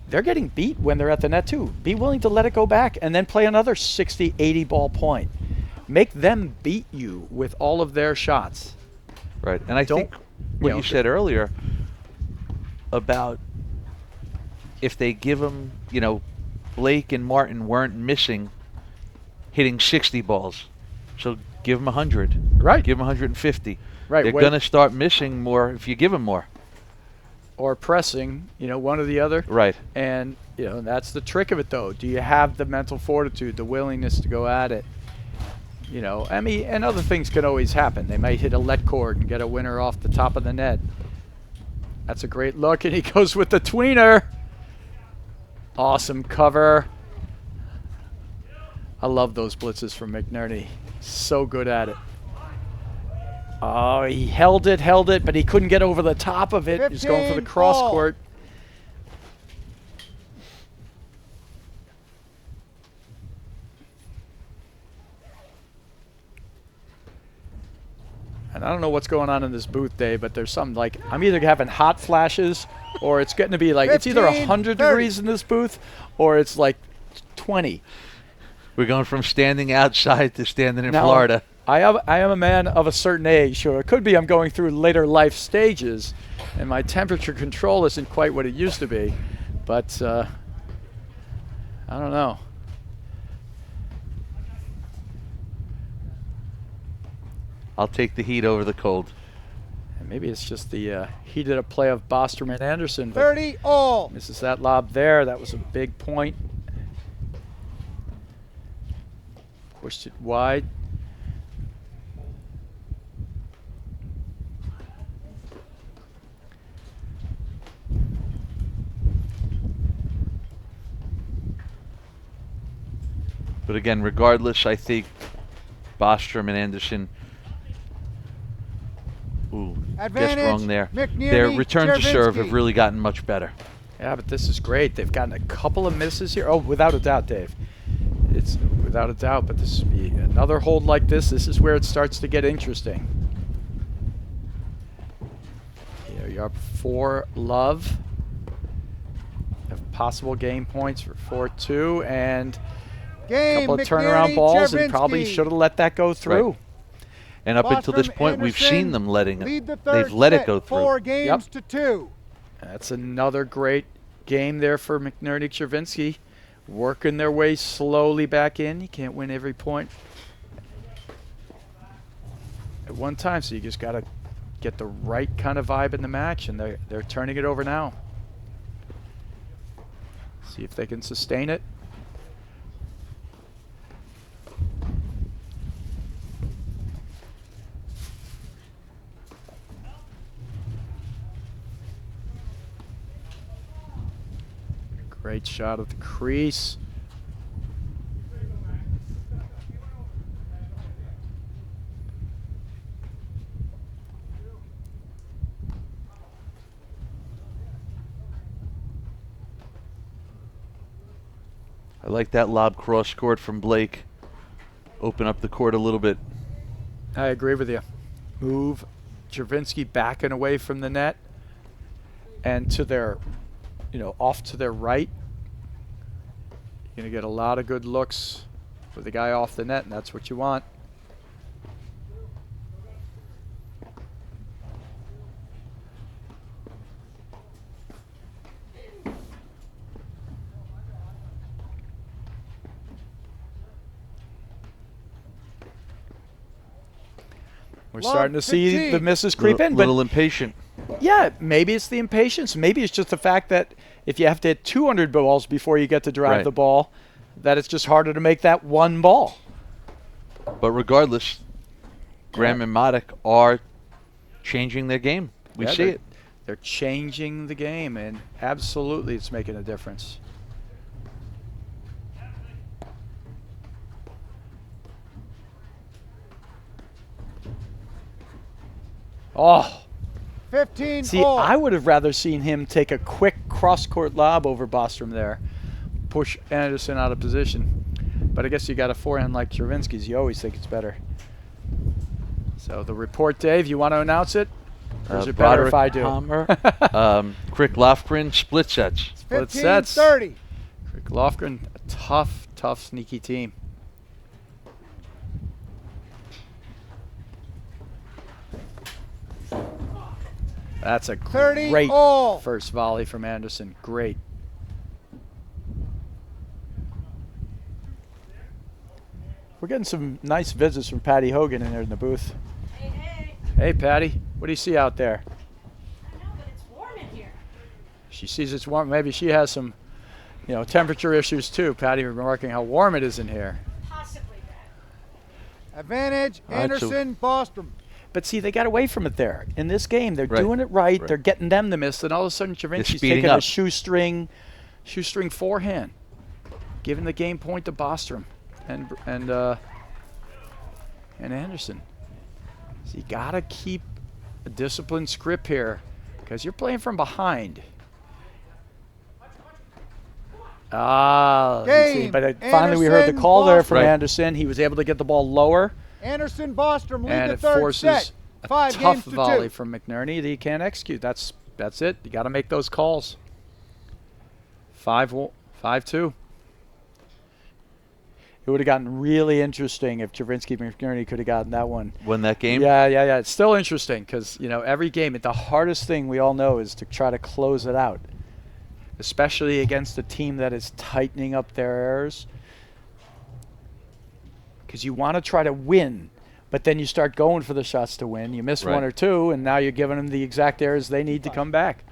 [SPEAKER 1] They're getting beat when they're at the net too. Be willing to let it go back and then play another 60, 80 ball point. Make them beat you with all of their shots.
[SPEAKER 2] Right, and I think what you said earlier about if they give them, Blake and Martin weren't missing hitting 60 balls. So give them 100.
[SPEAKER 1] Right.
[SPEAKER 2] Give them 150.
[SPEAKER 1] Right.
[SPEAKER 2] They're going to start missing more if you give them more.
[SPEAKER 1] Or pressing, one or the other.
[SPEAKER 2] Right.
[SPEAKER 1] And, that's the trick of it, though. Do you have the mental fortitude, the willingness to go at it? And other things can always happen. They might hit a let cord and get a winner off the top of the net. That's a great look, and he goes with the tweener. Awesome cover. I love those blitzes from McNerney. So good at it. Oh, he held it, but he couldn't get over the top of it. He's going for the cross court. And I don't know what's going on in this booth, Dave, but there's something like I'm either having hot flashes or it's getting to be like
[SPEAKER 3] 15,
[SPEAKER 1] it's either 100
[SPEAKER 3] 30.
[SPEAKER 1] degrees in this booth or it's like 20.
[SPEAKER 2] We're going from standing outside to standing in
[SPEAKER 1] Now,
[SPEAKER 2] Florida.
[SPEAKER 1] I am a man of a certain age, so it could be I'm going through later life stages, and my temperature control isn't quite what it used to be. But I don't know.
[SPEAKER 2] I'll take the heat over the cold.
[SPEAKER 1] And maybe it's just the heated up play of Bostrom and Anderson.
[SPEAKER 3] 30 all.
[SPEAKER 1] Misses that lob there. That was a big point. Pushed it wide.
[SPEAKER 2] But again, regardless, I think Bostrom and Anderson, guessed wrong there. Their return to serve have really gotten much better.
[SPEAKER 1] Yeah, but this is great. They've gotten a couple of misses here. Oh, without a doubt, Dave. It's without a doubt, but this another hold like this is where it starts to get interesting. Here you're up 4-love. Have possible game points for 4-2 and a couple of turnaround balls, and probably should have let that go through.
[SPEAKER 2] Right. And up until this point, we've seen them letting it. They've let it go through.
[SPEAKER 3] 4 games to 2.
[SPEAKER 1] That's another great game there for McNerney Czerwinski. Working their way slowly back in. You can't win every point at one time, so you just got to get the right kind of vibe in the match, and they're turning it over now. See if they can sustain it. Great shot at the crease.
[SPEAKER 2] I like that lob cross court from Blake. Open up the court a little bit.
[SPEAKER 1] I agree with you. Move Czerwinski back and away from the net and to their, off to their right. You're going to get a lot of good looks with the guy off the net, and that's what you want. We're
[SPEAKER 3] Love
[SPEAKER 1] starting to see
[SPEAKER 3] 15.
[SPEAKER 1] the misses creep in.
[SPEAKER 2] Little impatient.
[SPEAKER 1] Yeah, maybe it's the impatience. Maybe it's just the fact that if you have to hit 200 balls before you get to drive
[SPEAKER 2] Right.
[SPEAKER 1] the ball, that it's just harder to make that one ball.
[SPEAKER 2] But regardless, Graham and Matic are changing their game. We
[SPEAKER 1] Yeah,
[SPEAKER 2] see it.
[SPEAKER 1] They're changing the game, and absolutely it's making a difference. Oh,
[SPEAKER 3] 15
[SPEAKER 1] see,
[SPEAKER 3] all.
[SPEAKER 1] I would have rather seen him take a quick cross-court lob over Bostrom there, push Anderson out of position. But I guess you got a forehand like Czerwinski's. You always think it's better. So the report, Dave, you want to announce it? Or is it better if I do?
[SPEAKER 2] Crick Lofgren, split sets.
[SPEAKER 1] Split
[SPEAKER 3] 15
[SPEAKER 1] sets.
[SPEAKER 3] 30.
[SPEAKER 1] Crick Lofgren, a tough, sneaky team. That's a
[SPEAKER 3] 30
[SPEAKER 1] great
[SPEAKER 3] all.
[SPEAKER 1] first volley from Anderson. Great. We're getting some nice visits from Patty Hogan in there in the booth.
[SPEAKER 4] Hey, hey.
[SPEAKER 1] Hey, Patty, what do you see out there?
[SPEAKER 4] I know, but it's warm in here.
[SPEAKER 1] She sees it's warm. Maybe she has some, temperature issues too. Patty remarking how warm it is in here.
[SPEAKER 4] Possibly that.
[SPEAKER 3] Advantage,
[SPEAKER 2] All right, so-
[SPEAKER 3] Anderson, Bostrom.
[SPEAKER 1] But see, they got away from it there. In this game, they're
[SPEAKER 2] Right.
[SPEAKER 1] doing it right.
[SPEAKER 2] Right.
[SPEAKER 1] They're getting them to miss. Then all of a sudden, Czerwinski's
[SPEAKER 2] speeding
[SPEAKER 1] taking a
[SPEAKER 2] up.
[SPEAKER 1] shoestring forehand, giving the game point to Bostrom and Anderson. So you got to keep a disciplined script here because you're playing from behind. Let's see,
[SPEAKER 3] Game.
[SPEAKER 1] but finally we heard the
[SPEAKER 3] Anderson,
[SPEAKER 1] call there from
[SPEAKER 2] Bostrom.
[SPEAKER 1] Anderson. He was able to get the ball lower.
[SPEAKER 3] Anderson, Bostrom lead
[SPEAKER 1] And
[SPEAKER 3] the
[SPEAKER 1] it
[SPEAKER 3] third
[SPEAKER 1] forces
[SPEAKER 3] set.
[SPEAKER 1] a
[SPEAKER 3] 5
[SPEAKER 1] tough
[SPEAKER 3] games to
[SPEAKER 1] volley
[SPEAKER 3] 2.
[SPEAKER 1] from McNerney that he can't execute. That's it. You got to make those calls. 5-2. It would have gotten really interesting if Czerwinski and McNerney could have gotten that one.
[SPEAKER 2] Won that game?
[SPEAKER 1] Yeah. It's still interesting because every game, the hardest thing we all know is to try to close it out, especially against a team that is tightening up their errors. Because you want to try to win, but then you start going for the shots to win. You miss
[SPEAKER 2] Right.
[SPEAKER 1] one or two, and now you're giving them the exact errors they need to come back.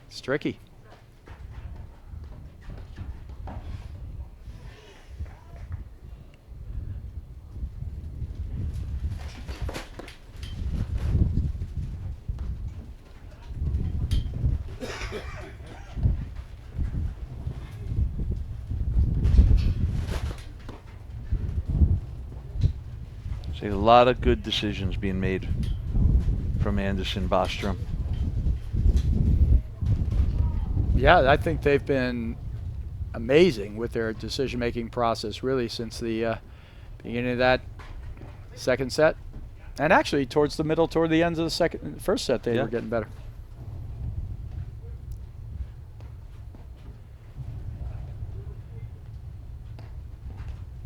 [SPEAKER 1] It's tricky.
[SPEAKER 2] See a lot of good decisions being made from Anderson, Bostrom.
[SPEAKER 1] Yeah, I think they've been amazing with their decision-making process, really, since the beginning of that second set, and actually towards the middle, toward the ends of the first set, they
[SPEAKER 2] Yeah.
[SPEAKER 1] were getting better.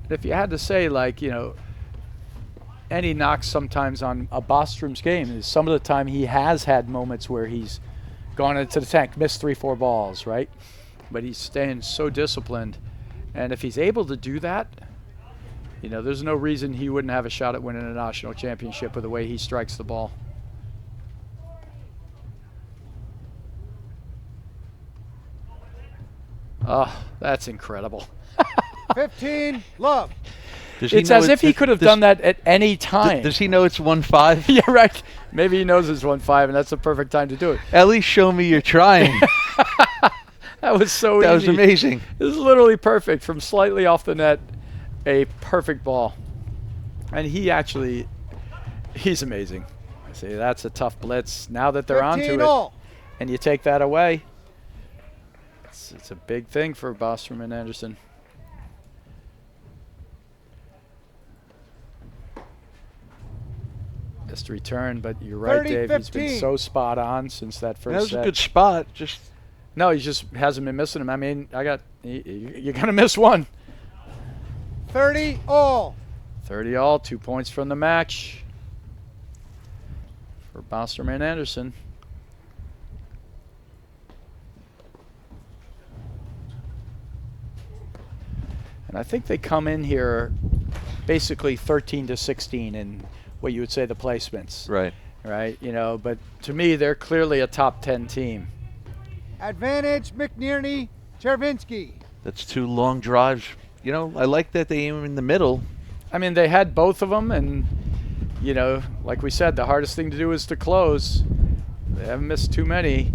[SPEAKER 1] If you had to say, any knocks sometimes on a Bostrom's game is some of the time he has had moments where he's gone into the tank, missed 3-4 balls, right? But he's staying so disciplined. And if he's able to do that, there's no reason he wouldn't have a shot at winning a national championship with the way he strikes the ball. Oh, that's incredible.
[SPEAKER 3] 15 love.
[SPEAKER 2] Does he
[SPEAKER 1] It's
[SPEAKER 2] know
[SPEAKER 1] as if he could have done that at any time.
[SPEAKER 2] Does he know it's 1-5?
[SPEAKER 1] Yeah, right. Maybe he knows it's 1-5, and that's the perfect time to do it.
[SPEAKER 2] At least show me you're trying.
[SPEAKER 1] That was so easy.
[SPEAKER 2] That was amazing.
[SPEAKER 1] It was literally perfect from slightly off the net, a perfect ball. And he's amazing. See, that's a tough blitz. Now that they're onto
[SPEAKER 3] 15
[SPEAKER 1] it,
[SPEAKER 3] all.
[SPEAKER 1] and you take that away, it's a big thing for Bostrom and Anderson. Missed return, but you're right,
[SPEAKER 3] 30,
[SPEAKER 1] Dave. He's been
[SPEAKER 3] 15.
[SPEAKER 1] so spot on since that first
[SPEAKER 2] That was
[SPEAKER 1] set.
[SPEAKER 2] a good spot. Just
[SPEAKER 1] No, he just hasn't been missing them. I mean, you're going to miss one.
[SPEAKER 3] 30 all.
[SPEAKER 1] 30 all, 2 points from the match for Bostrom and Anderson. And I think they come in here basically 13-16 and what you would say the placements.
[SPEAKER 2] Right.
[SPEAKER 1] Right. You know, but to me, they're clearly a top 10 team.
[SPEAKER 3] Advantage, McNerney, Czerwinski.
[SPEAKER 2] That's 2 long drives. You know, I like that they aim in the middle.
[SPEAKER 1] I mean, they had both of them, and, you know, like we said, the hardest thing to do is to close. They haven't missed too many,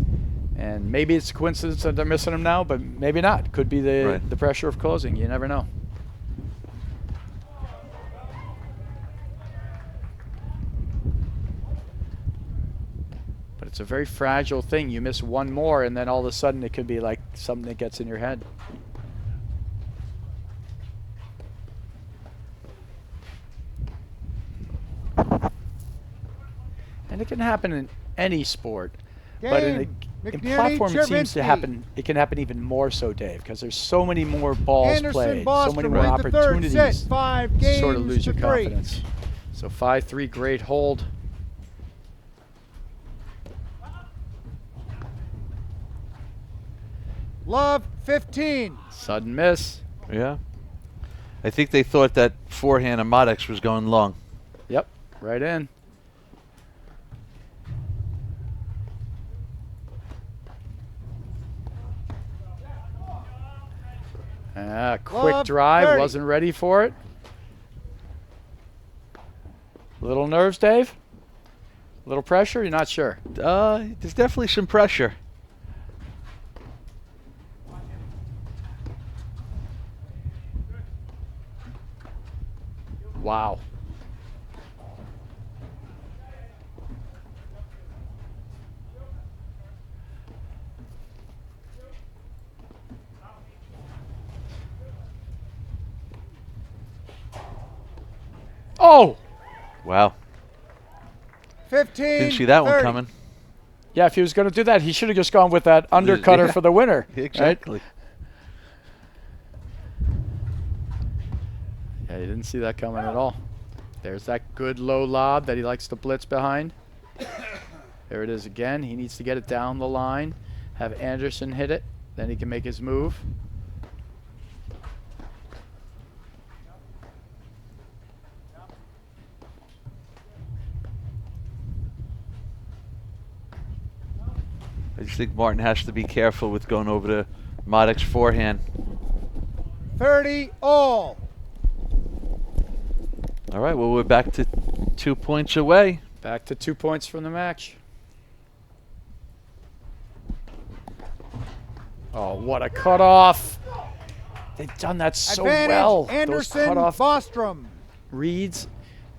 [SPEAKER 1] and maybe it's a coincidence that they're missing them now, but maybe not. Could be the pressure of closing. You never know. But it's a very fragile thing. You miss one more, and then all of a sudden it could be like something that gets in your head. And it can happen in any sport, but in platform it seems to happen. It can happen even more so, Dave, because there's so many more balls played, so many more opportunities to sort of lose your confidence. So 5-3, great hold.
[SPEAKER 3] Love 15.
[SPEAKER 1] Sudden miss.
[SPEAKER 2] Yeah. I think they thought that forehand of Maddox was going long.
[SPEAKER 1] Yep, right in. Quick drive,
[SPEAKER 3] 30.
[SPEAKER 1] wasn't ready for it. Little nerves, Dave? Little pressure? You're not sure?
[SPEAKER 2] There's definitely some pressure.
[SPEAKER 1] Wow. Oh!
[SPEAKER 2] Wow.
[SPEAKER 3] 15.
[SPEAKER 2] Didn't see that
[SPEAKER 3] 30.
[SPEAKER 2] one coming.
[SPEAKER 1] Yeah, if he was going to do that, he should have just gone with that undercutter
[SPEAKER 2] Yeah.
[SPEAKER 1] for the winner.
[SPEAKER 2] Exactly.
[SPEAKER 1] Right? Yeah, he didn't see that coming at all. There's that good low lob that he likes to blitz behind. There it is again. He needs to get it down the line, have Anderson hit it, then he can make his move.
[SPEAKER 2] I just think Martin has to be careful with going over to Maddox's forehand.
[SPEAKER 3] 30 all.
[SPEAKER 2] All right, well, we're back to 2 points away.
[SPEAKER 1] Back to 2 points from the match. Oh, what a cutoff. They've done that so
[SPEAKER 3] Advantage,
[SPEAKER 1] well.
[SPEAKER 3] Anderson,
[SPEAKER 1] Those cutoff
[SPEAKER 3] Bostrom.
[SPEAKER 1] reads,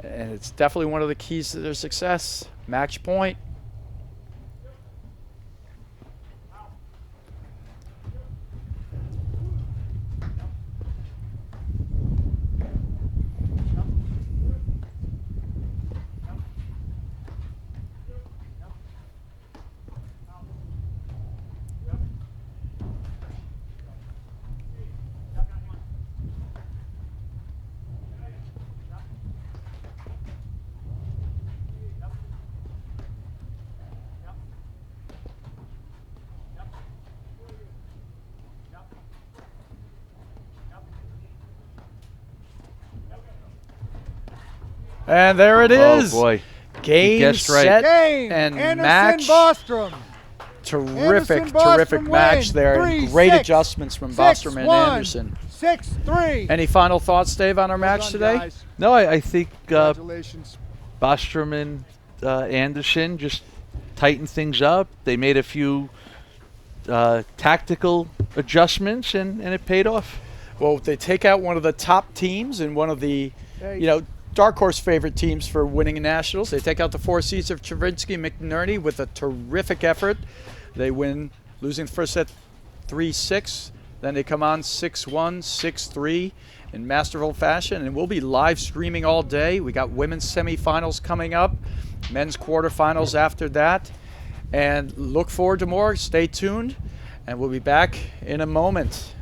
[SPEAKER 1] and it's definitely one of the keys to their success. Match point. And there it is.
[SPEAKER 2] Oh, boy.
[SPEAKER 1] Game,
[SPEAKER 2] guessed right.
[SPEAKER 1] set,
[SPEAKER 3] Game.
[SPEAKER 1] and
[SPEAKER 3] Anderson,
[SPEAKER 1] match.
[SPEAKER 3] Bostrom.
[SPEAKER 1] Terrific,
[SPEAKER 3] Anderson, Bostrom
[SPEAKER 1] terrific match
[SPEAKER 3] win.
[SPEAKER 1] there.
[SPEAKER 3] 3-6.
[SPEAKER 1] Great adjustments from Bostrom and
[SPEAKER 3] 6-1.
[SPEAKER 1] Anderson.
[SPEAKER 3] 6-3.
[SPEAKER 1] Any final thoughts, Dave, on our
[SPEAKER 3] Well
[SPEAKER 1] match
[SPEAKER 3] done,
[SPEAKER 1] today?
[SPEAKER 3] guys.
[SPEAKER 2] No, I think
[SPEAKER 3] Congratulations.
[SPEAKER 2] Bostrom and Anderson just tightened things up. They made a few tactical adjustments, and it paid off.
[SPEAKER 1] Well, they take out one of the top teams and one of the, dark horse favorite teams for winning nationals. They take out the 4 seeds of Czerwinski and McNerney with a terrific effort. They win, losing the first set 3-6. Then they come on 6-1, 6-3 in masterful fashion. And we'll be live streaming all day. We got women's semifinals coming up, men's quarterfinals after that. And look forward to more. Stay tuned. And we'll be back in a moment.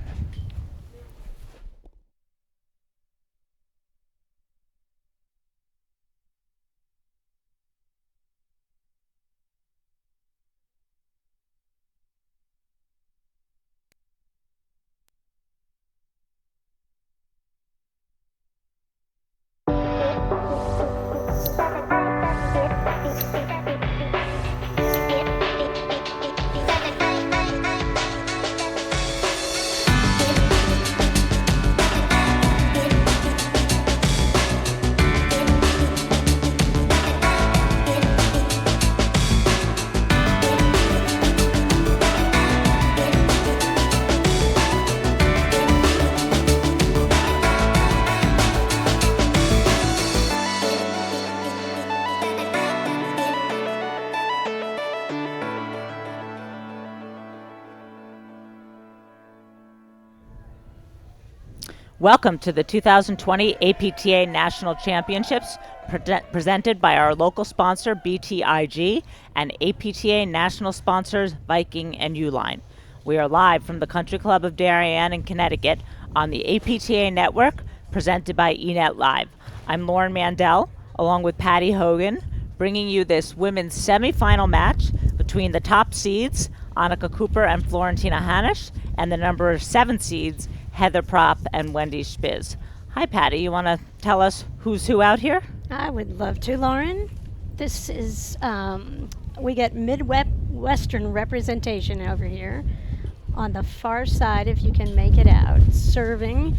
[SPEAKER 5] Welcome to the 2020 APTA National Championships presented by our local sponsor BTIG and APTA national sponsors Viking and Uline. We are live from the Country Club of Darien in Connecticut on the APTA network presented by eNet Live. I'm Lauren Mandel along with Patty Hogan bringing you this women's semifinal match between the top seeds Annika Cooper and Florentina Hanisch and the number 7 seeds Heather Propp and Wendy Spiz. Hi, Patty. You want to tell us who's who out here?
[SPEAKER 6] I would love to, Lauren. This is, we get Midwestern representation over here. On the far side, if you can make it out, serving.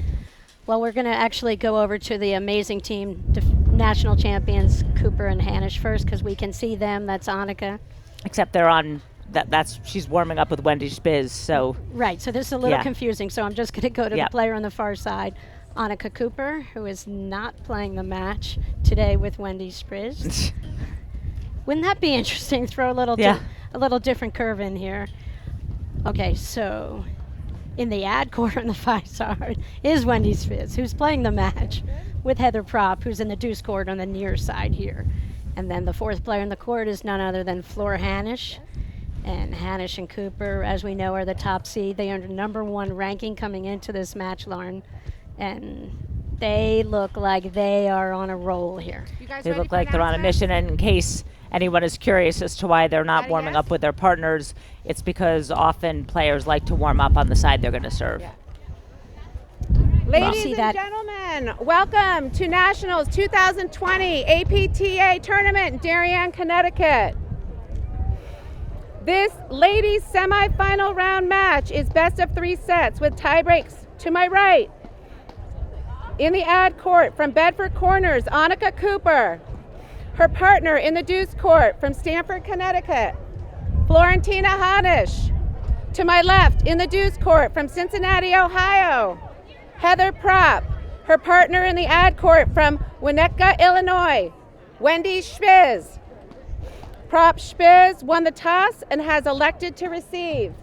[SPEAKER 6] Well, we're going to actually go over to the amazing team, national champions Cooper and Hanisch first, because we can see them. That's Annika.
[SPEAKER 5] Except they're on... she's warming up with Wendy Spiz, so...
[SPEAKER 6] Right, so this is a little confusing, so I'm just going to go to the player on the far side, Annika Cooper, who is not playing the match today with Wendy Spiz. Wouldn't that be interesting? Throw a little, a little different curve in here. Okay, so in the ad court on the far side is Wendy Spiz, who's playing the match with Heather Propp, who's in the deuce court on the near side here. And then the fourth player in the court is none other than Flor Hanisch. And Hanisch and Cooper, as we know, are the top seed. They earned number 1 ranking coming into this match, Lauren. And they look like they are on a roll here.
[SPEAKER 5] They look like they're on a mission. And in case anyone is curious as to why they're not warming up with their partners, it's because often players like to warm up on the side they're going to serve.
[SPEAKER 7] Yeah. Ladies and gentlemen, welcome to Nationals 2020 APTA Tournament in Darien, Connecticut. This ladies semifinal round match is best of 3 sets with tie breaks to my right. In the ad court from Bedford Corners, Annika Cooper. Her partner in the deuce court from Stamford, Connecticut, Florentina Hanisch. To my left in the deuce court from Cincinnati, Ohio, Heather Propp. Her partner in the ad court from Winnetka, Illinois, Wendy Spiz. Propp Spiz won the toss and has elected to receive.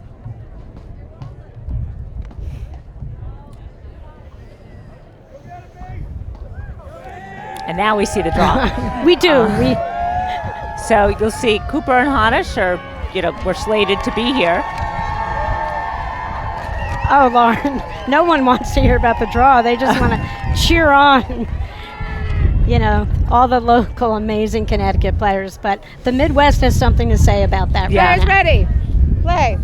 [SPEAKER 5] And now we see the draw.
[SPEAKER 6] We do.
[SPEAKER 5] So you'll see Cooper and Hanisch we're slated to be here.
[SPEAKER 6] Oh, Lauren, no one wants to hear about the draw. They just want to cheer on, all the local amazing Connecticut players. But the Midwest has something to say about that.
[SPEAKER 7] You guys ready? Play.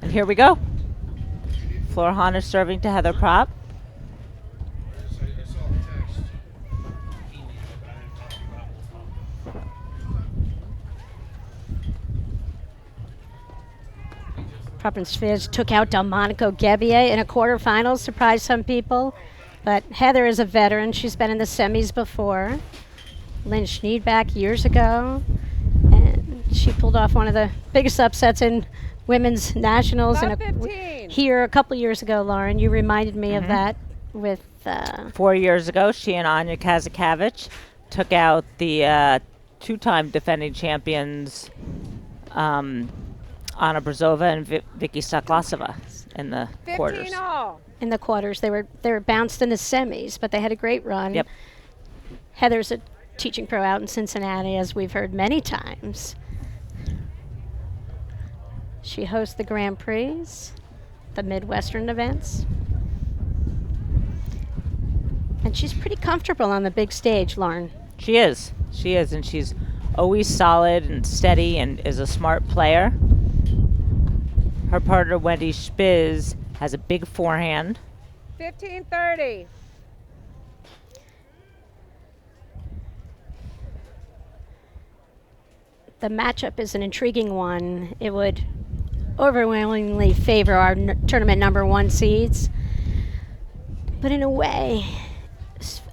[SPEAKER 5] And here we go. Flor Hanisch serving to Heather Propp.
[SPEAKER 6] Propp and Spiz took out Delmonico Gebier in a quarterfinal, surprised some people. But Heather is a veteran. She's been in the semis before. Lynn Schneidbach years ago. And she pulled off one of the biggest upsets in women's nationals here a couple years ago, Lauren. You reminded me of that with...
[SPEAKER 5] 4 years ago, she and Anya Kazakevich took out the 2-time defending champions Anna Brzova and Vicky Staklasova in the quarters.
[SPEAKER 7] All.
[SPEAKER 6] In the quarters, they were bounced in the semis, but they had a great run.
[SPEAKER 5] Yep.
[SPEAKER 6] Heather's a teaching pro out in Cincinnati, as we've heard many times. She hosts the Grand Prix, the Midwestern events. And she's pretty comfortable on the big stage, Lauren.
[SPEAKER 5] She is, and she's always solid and steady and is a smart player. Her partner, Wendy Spiz, has a big forehand.
[SPEAKER 7] 15-30.
[SPEAKER 6] The matchup is an intriguing one. It would overwhelmingly favor our tournament number 1 seeds. But in a way,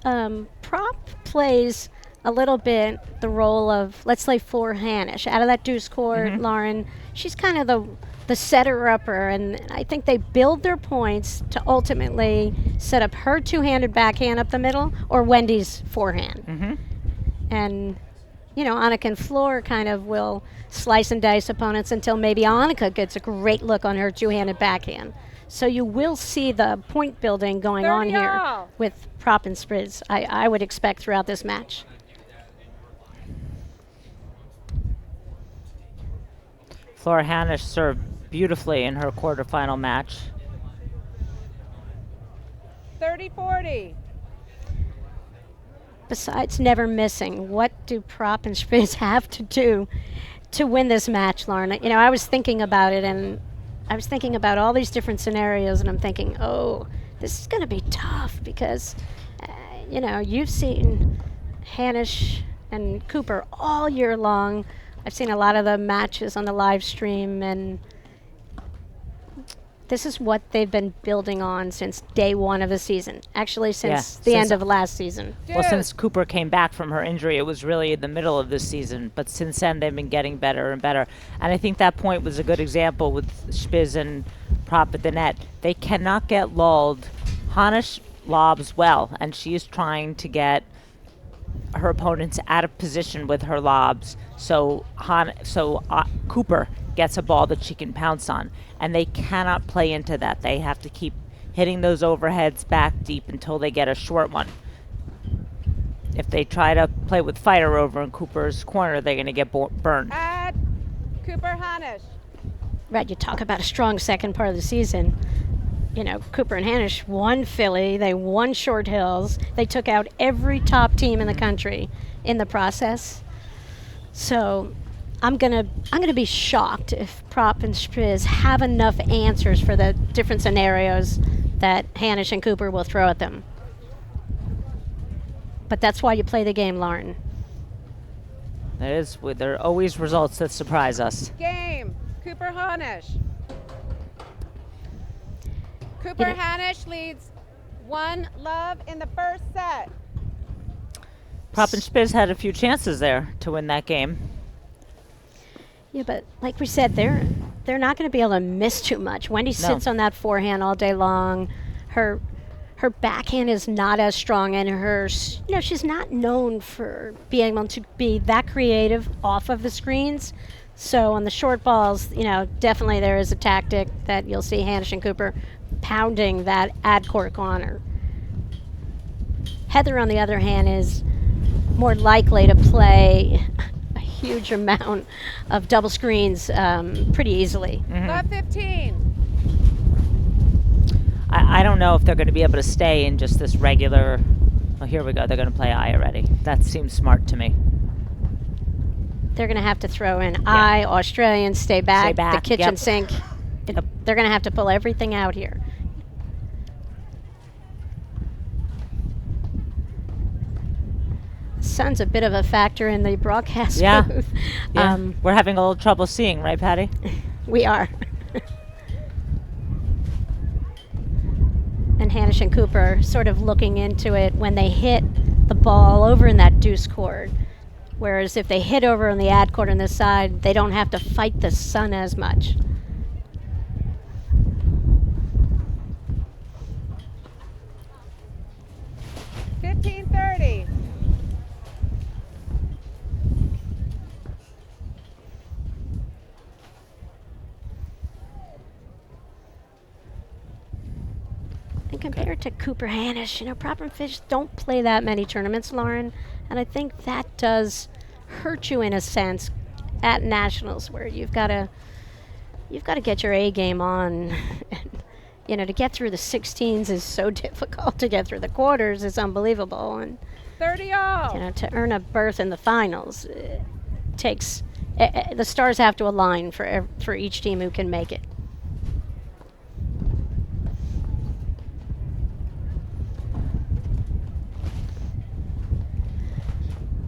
[SPEAKER 6] Propp plays a little bit the role of, let's say, Flor Hanisch. Out of that deuce court, Lauren, she's kind of the setter-upper, and I think they build their points to ultimately set up her two-handed backhand up the middle or Wendy's forehand. And Annika and Floor kind of will slice and dice opponents until maybe Annika gets a great look on her two-handed backhand. So you will see the point building going on
[SPEAKER 7] 30
[SPEAKER 6] here
[SPEAKER 7] all.
[SPEAKER 6] with Prop and Spritz, I would expect throughout this match.
[SPEAKER 5] Flora Hanisch served beautifully in her quarterfinal match.
[SPEAKER 7] 30-40.
[SPEAKER 6] Besides never missing, what do Prop and Spritz have to do to win this match, Lauren? I was thinking about it, and I was thinking about all these different scenarios, and I'm thinking, oh, this is going to be tough because, you've seen Hanisch and Cooper all year long. I've seen a lot of the matches on the live stream, and this is what they've been building on since day one of the season. Actually, since the end of last season.
[SPEAKER 5] Well, since Cooper came back from her injury, it was really in the middle of this season. But since then, they've been getting better and better. And I think that point was a good example with Spiz and Prop at the net. They cannot get lulled. Hanisch lobs well, and she is trying to get her opponents out of position with her lobs. So Cooper gets a ball that she can pounce on, and they cannot play into that. They have to keep hitting those overheads back deep until they get a short one. If they try to play with fighter over in Cooper's corner, they're going to get burned.
[SPEAKER 7] Add Cooper Hanisch.
[SPEAKER 6] Right, you talk about a strong second part of the season. Cooper and Hanisch won Philly. They won Short Hills. They took out every top team in the country in the process. So I'm gonna be shocked if Prop and Spritz have enough answers for the different scenarios that Hanisch and Cooper will throw at them. But that's why you play the game, Lauren.
[SPEAKER 5] There are always results that surprise us.
[SPEAKER 7] Game. Cooper Hanisch. Cooper Hanisch leads 1-love in the first set.
[SPEAKER 5] Prop and Spiz had a few chances there to win that game.
[SPEAKER 6] Yeah, but like we said, they're not going to be able to miss too much. Wendy sits on that forehand all day long. Her backhand is not as strong, and she's not known for being able to be that creative off of the screens. So on the short balls, definitely there is a tactic that you'll see Hanisch and Cooper pounding that ad court corner. Heather, on the other hand, is more likely to play a huge amount of double screens pretty easily.
[SPEAKER 5] Mm-hmm.
[SPEAKER 7] Love 15.
[SPEAKER 5] I don't know if they're going to be able to stay in just this regular. Oh, here we go. They're going to play I already. That seems smart to me.
[SPEAKER 6] They're going to have to throw in I, Australian, stay back, the kitchen sink. They're going to have to pull everything out here. Sun's a bit of a factor in the broadcast booth.
[SPEAKER 5] Yeah. We're having a little trouble seeing, right, Patty?
[SPEAKER 6] We are. And Hanisch and Cooper sort of looking into it when they hit the ball over in that deuce court. Whereas if they hit over on the ad court on this side, they don't have to fight the sun as much.
[SPEAKER 7] $15.30.
[SPEAKER 6] And compared to Cooper Hanisch, Prop and Fish don't play that many tournaments, Lauren. And I think that does hurt you in a sense at nationals, where you've got to get your A game on. And, to get through the 16s is so difficult. To get through the quarters is unbelievable. And
[SPEAKER 7] 30 all.
[SPEAKER 6] to earn a berth in the finals takes the stars have to align for each team who can make it.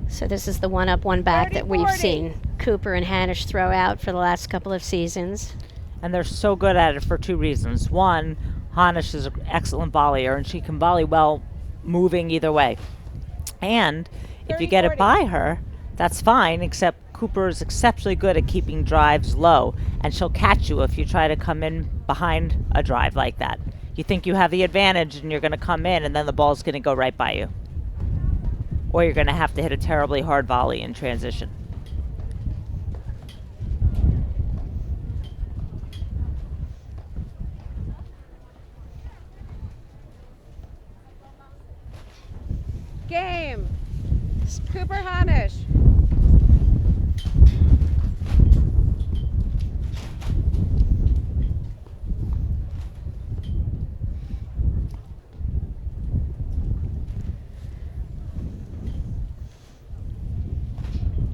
[SPEAKER 6] So this is the one up, one back that we've seen Cooper and Hanisch throw out for the last couple of seasons.
[SPEAKER 5] And they're so good at it for two reasons. One, Hanisch is an excellent volleyer, and she can volley well moving either way. And if you get it by her, that's fine, except Cooper is exceptionally good at keeping drives low, and she'll catch you if you try to come in behind a drive like that. You think you have the advantage, and you're going to come in, and then the ball's going to go right by you. or you're going to have to hit a terribly hard volley in transition.
[SPEAKER 7] Game. Cooper Hanisch.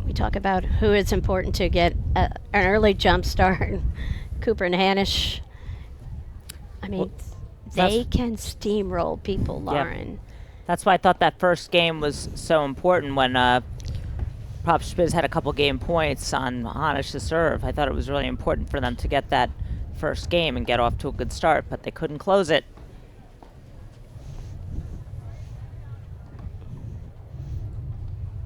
[SPEAKER 6] We talk about who it's important to get an early jump start. Cooper and Hanisch. I mean, they can steamroll people, Lauren.
[SPEAKER 5] That's why I thought that first game was so important when Prop Spiz had a couple game points on Hanisch to serve. I thought it was really important for them to get that first game and get off to a good start, but they couldn't close it.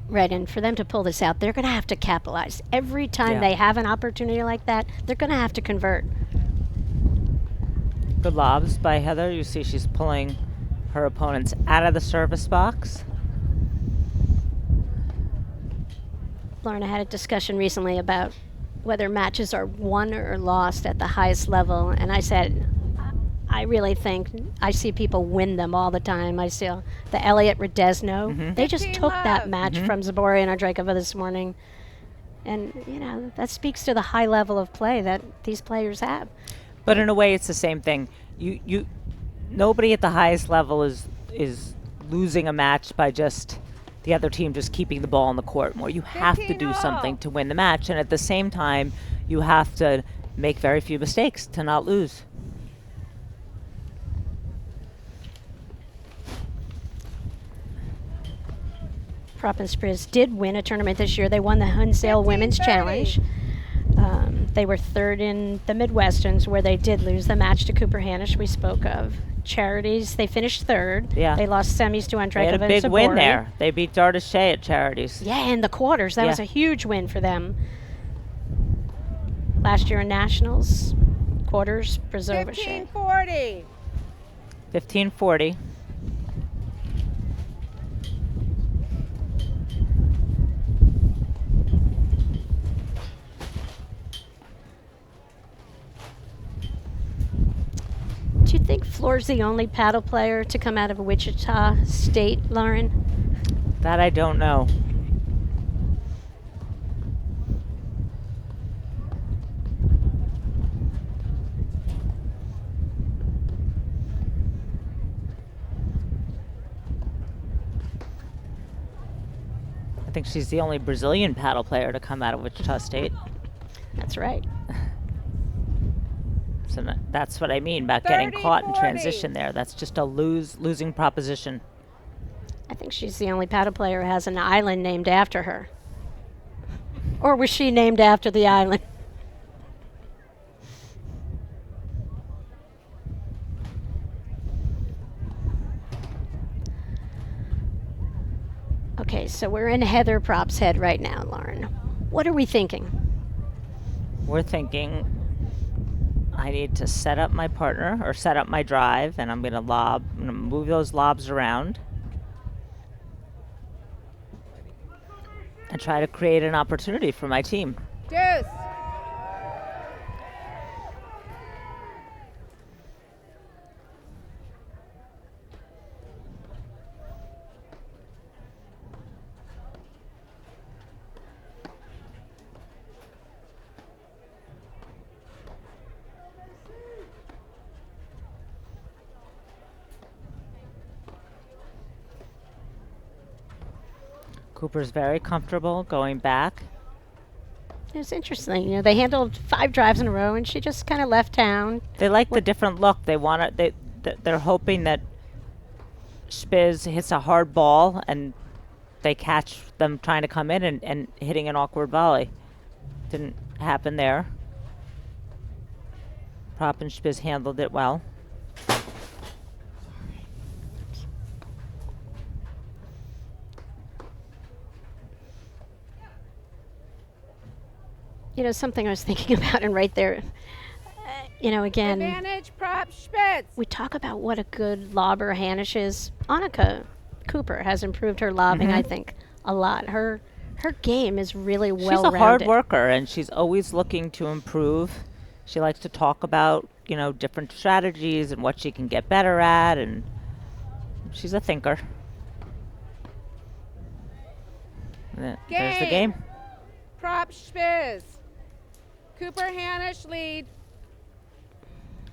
[SPEAKER 6] Right, and for them to pull this out, they're going to have to capitalize. Every time they have an opportunity like that, they're going to have to convert.
[SPEAKER 5] Good lobs by Heather. You see she's pulling her opponents out of the service box.
[SPEAKER 6] Lauren, I had a discussion recently about whether matches are won or lost at the highest level, and I said, I really think I see people win them all the time. I see the Elliott Radesno. They just took that match from Zabora and Andreikova this morning. And, you know, that speaks to the high level of play that these players have.
[SPEAKER 5] But in a way, it's the same thing. Nobody at the highest level is losing a match by just the other team just keeping the ball on the court more. You have to do something to win the match, and at the same time, you have to make very few mistakes to not lose.
[SPEAKER 6] Prop and Spritz did win a tournament this year. They won the Hunsdale Women's Challenge. They were third in the Midwesterns, where they did lose the match to Cooper Hanisch we spoke of. Charities, they finished third.
[SPEAKER 5] Yeah.
[SPEAKER 6] They lost semis to Andreikova and
[SPEAKER 5] They had a big win there. They beat Darda Shea at Charities.
[SPEAKER 6] Yeah, in the quarters. That was a huge win for them. Last year in Nationals, quarters, Brazova Shea.
[SPEAKER 7] 1540.
[SPEAKER 5] 1540.
[SPEAKER 6] Do you think Floor's the only paddle player to come out of Wichita State, Lauren?
[SPEAKER 5] That I don't know. I think she's the only Brazilian paddle player to come out of Wichita State.
[SPEAKER 6] That's right.
[SPEAKER 5] So that's what I mean about getting caught in transition there. That's just a losing proposition.
[SPEAKER 6] I think she's the only paddle player who has an island named after her. Or was she named after the island? Okay, so we're in Heather Prop's head right now, Lauren. What are we thinking?
[SPEAKER 5] We're thinking I need to set up my partner or set up my drive, and I'm going to move those lobs around and try to create an opportunity for my team.
[SPEAKER 7] Deuce.
[SPEAKER 5] Cooper's very comfortable going back.
[SPEAKER 6] It's interesting. You know, they handled 5 drives in a row, and she just kind of left town.
[SPEAKER 5] They like the different look. They want it. They're hoping that Spiz hits a hard ball and they catch them trying to come in and hitting an awkward volley. Didn't happen there. Prop and Spiz handled it well.
[SPEAKER 6] You know, something I was thinking about, and right there, you know, again,
[SPEAKER 7] Advantage Prop Spitz.
[SPEAKER 6] we talk about what a good lobber Hanisch is. Annika Cooper has improved her lobbing, I think, a lot. Her game is really well-rounded.
[SPEAKER 5] She's a hard worker, and she's always looking to improve. She likes to talk about, different strategies and what she can get better at, and she's a thinker. There's the game.
[SPEAKER 7] Prop Spiz. Cooper Hanisch lead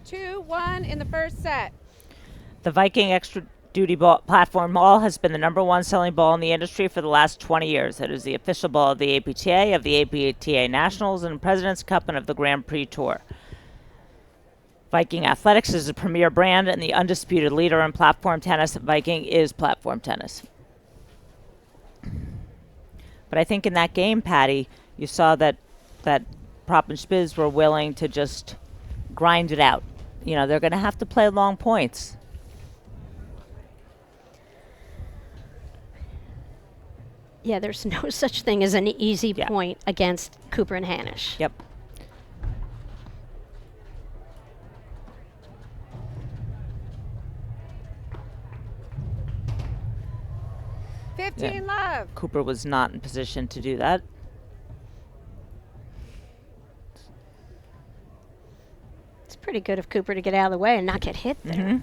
[SPEAKER 7] 2-1 in the first set.
[SPEAKER 5] The Viking Extra Duty platform ball has been the #1 selling ball in the industry for the last 20 years. It is the official ball of the APTA, of the APTA Nationals, and President's Cup, and of the Grand Prix Tour. Viking Athletics is a premier brand, and the undisputed leader in platform tennis. Viking is platform tennis. But I think in that game, Patty, you saw that Prop and Spiz were willing to just grind it out. They're going to have to play long points.
[SPEAKER 6] Yeah, there's no such thing as an easy point against Cooper and Hanisch.
[SPEAKER 5] Yep.
[SPEAKER 7] Love.
[SPEAKER 5] Cooper was not in position to do that.
[SPEAKER 6] It's pretty good of Cooper to get out of the way and not get hit there.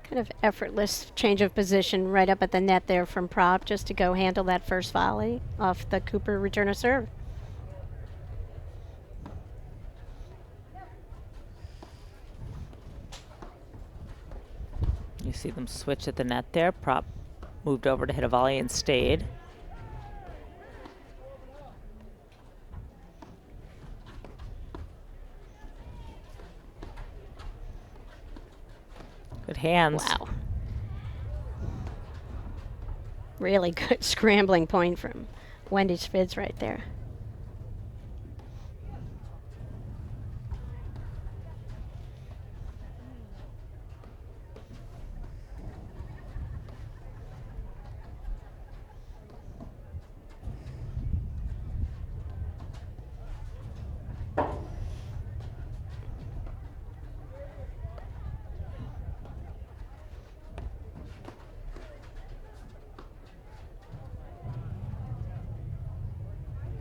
[SPEAKER 6] Kind of effortless change of position right up at the net there from Prop, just to go handle that first volley off the Cooper return of serve.
[SPEAKER 5] You see them switch at the net there. Prop moved over to hit a volley and stayed. Good hands.
[SPEAKER 6] Wow. Really good scrambling point from Wendy Spiz right there.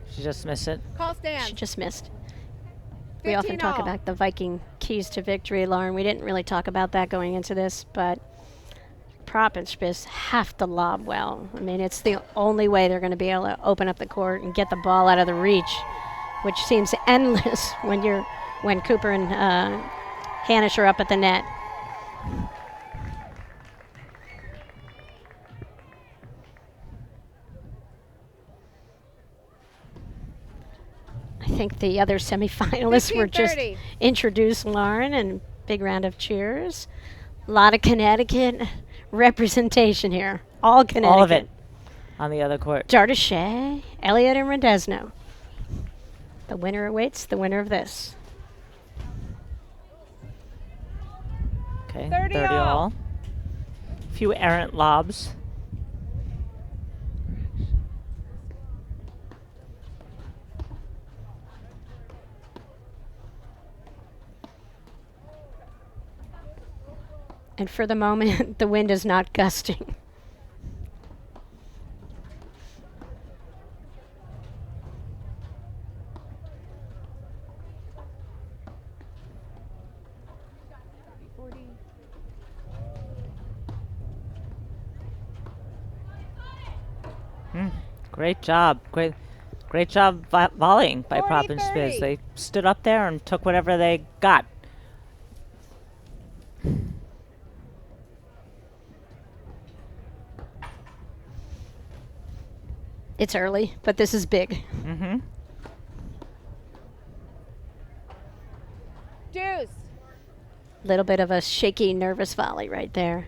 [SPEAKER 5] She just missed it.
[SPEAKER 7] Call stand.
[SPEAKER 6] She just missed. We often
[SPEAKER 7] 15
[SPEAKER 6] talk
[SPEAKER 7] all.
[SPEAKER 6] about the Viking keys to victory, Lauren. We didn't really talk about that going into this, but Prop and Spiz have to lob well. I mean, it's the only way they're going to be able to open up the court and get the ball out of the reach, which seems endless when Cooper and Hanisch are up at the net. I think the other semifinalists were just
[SPEAKER 7] 15-30.
[SPEAKER 6] introduced, Lauren, and big round of cheers. A lot of Connecticut representation here. All Connecticut.
[SPEAKER 5] All of it on the other court.
[SPEAKER 6] Jardachet, Elliott, and Rodesno. The winner awaits the winner of this.
[SPEAKER 5] Okay,
[SPEAKER 7] 30
[SPEAKER 5] all.
[SPEAKER 7] all.
[SPEAKER 5] Few errant lobs.
[SPEAKER 6] And for the moment, the wind is not gusting.
[SPEAKER 5] Great job. Great job volleying by Prop and
[SPEAKER 7] 40-30.
[SPEAKER 5] Spiz. They stood up there and took whatever they got.
[SPEAKER 6] It's early, but this is big.
[SPEAKER 5] Mm-hmm.
[SPEAKER 7] Deuce.
[SPEAKER 6] Little bit of a shaky, nervous volley right there.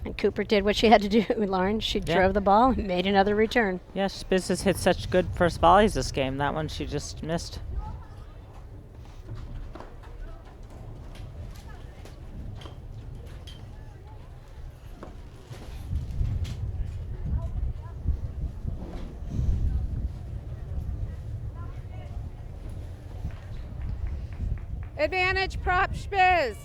[SPEAKER 6] And Cooper did what she had to do, Lauren. She drove the ball and made another return.
[SPEAKER 5] Yeah, Spiz has hit such good first volleys this game. That one she just missed.
[SPEAKER 7] Advantage prop Spiz.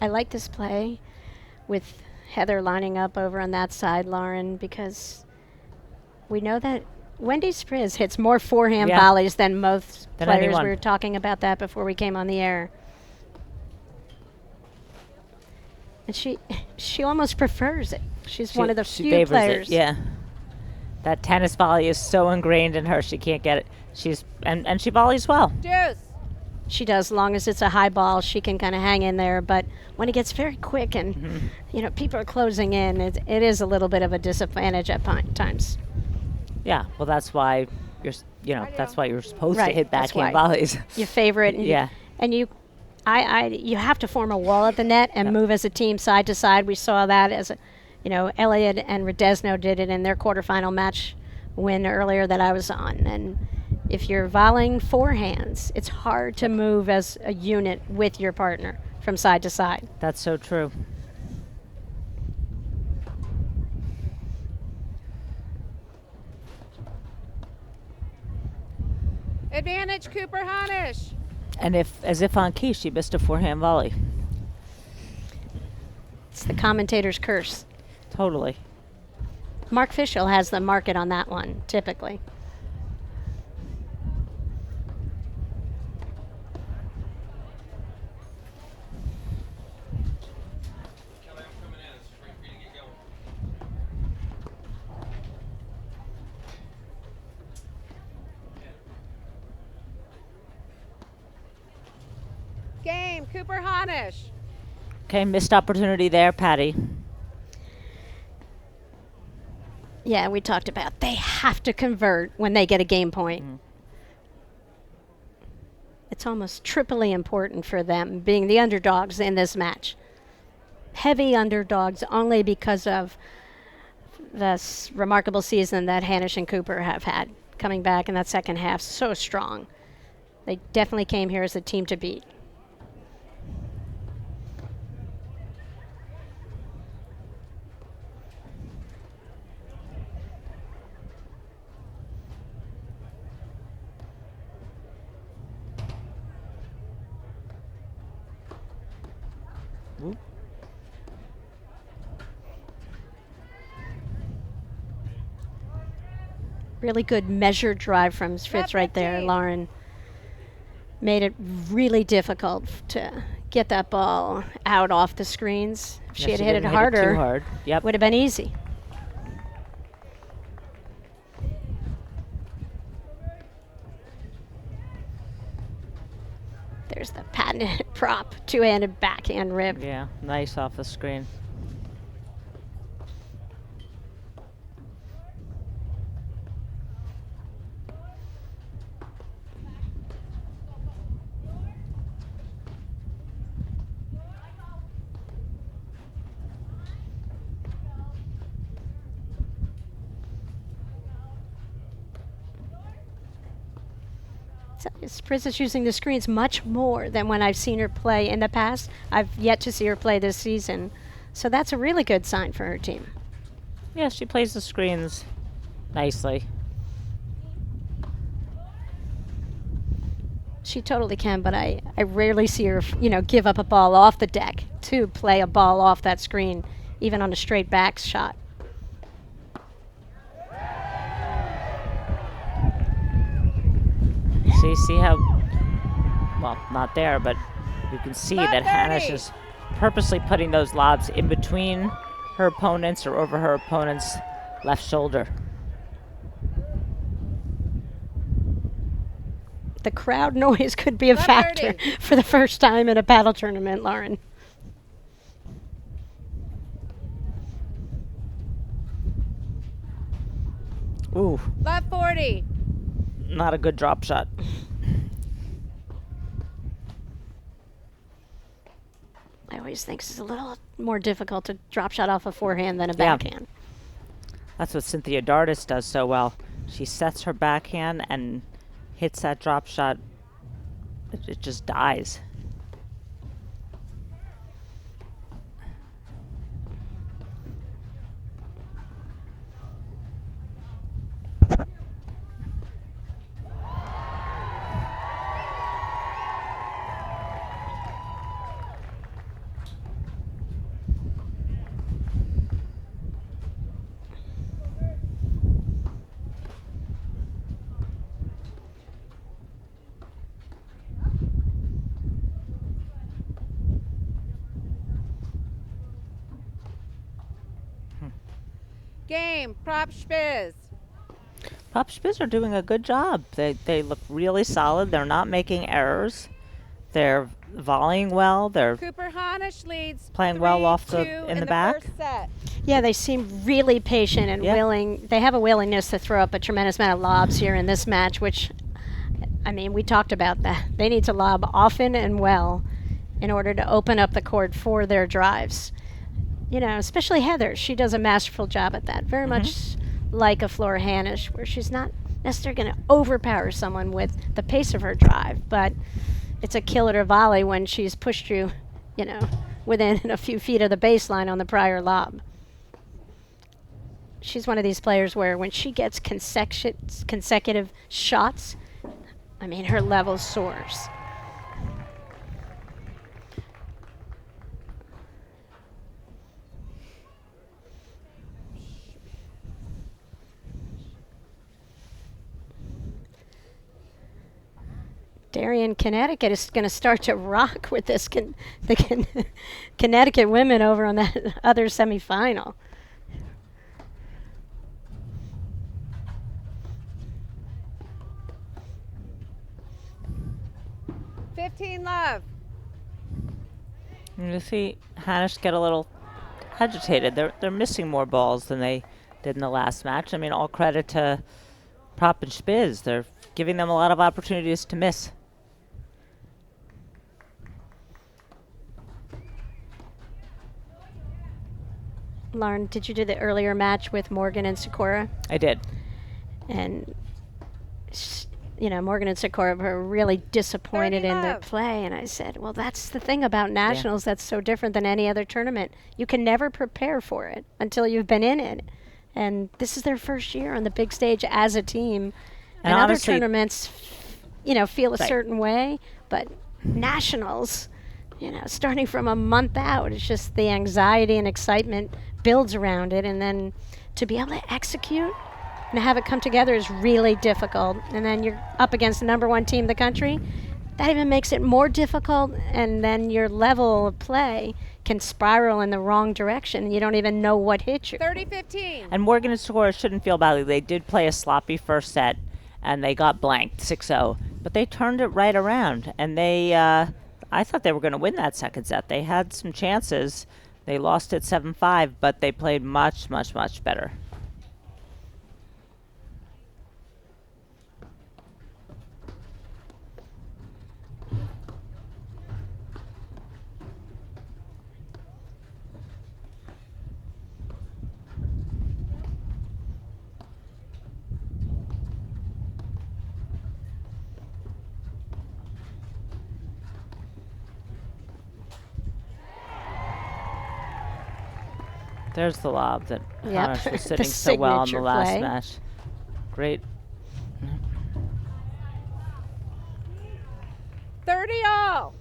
[SPEAKER 6] I like this play with Heather lining up over on that side, Lauren, because we know that Wendy Spriz hits more forehand volleys than most players.
[SPEAKER 5] Anyone.
[SPEAKER 6] We were talking about that before we came on the air. And she almost prefers it. She's one of the
[SPEAKER 5] she
[SPEAKER 6] few
[SPEAKER 5] favors
[SPEAKER 6] players.
[SPEAKER 5] it, yeah. That tennis volley is so ingrained in her, she can't get it. And she volleys well.
[SPEAKER 7] Deuce.
[SPEAKER 6] She does, as long as it's a high ball, she can kind of hang in there. But when it gets very quick and people are closing in, it is a little bit of a disadvantage at times.
[SPEAKER 5] Yeah, well, that's why that's why you're supposed to hit
[SPEAKER 6] that's
[SPEAKER 5] backhand
[SPEAKER 6] why.
[SPEAKER 5] volleys.
[SPEAKER 6] Your favorite. And
[SPEAKER 5] Yeah.
[SPEAKER 6] And you have to form a wall at the net and move as a team side to side. We saw that as Elliott and Radesno did it in their quarterfinal match win earlier that I was on. And if you're volleying forehands, it's hard to move as a unit with your partner from side to side.
[SPEAKER 5] That's so true.
[SPEAKER 7] Advantage Cooper Hanisch.
[SPEAKER 5] And as if on key, she missed a forehand volley.
[SPEAKER 6] It's the commentator's curse.
[SPEAKER 5] Totally.
[SPEAKER 6] Mark Fischel has the market on that one, typically.
[SPEAKER 7] Game, Cooper Hanisch.
[SPEAKER 5] Okay, missed opportunity there, Patty.
[SPEAKER 6] Yeah, we talked about they have to convert when they get a game point. It's almost triply important for them being the underdogs in this match. Heavy underdogs only because of this remarkable season that Hanisch and Cooper have had, coming back in that second half so strong. They definitely came here as a team to beat. Really good measured drive from Fritz right there, Lauren. Made it really difficult to get that ball out off the screens. If she had hit it harder,
[SPEAKER 5] too hard. Yep.
[SPEAKER 6] would have been easy. There's the patented prop, two-handed backhand rib.
[SPEAKER 5] Yeah, nice off the screen.
[SPEAKER 6] Spriz is using the screens much more than when I've seen her play in the past. I've yet to see her play this season. So that's a really good sign for her team.
[SPEAKER 5] Yeah, she plays the screens nicely.
[SPEAKER 6] She totally can, but I rarely see her, give up a ball off the deck to play a ball off that screen, even on a straight back shot.
[SPEAKER 5] See how, well, not there, but you can see that Hanisch is purposely putting those lobs in between her opponents or over her opponent's left shoulder.
[SPEAKER 6] The crowd noise could be a factor for the first time in a paddle tournament, Lauren.
[SPEAKER 5] Ooh.
[SPEAKER 7] Left 40.
[SPEAKER 5] Not a good drop shot.
[SPEAKER 6] I always think it's a little more difficult to drop shot off a forehand than a backhand.
[SPEAKER 5] That's what Cynthia Dardis does so well. She sets her backhand and hits that drop shot. It just dies.
[SPEAKER 7] Game. Prop Spiz.
[SPEAKER 5] Prop Spiz are doing a good job. They look really solid. They're not making errors. They're volleying well. They're
[SPEAKER 7] Cooper Hanisch leads
[SPEAKER 5] playing well off the
[SPEAKER 7] 3-2
[SPEAKER 5] in the back.
[SPEAKER 7] First set.
[SPEAKER 6] Yeah, they seem really patient and
[SPEAKER 5] Yep.
[SPEAKER 6] willing. They have a willingness to throw up a tremendous amount of lobs here in this match, which, I mean, we talked about that. They need to lob often and well in order to open up the court for their drives. You know, especially Heather. She does a masterful job at that. Very much like a Flora Hanisch, where she's not necessarily going to overpower someone with the pace of her drive, but it's a killer to volley when she's pushed you, you know, within a few feet of the baseline on the prior lob. She's one of these players where when she gets consecutive shots, I mean, her level soars. Darien, Connecticut is going to start to rock with this Connecticut women over on that other semifinal.
[SPEAKER 7] Love.
[SPEAKER 5] You see Hanisch get a little agitated. They're missing more balls than they did in the last match. I mean, all credit to Prop and Spiz. They're giving them a lot of opportunities to miss.
[SPEAKER 6] Lauren, did you do the earlier match with Morgan and Sakura?
[SPEAKER 5] I did.
[SPEAKER 6] And, you know, Morgan and Sakura were really disappointed in their play. And I said, well, that's the thing about nationals that's so different than any other tournament. You can never prepare for it until you've been in it. And this is their first year on the big stage as a team. And other tournaments, you know, feel a certain way. But nationals, you know, starting from a month out, it's just the anxiety and excitement builds around it. And then to be able to execute and have it come together is really difficult. And then you're up against the #1 team in the country. That even makes it more difficult. And then your level of play can spiral in the wrong direction. And you don't even know what hit you.
[SPEAKER 7] 30-15.
[SPEAKER 5] And Morgan and Sakura shouldn't feel badly. They did play a sloppy first set, and they got blanked 6-0. But they turned it right around. And they, I thought they were going to win that second set. They had some chances. They lost it 7-5, but they played much, much, much better. There's the lob that Hanisch was sitting so well in the last match. Great.
[SPEAKER 7] 30-all.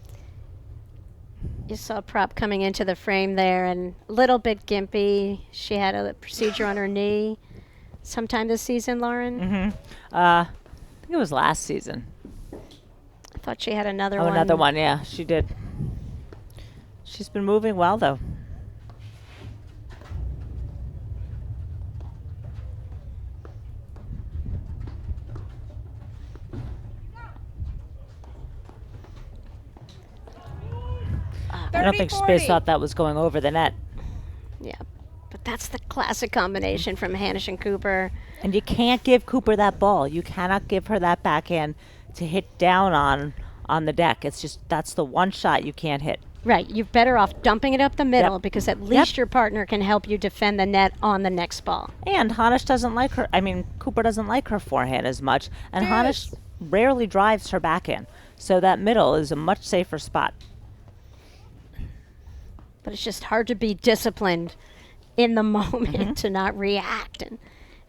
[SPEAKER 6] You saw Prop coming into the frame there and a little bit gimpy. She had a procedure on her knee sometime this season, Lauren?
[SPEAKER 5] I think it was last season.
[SPEAKER 6] I thought she had another one.
[SPEAKER 5] Oh, another one, yeah, she did. She's been moving well, though. I don't think Spiz thought that was going over the net.
[SPEAKER 6] Yeah, but that's the classic combination from Hanisch and Cooper.
[SPEAKER 5] And you can't give Cooper that ball. You cannot give her that backhand to hit down on the deck. It's just, that's the one shot you can't hit.
[SPEAKER 6] Right, you're better off dumping it up the middle because at least your partner can help you defend the net on the next ball.
[SPEAKER 5] And Hanisch doesn't like her, Cooper doesn't like her forehand as much, and Hanisch rarely drives her backhand. So that middle is a much safer spot.
[SPEAKER 6] But it's just hard to be disciplined in the moment to not react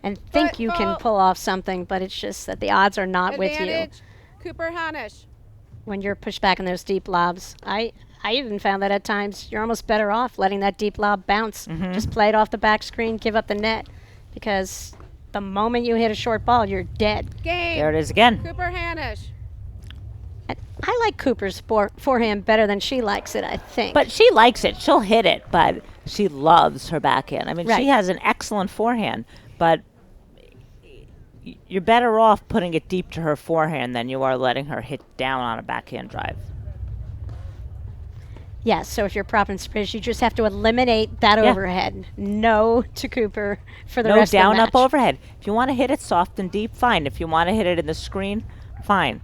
[SPEAKER 6] and think you can pull off something, but it's just that the odds are not with you.
[SPEAKER 7] Cooper Hanisch.
[SPEAKER 6] When you're pushed back in those deep lobs. I even found that at times you're almost better off letting that deep lob bounce. Just play it off the back screen, give up the net, because the moment you hit a short ball, you're dead.
[SPEAKER 7] Game.
[SPEAKER 5] There it is again.
[SPEAKER 7] Cooper Hanisch.
[SPEAKER 6] I like Cooper's forehand better than she likes it, I think.
[SPEAKER 5] But she likes it. She'll hit it, but she loves her backhand. I mean,
[SPEAKER 6] Right.
[SPEAKER 5] she has an excellent forehand, but you're better off putting it deep to her forehand than you are letting her hit down on a backhand drive.
[SPEAKER 6] Yes, so if you're propping Spritz, you just have to eliminate that
[SPEAKER 5] Yeah.
[SPEAKER 6] overhead. No to Cooper for the
[SPEAKER 5] No
[SPEAKER 6] rest
[SPEAKER 5] down,
[SPEAKER 6] of the match.
[SPEAKER 5] up, overhead. If you want to hit it soft and deep, fine. If you want to hit it in the screen, fine.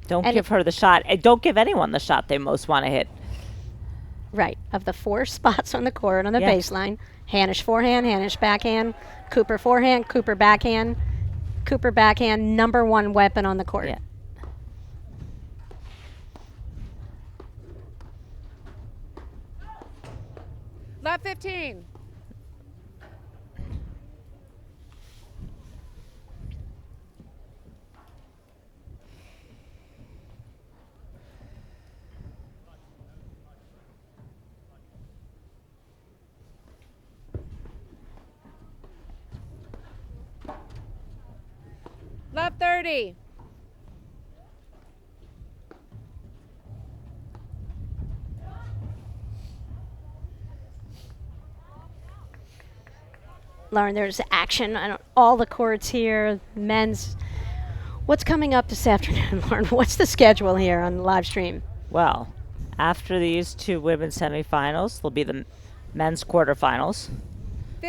[SPEAKER 5] Don't
[SPEAKER 6] And
[SPEAKER 5] give her the shot. Don't give anyone the shot they most want to hit.
[SPEAKER 6] Right. Of the 4 spots on the court on the
[SPEAKER 5] Yeah.
[SPEAKER 6] baseline, Hanisch forehand, Hanisch backhand, Cooper forehand, Cooper backhand, number 1 weapon on the court.
[SPEAKER 5] Yeah.
[SPEAKER 7] Love 15. Love 30.
[SPEAKER 6] Lauren, there's action on all the courts here. Men's. What's coming up this afternoon, Lauren? What's the schedule here on the live stream?
[SPEAKER 5] Well, after these 2 women's semifinals, there'll be the men's quarterfinals.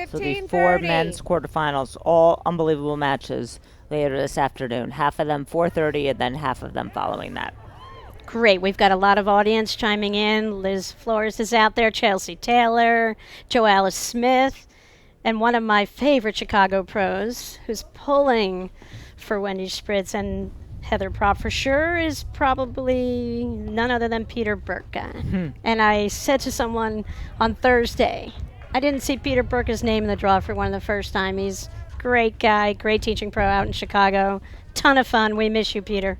[SPEAKER 5] So the 4
[SPEAKER 7] 15:30.
[SPEAKER 5] men's quarterfinals, all unbelievable matches later this afternoon. Half of them 4:30, and then half of them following that.
[SPEAKER 6] Great. We've got a lot of audience chiming in. Liz Flores is out there, Chelsea Taylor, Joalice Smith, and one of my favorite Chicago pros who's pulling for Wendy Spritz and Heather Prop for sure is probably none other than Peter Burka. And I said to someone on Thursday, I didn't see Peter Burka's name in the draw for one of the first time. He's a great guy, great teaching pro out in Chicago. Ton of fun. We miss you, Peter.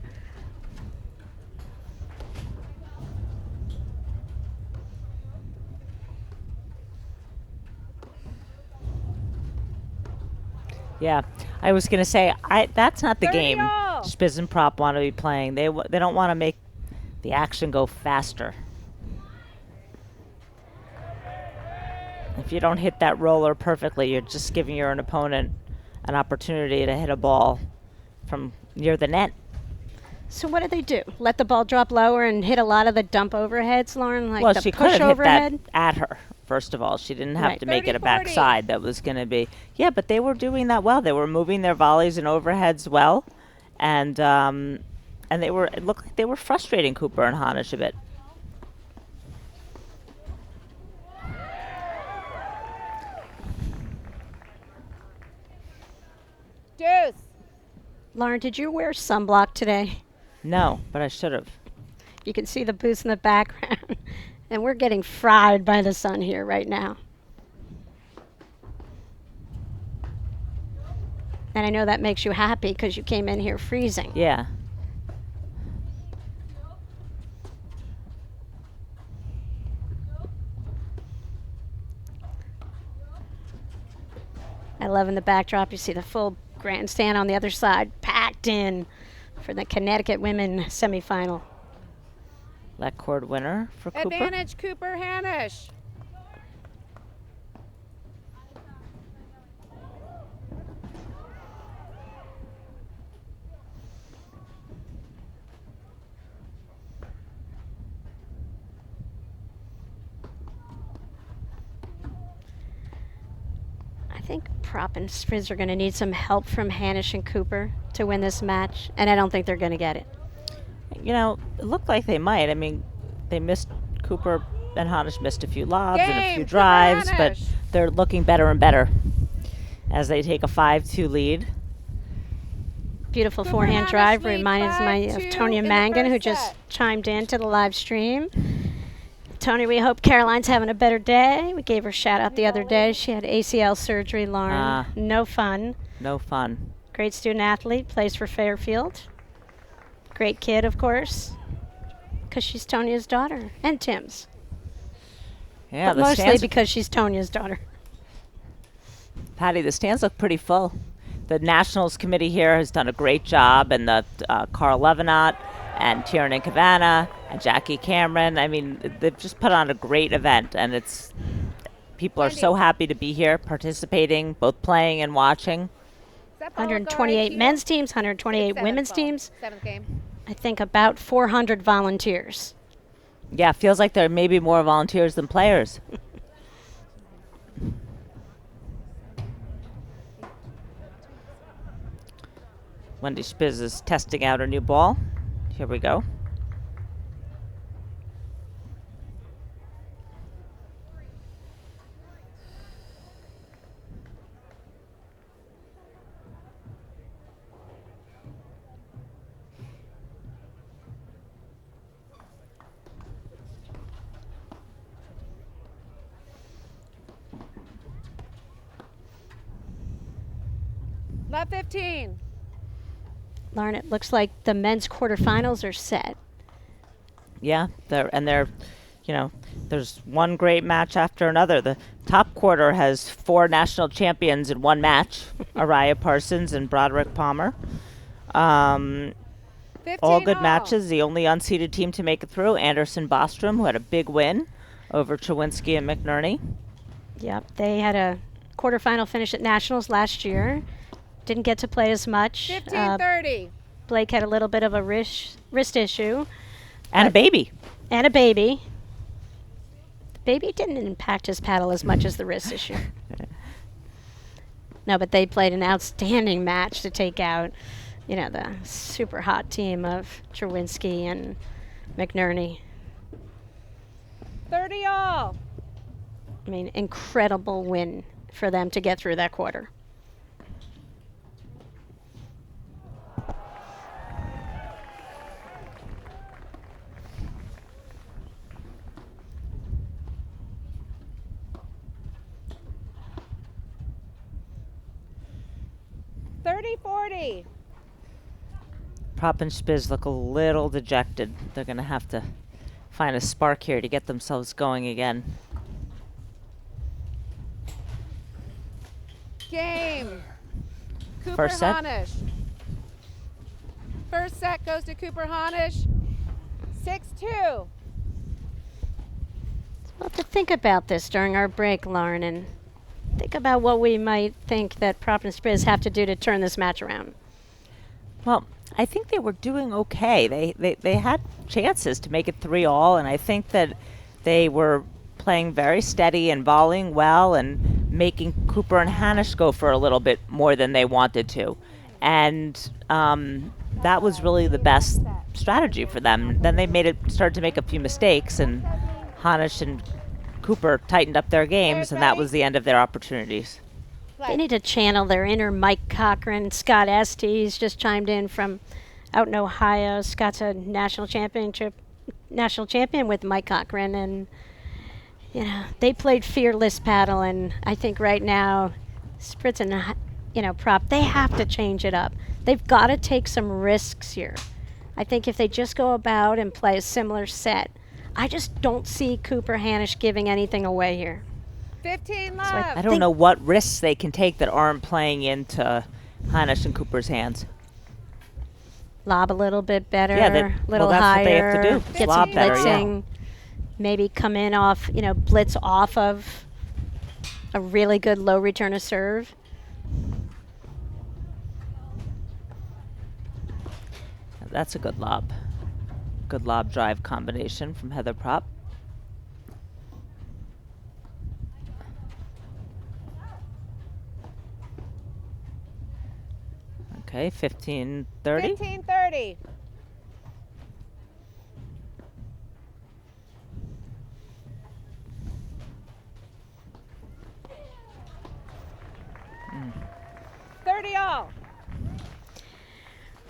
[SPEAKER 5] Yeah, I was gonna say that's not the
[SPEAKER 7] 30
[SPEAKER 5] game
[SPEAKER 7] all.
[SPEAKER 5] Spiz and Prop want to be playing. They don't want to make the action go faster. If you don't hit that roller perfectly, you're just giving your opponent an opportunity to hit a ball from near the net.
[SPEAKER 6] So what do they do? Let the ball drop lower and hit a lot of the dump overheads, Lauren? Like
[SPEAKER 5] Well,
[SPEAKER 6] the
[SPEAKER 5] she
[SPEAKER 6] push
[SPEAKER 5] could have hit
[SPEAKER 6] overhead?
[SPEAKER 5] that at her, first of all. She didn't have
[SPEAKER 6] Right.
[SPEAKER 5] to make it a
[SPEAKER 7] 30-40.
[SPEAKER 5] backside. That was going to be... Yeah, but they were doing that well. They were moving their volleys and overheads well. And they were... It looked like they were frustrating Cooper and Hanisch a bit.
[SPEAKER 7] Deuce.
[SPEAKER 6] Lauren, did you wear sunblock today?
[SPEAKER 5] No, but I should have.
[SPEAKER 6] You can see the booth in the background. And we're getting fried by the sun here right now. And I know that makes you happy because you came in here freezing.
[SPEAKER 5] Yeah.
[SPEAKER 6] I love in the backdrop, you see the full grandstand on the other side, packed in for the Connecticut women semifinal.
[SPEAKER 5] Let cord winner for Cooper.
[SPEAKER 7] Advantage Cooper Hanisch.
[SPEAKER 6] I think Prop and Spritz are going to need some help from Hanisch and Cooper to win this match, and I don't think they're going to get it.
[SPEAKER 5] You know, it looked like they might. I mean, they missed... Cooper and Hanisch missed a few lobs and a
[SPEAKER 7] Game,
[SPEAKER 5] few
[SPEAKER 7] Cooper
[SPEAKER 5] drives, but
[SPEAKER 7] Hanisch.
[SPEAKER 5] they're looking better and better as they take a 5-2 lead.
[SPEAKER 6] Beautiful
[SPEAKER 7] Cooper
[SPEAKER 6] forehand
[SPEAKER 7] Hanisch
[SPEAKER 6] drive
[SPEAKER 7] leads
[SPEAKER 6] reminds me of
[SPEAKER 7] 5-2
[SPEAKER 6] Tonya
[SPEAKER 7] in the
[SPEAKER 6] Mangan, who
[SPEAKER 7] first
[SPEAKER 6] just
[SPEAKER 7] set.
[SPEAKER 6] chimed in to the live stream. Tony, we hope Caroline's having a better day. We gave her a shout out the other day. She had ACL surgery, Lauren.
[SPEAKER 5] Ah.
[SPEAKER 6] No fun.
[SPEAKER 5] No fun.
[SPEAKER 6] Great student athlete, plays for Fairfield. Great kid, of course, because she's Tonya's daughter and Tim's.
[SPEAKER 5] Yeah,
[SPEAKER 6] But
[SPEAKER 5] the
[SPEAKER 6] mostly
[SPEAKER 5] stands,
[SPEAKER 6] because she's Tonya's daughter.
[SPEAKER 5] Patty, the stands look pretty full. The Nationals Committee here has done a great job, and the Carl Levenott and Tiernan Cavana and Jackie Cameron. I mean, they've just put on a great event, and people are so happy to be here, participating, both playing and watching.
[SPEAKER 6] 128 men's teams, 128 women's teams.
[SPEAKER 7] 7th game.
[SPEAKER 6] I think about 400 volunteers.
[SPEAKER 5] Yeah, feels like there may be more volunteers than players. Wendy Spiz is testing out her new ball. Here we go.
[SPEAKER 7] Left 15.
[SPEAKER 6] Lauren, it looks like the men's quarterfinals are set.
[SPEAKER 5] Yeah, they're, there's one great match after another. The top quarter has 4 national champions in one match, Araya Parsons and Broderick Palmer. All good matches. The only unseeded team to make it through, Anderson Bostrom, who had a big win over Czerwinski and McNerney.
[SPEAKER 6] Yep, they had a quarterfinal finish at Nationals last year. Didn't get to play as much.
[SPEAKER 7] 15-30.
[SPEAKER 6] Blake had a little bit of a wrist issue.
[SPEAKER 5] And a baby.
[SPEAKER 6] And a baby. The baby didn't impact his paddle as much as the wrist issue. No, but they played an outstanding match to take out, the super hot team of Czerwinski and McNerney.
[SPEAKER 7] 30 all.
[SPEAKER 6] I mean, incredible win for them to get through that quarter.
[SPEAKER 5] Prop and Spiz look a little dejected. They're going to have to find a spark here to get themselves going again.
[SPEAKER 7] Game. Cooper
[SPEAKER 5] First set.
[SPEAKER 7] Honish. First set goes to Cooper Honish. 6-2.
[SPEAKER 6] We'll have to think about this during our break, Lauren, and think about what we might think that Prop and Spiz have to do to turn this match around.
[SPEAKER 5] Well, I think they were doing okay. They had chances to make it 3-all, and I think that they were playing very steady and volleying well and making Cooper and Hanisch go for a little bit more than they wanted to. And that was really the best strategy for them. Then they started to make a few mistakes, and Hanisch and Cooper tightened up their games, and that was the end of their opportunities.
[SPEAKER 6] They need to channel their inner Mike Cochran. Scott Estes just chimed in from out in Ohio. Scott's a national champion with Mike Cochran, and they played fearless paddle. And I think right now, Spritz and Prop, they have to change it up. They've got to take some risks here. I think if they just go about and play a similar set, I just don't see Cooper Hanisch giving anything away here.
[SPEAKER 7] 15 left.
[SPEAKER 5] So I don't know what risks they can take that aren't playing into Hanisch and Cooper's hands.
[SPEAKER 6] Lob a little bit better,
[SPEAKER 5] Yeah,
[SPEAKER 6] little
[SPEAKER 5] that's
[SPEAKER 6] higher.
[SPEAKER 5] what they have to do.
[SPEAKER 6] Get
[SPEAKER 5] Lob
[SPEAKER 6] some
[SPEAKER 5] better,
[SPEAKER 6] blitzing. Maybe come in off, blitz off of a really good low return of serve.
[SPEAKER 5] That's a good lob. Good lob drive combination from Heather Prop. Okay, 15-30.
[SPEAKER 7] 15-30.
[SPEAKER 5] Mm.
[SPEAKER 7] 30 all.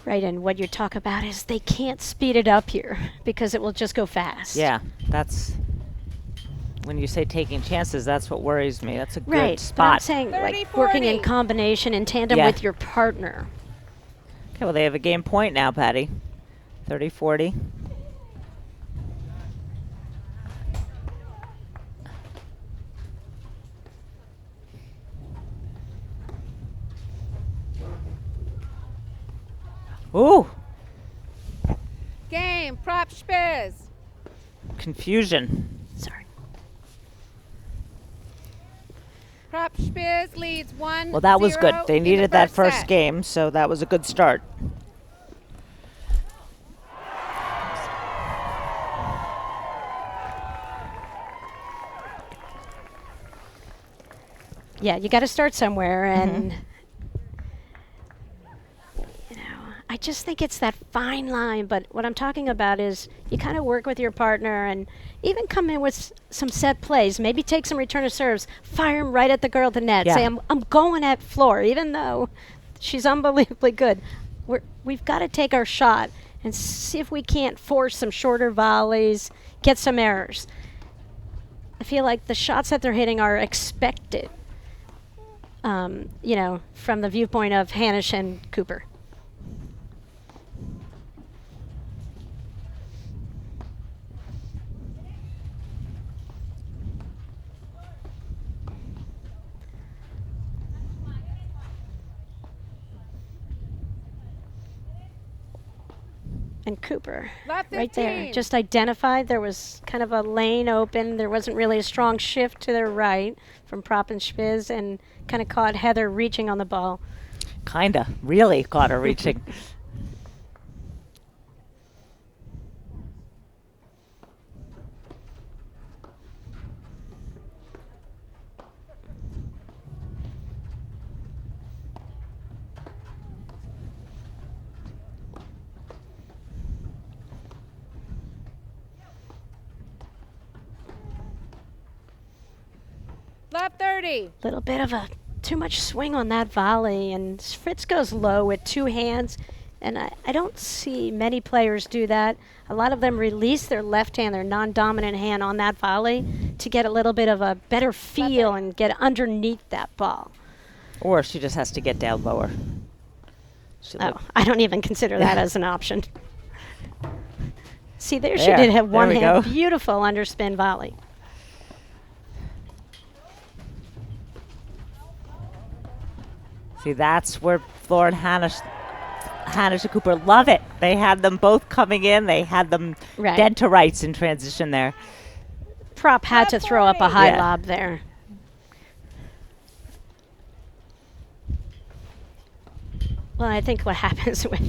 [SPEAKER 6] Right, and what you talk about is they can't speed it up here because it will just go fast.
[SPEAKER 5] Yeah, that's when you say taking chances, that's what worries me. That's a good
[SPEAKER 6] Right,
[SPEAKER 5] spot.
[SPEAKER 6] but I'm saying
[SPEAKER 7] 30,
[SPEAKER 6] like working in
[SPEAKER 7] 40.
[SPEAKER 6] combination in tandem
[SPEAKER 5] Yeah.
[SPEAKER 6] with your partner.
[SPEAKER 5] Okay, well, they have a game point now, Patty. 30-40. Ooh.
[SPEAKER 7] Game. Prop Spiz.
[SPEAKER 5] Confusion.
[SPEAKER 6] Sorry.
[SPEAKER 7] Prop Spiz leads 1-0.
[SPEAKER 5] Well, that was good. They
[SPEAKER 7] in the
[SPEAKER 5] needed that first
[SPEAKER 7] set.
[SPEAKER 5] game, so that was a good start.
[SPEAKER 6] Yeah, you got to start somewhere, and you know, I just think it's that fine line. But what I'm talking about is you kind of work with your partner, and even come in with some set plays. Maybe take some return of serves, fire them right at the girl at the net.
[SPEAKER 5] Yeah.
[SPEAKER 6] Say, I'm going at floor, even though she's unbelievably good. We've got to take our shot and see if we can't force some shorter volleys, get some errors. I feel like the shots that they're hitting are expected. You know, from the viewpoint of Hanisch and Cooper. And Cooper,
[SPEAKER 7] Left
[SPEAKER 6] right there,
[SPEAKER 7] 15.
[SPEAKER 6] just identified there was kind of a lane open. There wasn't really a strong shift to their right from Prop and Spiz, and kind of caught Heather reaching on the ball.
[SPEAKER 5] Kinda. Really caught her reaching.
[SPEAKER 7] Left 30.
[SPEAKER 6] Little bit of a too much swing on that volley, and Fritz goes low with two hands, and I don't see many players do that. A lot of them release their left hand, their non-dominant hand on that volley to get a little bit of a better feel and get underneath that ball.
[SPEAKER 5] Or she just has to get down lower.
[SPEAKER 6] Oh, I don't even consider that as an option. See, there she
[SPEAKER 5] There.
[SPEAKER 6] did have one
[SPEAKER 5] There we
[SPEAKER 6] hand.
[SPEAKER 5] go.
[SPEAKER 6] Beautiful underspin volley.
[SPEAKER 5] See, that's where Floor and Hanisch and Cooper love it. They had them both coming in. They had them
[SPEAKER 6] Right.
[SPEAKER 5] dead to rights in transition there.
[SPEAKER 6] Prop had to throw up a high
[SPEAKER 5] Yeah.
[SPEAKER 6] lob there. Well, I think what happens with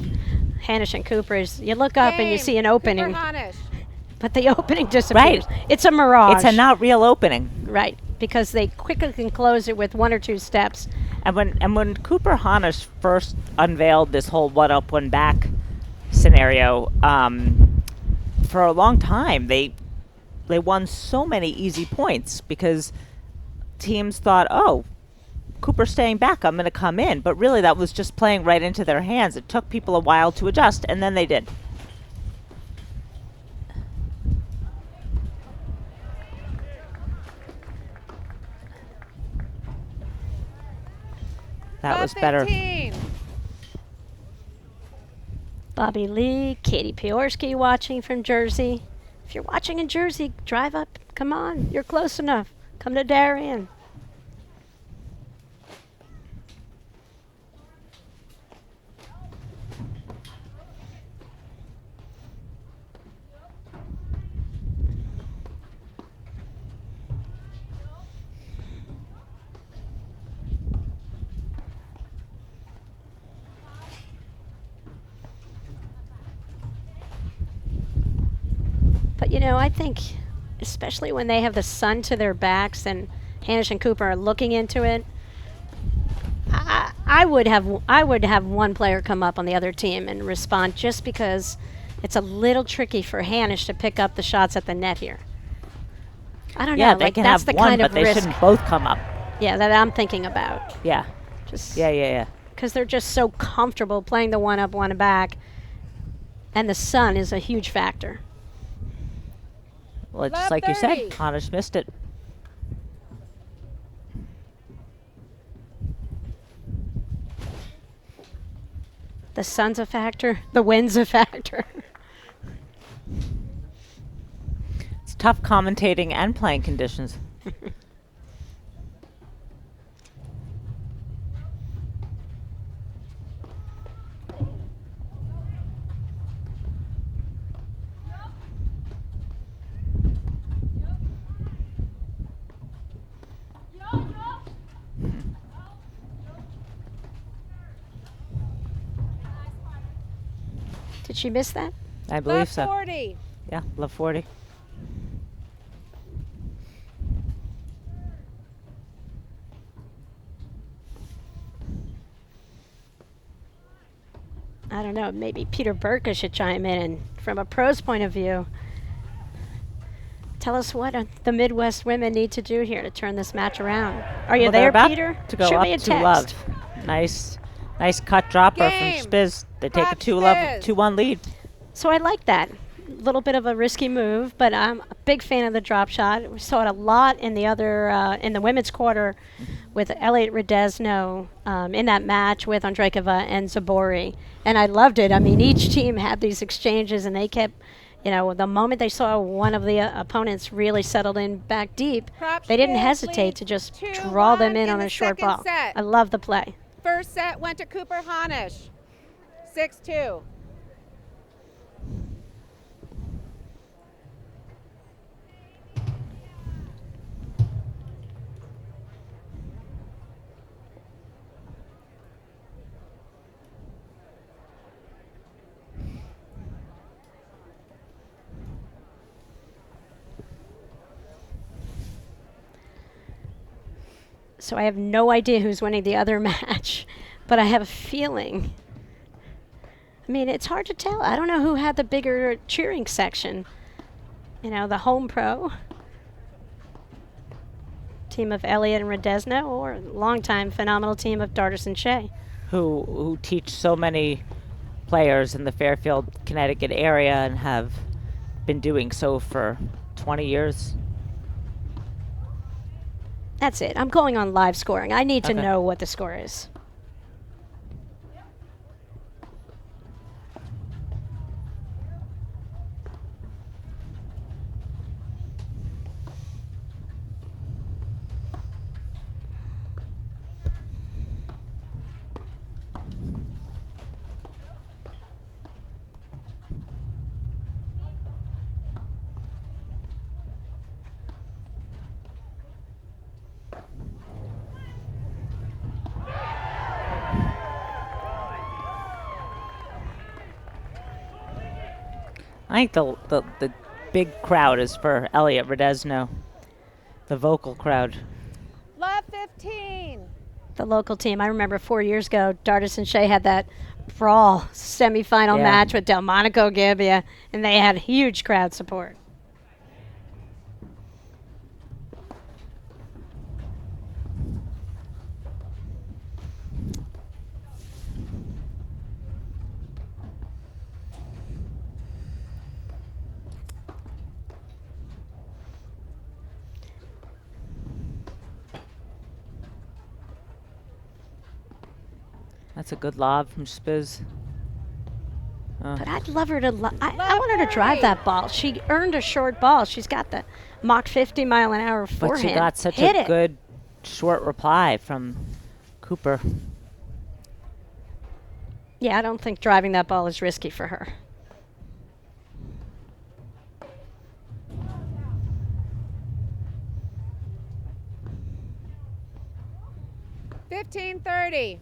[SPEAKER 6] Hanisch and Cooper is you look up and you
[SPEAKER 7] Game.
[SPEAKER 6] see an opening,
[SPEAKER 7] Cooper Hanisch.
[SPEAKER 6] but the opening disappears.
[SPEAKER 5] Right.
[SPEAKER 6] It's a mirage.
[SPEAKER 5] It's a not real opening.
[SPEAKER 6] Right, because they quickly can close it with one or two steps.
[SPEAKER 5] And when Cooper Hanisch first unveiled this whole one up, one back scenario, for a long time they won so many easy points because teams thought, oh, Cooper's staying back, I'm going to come in. But really that was just playing right into their hands. It took people a while to adjust, and then they did. That was
[SPEAKER 7] Left
[SPEAKER 5] better.
[SPEAKER 7] 15.
[SPEAKER 6] Bobby Lee, Katie Piorski watching from Jersey. If you're watching in Jersey, drive up. Come on, you're close enough. Come to Darien. But you know, I think, especially when they have the sun to their backs and Hanisch and Cooper are looking into it, I would have one player come up on the other team and respond, just because it's a little tricky for Hanisch to pick up the shots at the net here. I don't
[SPEAKER 5] Yeah,
[SPEAKER 6] know.
[SPEAKER 5] they
[SPEAKER 6] Like,
[SPEAKER 5] can
[SPEAKER 6] that's
[SPEAKER 5] have
[SPEAKER 6] the
[SPEAKER 5] one,
[SPEAKER 6] kind
[SPEAKER 5] but
[SPEAKER 6] of
[SPEAKER 5] they
[SPEAKER 6] risk.
[SPEAKER 5] shouldn't both come up.
[SPEAKER 6] Yeah, that I'm thinking about.
[SPEAKER 5] Yeah,
[SPEAKER 6] Just
[SPEAKER 5] yeah.
[SPEAKER 6] because they're just so comfortable playing the one up, one back, and the sun is a huge factor.
[SPEAKER 5] Well, just
[SPEAKER 7] Left
[SPEAKER 5] like you
[SPEAKER 7] 30.
[SPEAKER 5] said, Hanisch missed it.
[SPEAKER 6] The sun's a factor. The wind's a factor.
[SPEAKER 5] It's tough commentating and playing conditions.
[SPEAKER 6] Did she miss that?
[SPEAKER 5] I believe
[SPEAKER 7] Left
[SPEAKER 5] so.
[SPEAKER 7] 40.
[SPEAKER 5] Yeah, love 40.
[SPEAKER 6] I don't know, maybe Peter Burka should chime in and from a pro's point of view, tell us what the Midwest women need to do here to turn this match around. Are you
[SPEAKER 5] Well, they're
[SPEAKER 6] there,
[SPEAKER 5] about
[SPEAKER 6] Peter?
[SPEAKER 5] to go
[SPEAKER 6] Shoot
[SPEAKER 5] up
[SPEAKER 6] me a
[SPEAKER 5] to
[SPEAKER 6] text.
[SPEAKER 5] love. Nice cut dropper
[SPEAKER 7] Game.
[SPEAKER 5] from Spiz. They take a
[SPEAKER 7] Prop
[SPEAKER 5] 2-1 lead.
[SPEAKER 6] So I like that. A little bit of a risky move, but I'm a big fan of the drop shot. We saw it a lot in the other in the women's quarter with Elliot Radesno in that match with Andreikova and Zabori, and I loved it. I mean, each team had these exchanges, and they kept, you know, the moment they saw one of the opponents really settled in back deep,
[SPEAKER 7] Prop
[SPEAKER 6] they didn't
[SPEAKER 7] Spiz
[SPEAKER 6] hesitate
[SPEAKER 7] leads
[SPEAKER 6] to just
[SPEAKER 7] 2-1
[SPEAKER 6] draw them in on
[SPEAKER 7] the
[SPEAKER 6] a short
[SPEAKER 7] second
[SPEAKER 6] ball.
[SPEAKER 7] set.
[SPEAKER 6] I love the play.
[SPEAKER 7] First set went to Cooper Hanisch. 6-2.
[SPEAKER 6] So I have no idea who's winning the other match, but I have a feeling. I mean, it's hard to tell. I don't know who had the bigger cheering section. You know, the home pro team of Elliott and Radesno, or longtime phenomenal team of Dartis and Shea.
[SPEAKER 5] Who teach so many players in the Fairfield, Connecticut area and have been doing so for 20 years.
[SPEAKER 6] That's it. I'm going on live scoring. I need to
[SPEAKER 5] Okay.
[SPEAKER 6] know what the score is.
[SPEAKER 5] I think the big crowd is for Elliot Radesno, the vocal crowd.
[SPEAKER 7] Love 15.
[SPEAKER 6] The local team. I remember 4 years ago, Dartis and Shea had that brawl semifinal
[SPEAKER 5] Yeah.
[SPEAKER 6] match with Delmonico Gibbia, and they had huge crowd support.
[SPEAKER 5] That's a good lob from Spiz.
[SPEAKER 6] But I'd love her to. I want her to drive that ball. She earned a short ball. She's got the Mach 50 mile an hour
[SPEAKER 5] But
[SPEAKER 6] forehand.
[SPEAKER 5] she got such
[SPEAKER 6] Hit
[SPEAKER 5] a
[SPEAKER 6] it.
[SPEAKER 5] good short reply from Cooper.
[SPEAKER 6] Yeah, I don't think driving that ball is risky for her.
[SPEAKER 7] $15.30.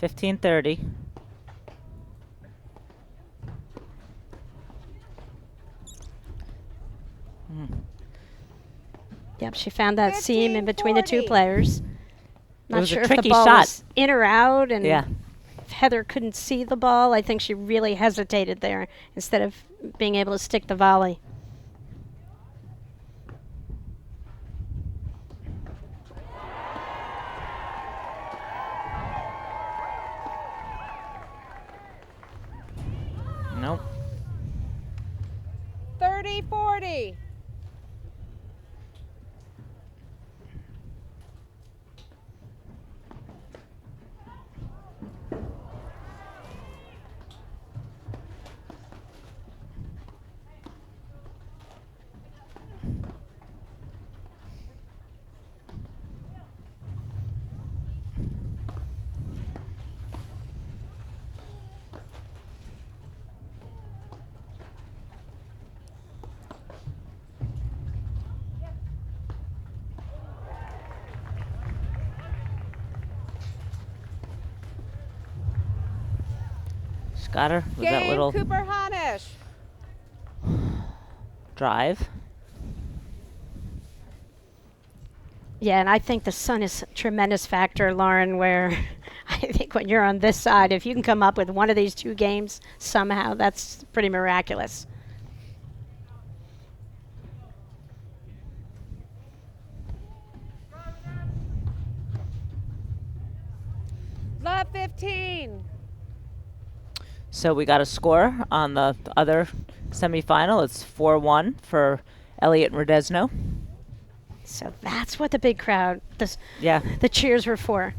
[SPEAKER 5] 15-30.
[SPEAKER 6] Yep, she found that seam in between the two
[SPEAKER 7] 15-40.
[SPEAKER 6] players. Not
[SPEAKER 5] was a
[SPEAKER 6] sure if the
[SPEAKER 5] tricky
[SPEAKER 6] ball
[SPEAKER 5] shot.
[SPEAKER 6] was in or out, and
[SPEAKER 5] Yeah.
[SPEAKER 6] if Heather couldn't see the ball, I think she really hesitated there instead of being able to stick the volley.
[SPEAKER 5] Nope.
[SPEAKER 7] 30-40.
[SPEAKER 5] Got her with that
[SPEAKER 7] Game,
[SPEAKER 5] little
[SPEAKER 7] Cooper Hanisch.
[SPEAKER 5] drive.
[SPEAKER 6] Yeah, and I think the sun is a tremendous factor, Lauren, where I think when you're on this side, if you can come up with one of these two games somehow, that's pretty miraculous.
[SPEAKER 7] Love 15.
[SPEAKER 5] So we got a score on the other semifinal. It's 4-1 for Elliot Rodesno.
[SPEAKER 6] So that's what the big crowd,
[SPEAKER 5] Yeah.
[SPEAKER 6] the cheers were for.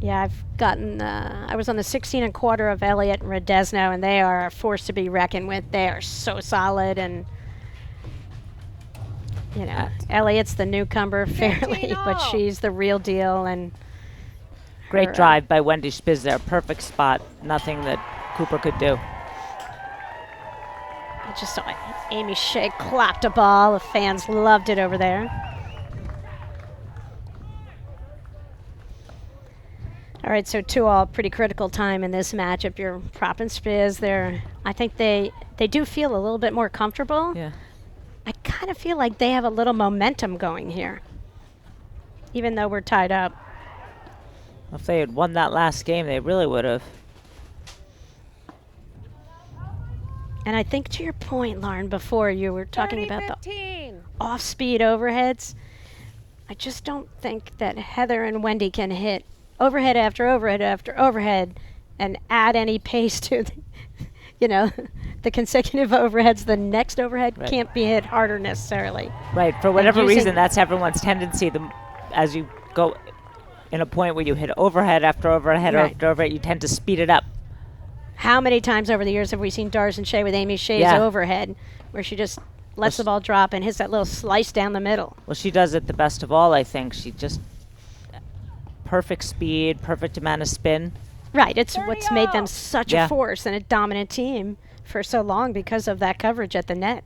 [SPEAKER 6] Yeah, I've gotten, I was on the 16 and quarter of Elliot and Rodesno, and they are a force to be reckoned with. They are so solid, and, you know, Elliot's the newcomer fairly, but she's the real deal. And
[SPEAKER 5] Great
[SPEAKER 6] her,
[SPEAKER 5] drive by Wendy Spiz there. Perfect spot. Nothing that Cooper could do.
[SPEAKER 6] I just saw Amy Shea clapped a ball. The fans loved it over there. All right, so 2-all, pretty critical time in this matchup. You're propping Spiz there. I think they do feel a little bit more comfortable.
[SPEAKER 5] Yeah.
[SPEAKER 6] I kind of feel like they have a little momentum going here, even though we're tied up.
[SPEAKER 5] If they had won that last game, they really would have.
[SPEAKER 6] And I think to your point, Lauren, before you were talking about the
[SPEAKER 7] 15.
[SPEAKER 6] off-speed overheads, I just don't think that Heather and Wendy can hit overhead after overhead after overhead and add any pace to the, you know, the consecutive overheads. The next overhead
[SPEAKER 5] Right.
[SPEAKER 6] can't be hit harder necessarily.
[SPEAKER 5] Right. For whatever
[SPEAKER 6] using-
[SPEAKER 5] reason, that's everyone's tendency. As you go in a point where you hit overhead after overhead
[SPEAKER 6] Right.
[SPEAKER 5] after overhead, you tend to speed it up.
[SPEAKER 6] How many times over the years have we seen Darzen Shea with Amy Shea's
[SPEAKER 5] Yeah.
[SPEAKER 6] overhead, where she just lets the ball drop and hits that little slice down the middle?
[SPEAKER 5] Well, she does it the best of all, I think. She just perfect speed, perfect amount of spin.
[SPEAKER 6] Right, it's what's made them
[SPEAKER 7] 30-all.
[SPEAKER 6] such
[SPEAKER 5] Yeah.
[SPEAKER 6] a force and a dominant team for so long because of that coverage at the net.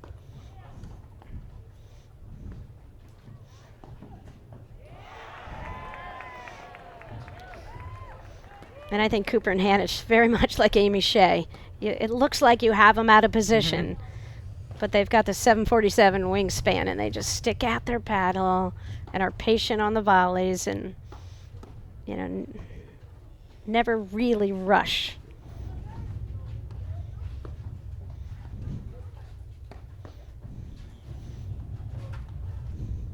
[SPEAKER 6] And I think Cooper and Hanisch, very much like Amy Shea, it looks like you have them out of position, but they've got the 747 wingspan, and they just stick out their paddle and are patient on the volleys and, you know, never really rush.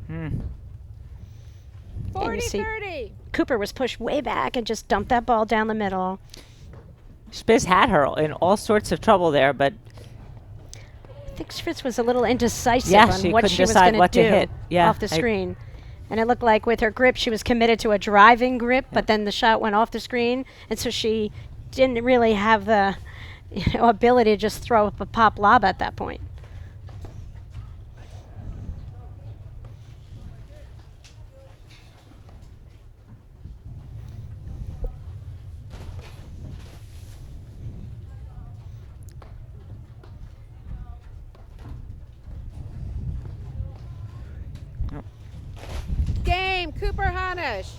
[SPEAKER 6] And you see
[SPEAKER 7] 40-30.
[SPEAKER 6] Cooper was pushed way back and just dumped that ball down the middle.
[SPEAKER 5] Spiz had her in all sorts of trouble there, but
[SPEAKER 6] I think Fritz was a little indecisive
[SPEAKER 5] Yeah,
[SPEAKER 6] on
[SPEAKER 5] she
[SPEAKER 6] what
[SPEAKER 5] couldn't
[SPEAKER 6] she was
[SPEAKER 5] decide
[SPEAKER 6] going
[SPEAKER 5] what to
[SPEAKER 6] do
[SPEAKER 5] hit. Yeah,
[SPEAKER 6] off the screen. And it looked like with her grip, she was committed to a driving grip, but then the shot went off the screen, and so she didn't really have the ability to just throw up a pop lob at that point.
[SPEAKER 7] Game, Cooper Hanisch.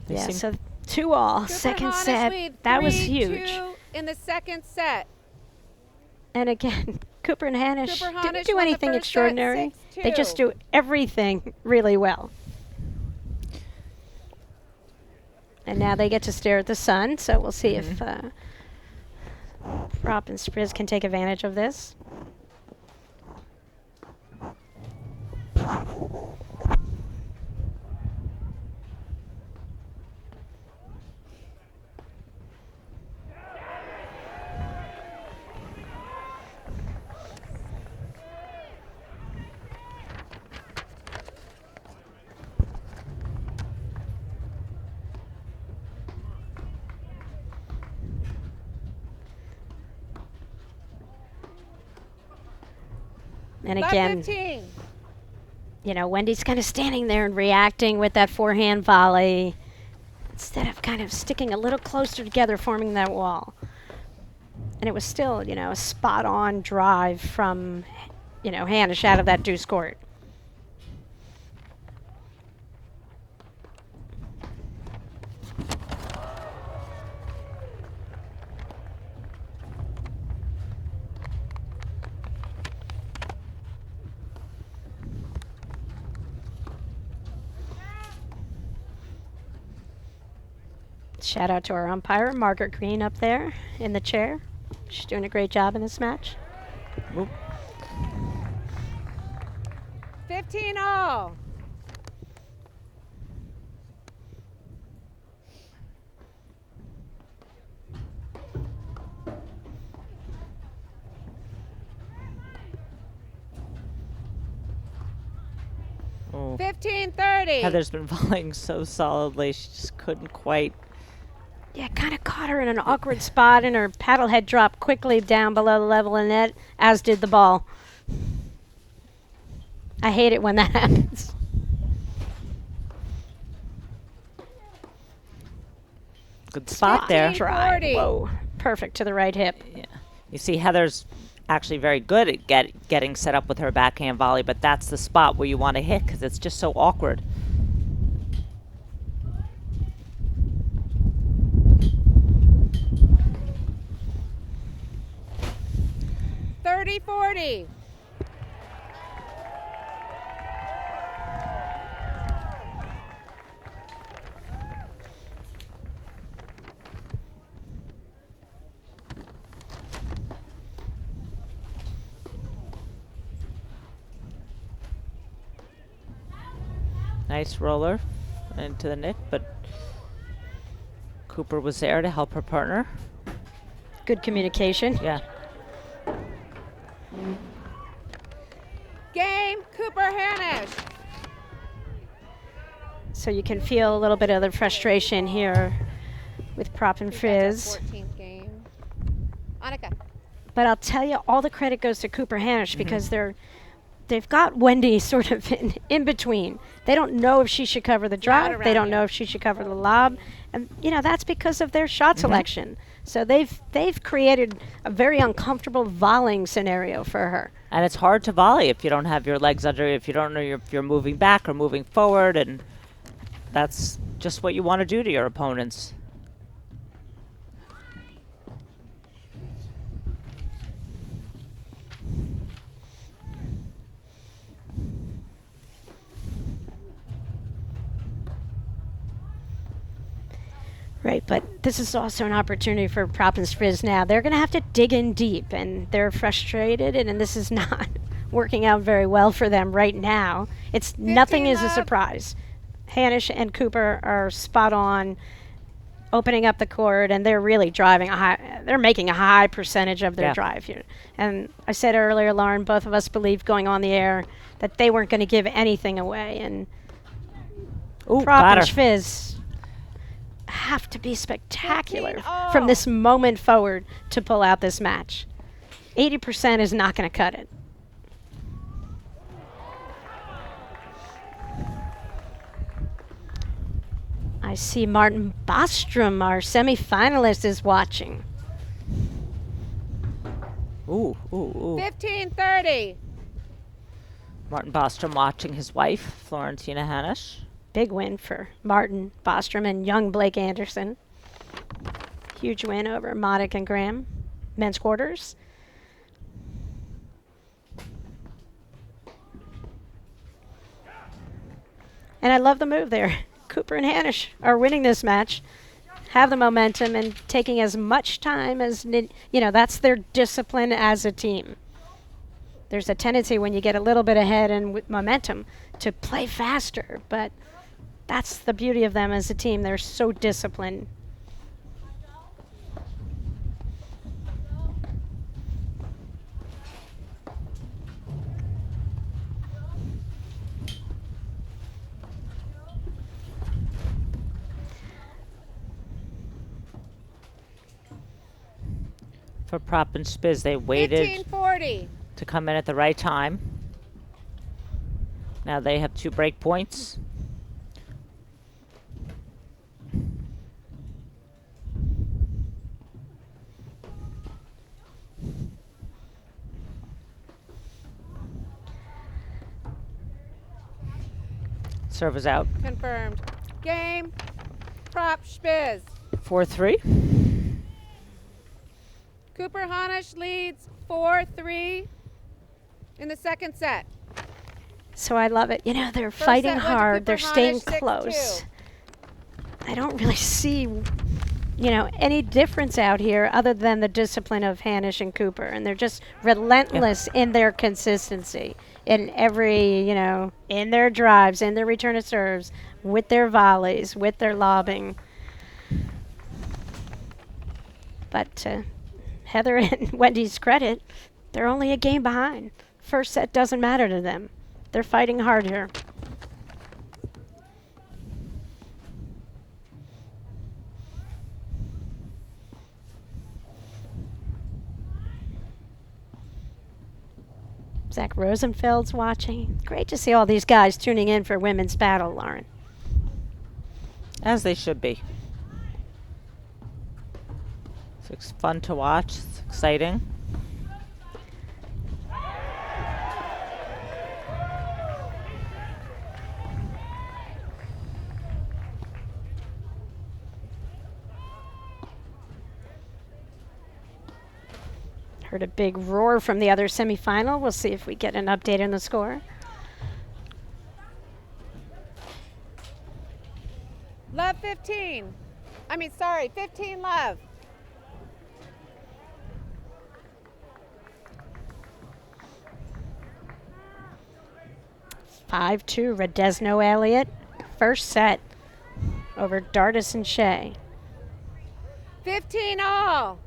[SPEAKER 5] They
[SPEAKER 6] Yeah,
[SPEAKER 5] seem-
[SPEAKER 6] so 2-all,
[SPEAKER 7] Cooper
[SPEAKER 6] second
[SPEAKER 7] Hanisch
[SPEAKER 6] set.
[SPEAKER 7] lead
[SPEAKER 6] That was
[SPEAKER 7] 3-2
[SPEAKER 6] huge.
[SPEAKER 7] in the second set.
[SPEAKER 6] And again, Cooper and Hanisch
[SPEAKER 7] Cooper
[SPEAKER 6] didn't
[SPEAKER 7] Hanisch
[SPEAKER 6] do
[SPEAKER 7] won the
[SPEAKER 6] anything
[SPEAKER 7] first set,
[SPEAKER 6] extraordinary. They just
[SPEAKER 7] 6-2.
[SPEAKER 6] do everything really well. And now they get to stare at the sun, so we'll see if Prop and Spiz can take advantage of this. And
[SPEAKER 7] Love
[SPEAKER 6] again,
[SPEAKER 7] 15.
[SPEAKER 6] you know, Wendy's kind of standing there and reacting with that forehand volley instead of kind of sticking a little closer together, forming that wall. And it was still, you know, a spot-on drive from, you know, Hanisch out of that deuce court. Shout out to our umpire, Margaret Green, up there in the chair. She's doing a great job in this match.
[SPEAKER 5] Oop.
[SPEAKER 7] 15 all.
[SPEAKER 5] Oh.
[SPEAKER 7] 15-30.
[SPEAKER 5] Heather's been volleying so solidly, she just couldn't quite.
[SPEAKER 6] Yeah, kind of caught her in an awkward spot, and her paddle head dropped quickly down below the level of the net, as did the ball. I hate it when that happens.
[SPEAKER 5] Good spot there.
[SPEAKER 6] Try.
[SPEAKER 7] 40.
[SPEAKER 6] Whoa, perfect to the right hip.
[SPEAKER 5] Yeah. You see, Heather's actually very good at getting set up with her backhand volley, but that's the spot where you want to hit because it's just so awkward.
[SPEAKER 7] $30-40.
[SPEAKER 5] Nice roller into the net, but Cooper was there to help her partner.
[SPEAKER 6] Good communication.
[SPEAKER 5] Yeah.
[SPEAKER 7] Game, Cooper Hanisch.
[SPEAKER 6] So you can feel a little bit of the frustration here with Prop and Fizz.
[SPEAKER 7] 14th game. Annika.
[SPEAKER 6] But I'll tell you, all the credit goes to Cooper Hanisch because they've got Wendy sort of in between. They don't know if she should cover the drive. They don't know if she should cover the lob. And, you know, that's because of their shot selection. So they've created a very uncomfortable volleying scenario for her.
[SPEAKER 5] And it's hard to volley if you don't have your legs under, if you don't know if you're moving back or moving forward, and that's just what you want to do to your opponents.
[SPEAKER 6] Right, but this is also an opportunity for Prop and Fizz now. They're going to have to dig in deep, and they're frustrated, and this is not working out very well for them right now. It's nothing is a surprise. Hanisch and Cooper are spot on, opening up the court, and they're really driving they're making a high percentage of their drive here. And I said earlier, Lauren, both of us believed going on the air that they weren't going to give anything away, and Prop and Fizz have to be spectacular from this moment forward to pull out this match. 80% is not going to cut it. I see Martin Bostrom, our semifinalist, is watching.
[SPEAKER 5] Ooh, ooh, ooh.
[SPEAKER 7] 15-30.
[SPEAKER 5] Martin Bostrom watching his wife, Florentina Hanisch.
[SPEAKER 6] Big win for Martin Bostrom and young Blake Anderson. Huge win over Modic and Graham, men's quarters. And I love the move there. Cooper and Hanisch are winning this match, have the momentum, and taking as much time as, that's their discipline as a team. There's a tendency when you get a little bit ahead and with momentum to play faster, but that's the beauty of them as a team. They're so disciplined.
[SPEAKER 5] For Prop and Spiz, they waited
[SPEAKER 7] 15-40.
[SPEAKER 5] to come in at the right time. Now they have 2 break points. Serve is out.
[SPEAKER 7] Confirmed. Game, Prop Spiz.
[SPEAKER 5] 4-3.
[SPEAKER 7] Cooper Hanisch leads 4-3 in the second set.
[SPEAKER 6] So I love it. They're
[SPEAKER 7] First
[SPEAKER 6] fighting
[SPEAKER 7] set went to
[SPEAKER 6] hard.
[SPEAKER 7] Cooper
[SPEAKER 6] They're staying
[SPEAKER 7] Hanisch, 6-2.
[SPEAKER 6] close. I don't really see you know, any difference out here other than the discipline of Hanisch and Cooper. And they're just relentless in their consistency in every, you know, in their drives, in their return of serves, with their volleys, with their lobbing. But to Heather and Wendy's credit, they're only a game behind. First set doesn't matter to them. They're fighting hard here. Zach Rosenfeld's watching. Great to see all these guys tuning in for women's battle, Lauren.
[SPEAKER 5] As they should be. It's fun to watch. It's exciting.
[SPEAKER 6] Heard a big roar from the other semifinal. We'll see if we get an update on the score.
[SPEAKER 7] Love 15. 15 love.
[SPEAKER 6] (5-2) Radesno Elliott. First set over Dardis and Shea.
[SPEAKER 7] 15 all.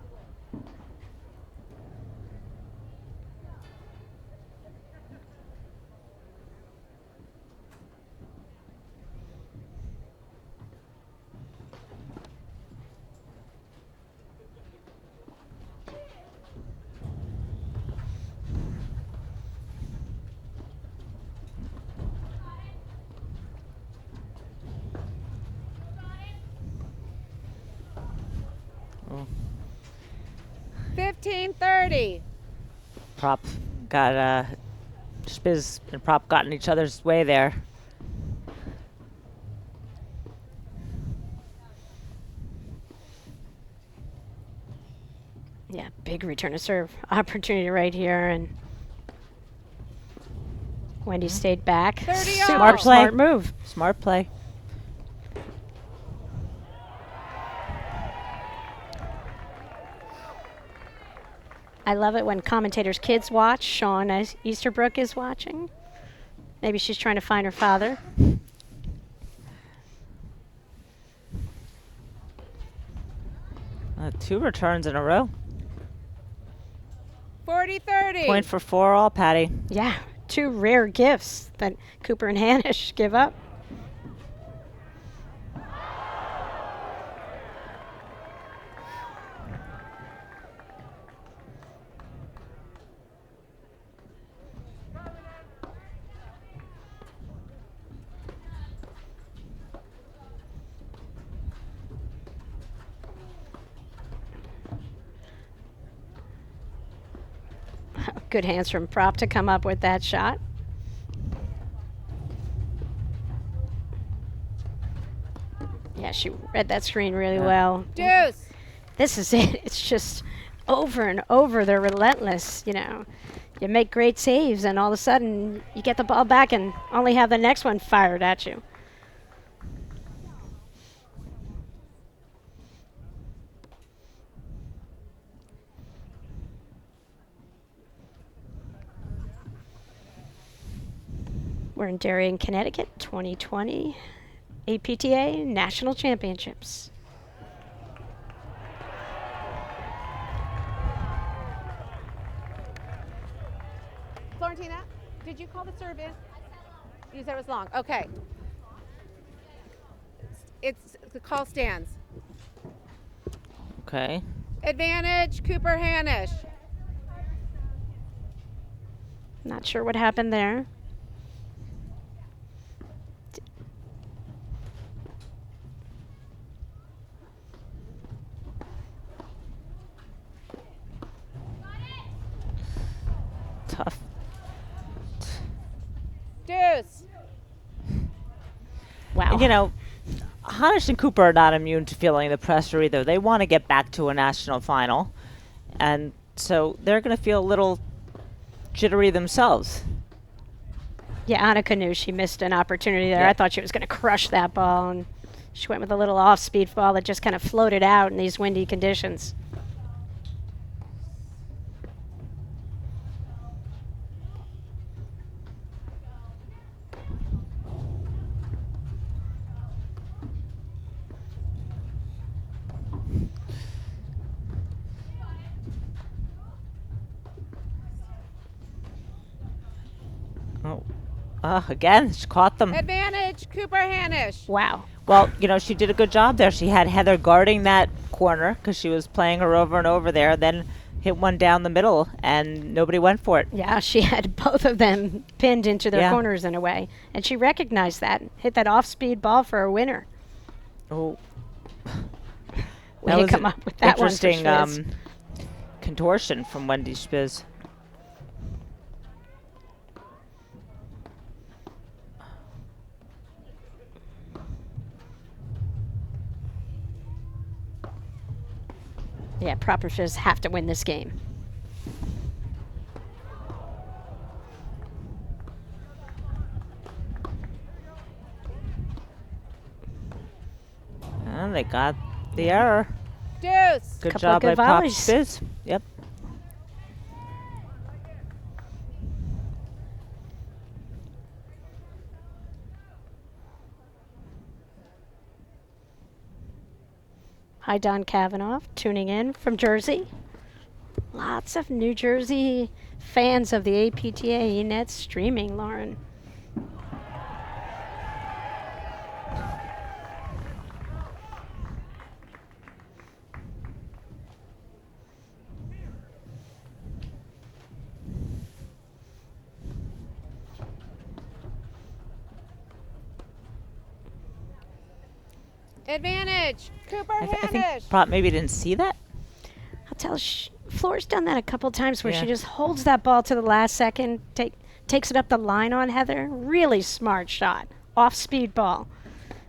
[SPEAKER 5] Oh.
[SPEAKER 7] 15-30.
[SPEAKER 5] Prop got Spiz and Prop got in each other's way there.
[SPEAKER 6] Yeah, big return to serve opportunity right here, and Wendy stayed back.
[SPEAKER 7] 30
[SPEAKER 6] Super
[SPEAKER 5] Smart play.
[SPEAKER 6] smart move.
[SPEAKER 5] Smart play.
[SPEAKER 6] I love it when commentators' kids watch. Sean Easterbrook is watching. Maybe she's trying to find her father.
[SPEAKER 5] Two returns in a row.
[SPEAKER 7] 40-30.
[SPEAKER 5] Point for 4 all, Patty.
[SPEAKER 6] Yeah, two rare gifts that Cooper and Hanisch give up. Good hands from Prop to come up with that shot. Yeah, she read that screen really well.
[SPEAKER 7] Deuce.
[SPEAKER 6] This is it. It's just over and over. They're relentless, you know. You make great saves, and all of a sudden you get the ball back and only have the next one fired at you. We're in Darien, Connecticut, 2020 APTA National Championships.
[SPEAKER 7] Florentina, did you call the serve in? You said it was long. Okay. It's the call stands.
[SPEAKER 5] Okay.
[SPEAKER 7] Advantage, Cooper Hanisch.
[SPEAKER 6] Not sure what happened there.
[SPEAKER 5] Tough.
[SPEAKER 7] Deuce.
[SPEAKER 6] Wow.
[SPEAKER 5] You know, Hanisch and Cooper are not immune to feeling the pressure either. They want to get back to a national final, and so they're going to feel a little jittery themselves.
[SPEAKER 6] Yeah, Annika knew she missed an opportunity there.
[SPEAKER 5] Yeah.
[SPEAKER 6] I thought she was going to crush that ball, and She went with a little off-speed ball that just kind of floated out in these windy conditions.
[SPEAKER 5] Again, she caught them.
[SPEAKER 7] Advantage, Cooper Hanisch.
[SPEAKER 6] Wow.
[SPEAKER 5] Well, she did a good job there. She had Heather guarding that corner because she was playing her over and over there, then hit one down the middle, and nobody went for it.
[SPEAKER 6] Yeah, she had both of them pinned into their corners in a way, and she recognized that, hit that off-speed ball for a winner.
[SPEAKER 5] Oh.
[SPEAKER 6] Way to come up with that one for
[SPEAKER 5] interesting
[SPEAKER 6] Spiz.
[SPEAKER 5] contortion from Wendy Spiz.
[SPEAKER 6] Yeah, proper Fizz have to win this game.
[SPEAKER 5] And they got the error.
[SPEAKER 7] Deuce.
[SPEAKER 5] Good
[SPEAKER 6] Couple
[SPEAKER 5] job
[SPEAKER 6] of good
[SPEAKER 5] by Pop
[SPEAKER 6] volleys.
[SPEAKER 5] Spiz. Yep.
[SPEAKER 6] Hi, Don Kavanaugh, tuning in from Jersey. Lots of New Jersey fans of the APTA eNet streaming, Lauren.
[SPEAKER 7] Advantage, Cooper
[SPEAKER 5] I
[SPEAKER 7] Hanisch.
[SPEAKER 5] think Prop maybe didn't see that.
[SPEAKER 6] I'll tell Floor's done that a couple times where
[SPEAKER 5] Yeah.
[SPEAKER 6] she just holds that ball to the last second, takes it up the line on Heather. Really smart shot. Off-speed ball.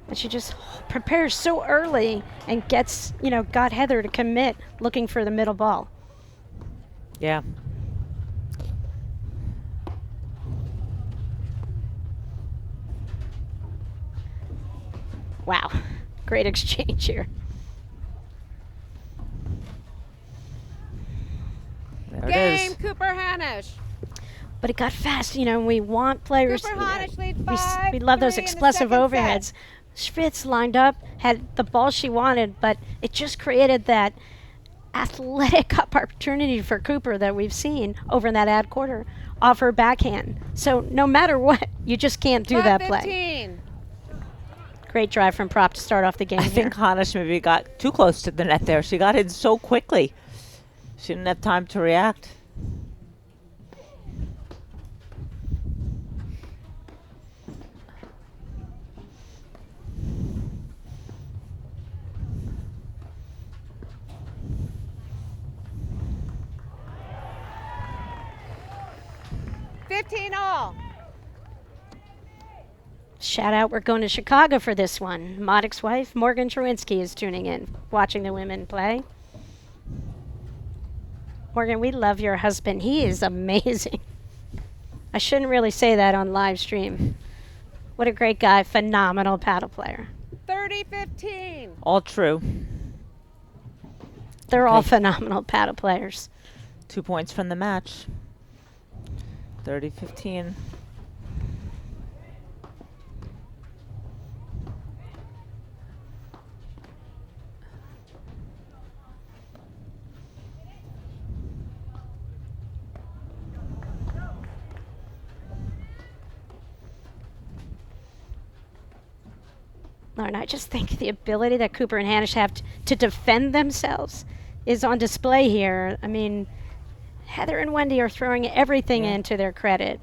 [SPEAKER 6] But she just prepares so early and gets, got Heather to commit looking for the middle ball.
[SPEAKER 5] Yeah.
[SPEAKER 6] Wow. Great exchange here.
[SPEAKER 5] There it
[SPEAKER 7] Game,
[SPEAKER 5] is.
[SPEAKER 7] Cooper Hanisch.
[SPEAKER 6] But it got fast, we want players.
[SPEAKER 7] Cooper Hanisch leads
[SPEAKER 6] We love those
[SPEAKER 7] 5-3 in the
[SPEAKER 6] explosive
[SPEAKER 7] second
[SPEAKER 6] overheads.
[SPEAKER 7] set.
[SPEAKER 6] Spitz lined up, had the ball she wanted, but it just created that athletic opportunity for Cooper that we've seen over in that ad quarter off her backhand. So no matter what, you just can't do that play.
[SPEAKER 7] 5-15.
[SPEAKER 6] Great drive from Prop to start off the game
[SPEAKER 5] I
[SPEAKER 6] here.
[SPEAKER 5] think Hanisch maybe got too close to the net there. She got in so quickly. She didn't have time to react.
[SPEAKER 7] All.
[SPEAKER 6] Shout out, we're going to Chicago for this one. Modic's wife, Morgan Czerwinski, is tuning in, watching the women play. Morgan, we love your husband. He is amazing. I shouldn't really say that on live stream. What a great guy, phenomenal paddle player.
[SPEAKER 7] 30-15.
[SPEAKER 5] All true.
[SPEAKER 6] They're all phenomenal paddle players.
[SPEAKER 5] 2 points from the match. 30-15.
[SPEAKER 6] Lauren, I just think the ability that Cooper and Hanisch have to defend themselves is on display here. I mean, Heather and Wendy are throwing everything into their credit,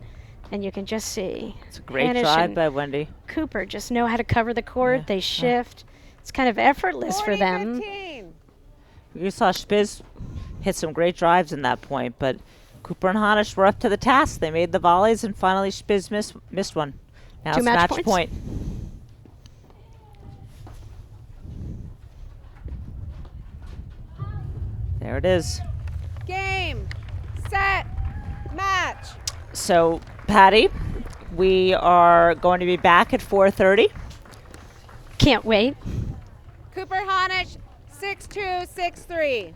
[SPEAKER 6] and you can just see.
[SPEAKER 5] It's a great
[SPEAKER 6] Hanisch
[SPEAKER 5] drive
[SPEAKER 6] and
[SPEAKER 5] by Wendy.
[SPEAKER 6] Cooper just know how to cover the court. They shift. It's kind of effortless for them.
[SPEAKER 7] 40-15.
[SPEAKER 5] You saw Spiz hit some great drives in that point, but Cooper and Hanisch were up to the task. They made the volleys, and finally Spiz missed one. Now
[SPEAKER 6] Two
[SPEAKER 5] it's
[SPEAKER 6] match
[SPEAKER 5] match
[SPEAKER 6] points?
[SPEAKER 5] point. There it is.
[SPEAKER 7] Game, set, match.
[SPEAKER 5] So, Patty, we are going to be back at 4:30
[SPEAKER 6] Can't wait.
[SPEAKER 7] Cooper Honish, 6'2", 6'3".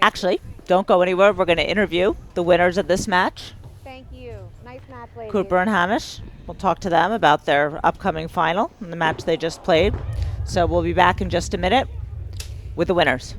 [SPEAKER 5] Actually, don't go anywhere. We're going to interview the winners of this match,
[SPEAKER 7] Thank you. Nice match, ladies.
[SPEAKER 5] Cooper and Hamish. We'll talk to them about their upcoming final and the match they just played. So we'll be back in just a minute with the winners.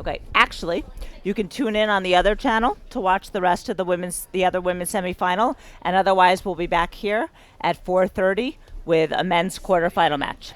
[SPEAKER 5] Okay, actually, you can tune in on the other channel to watch the rest of the other women's semifinal, and otherwise we'll be back here at 4:30 with a men's quarterfinal match.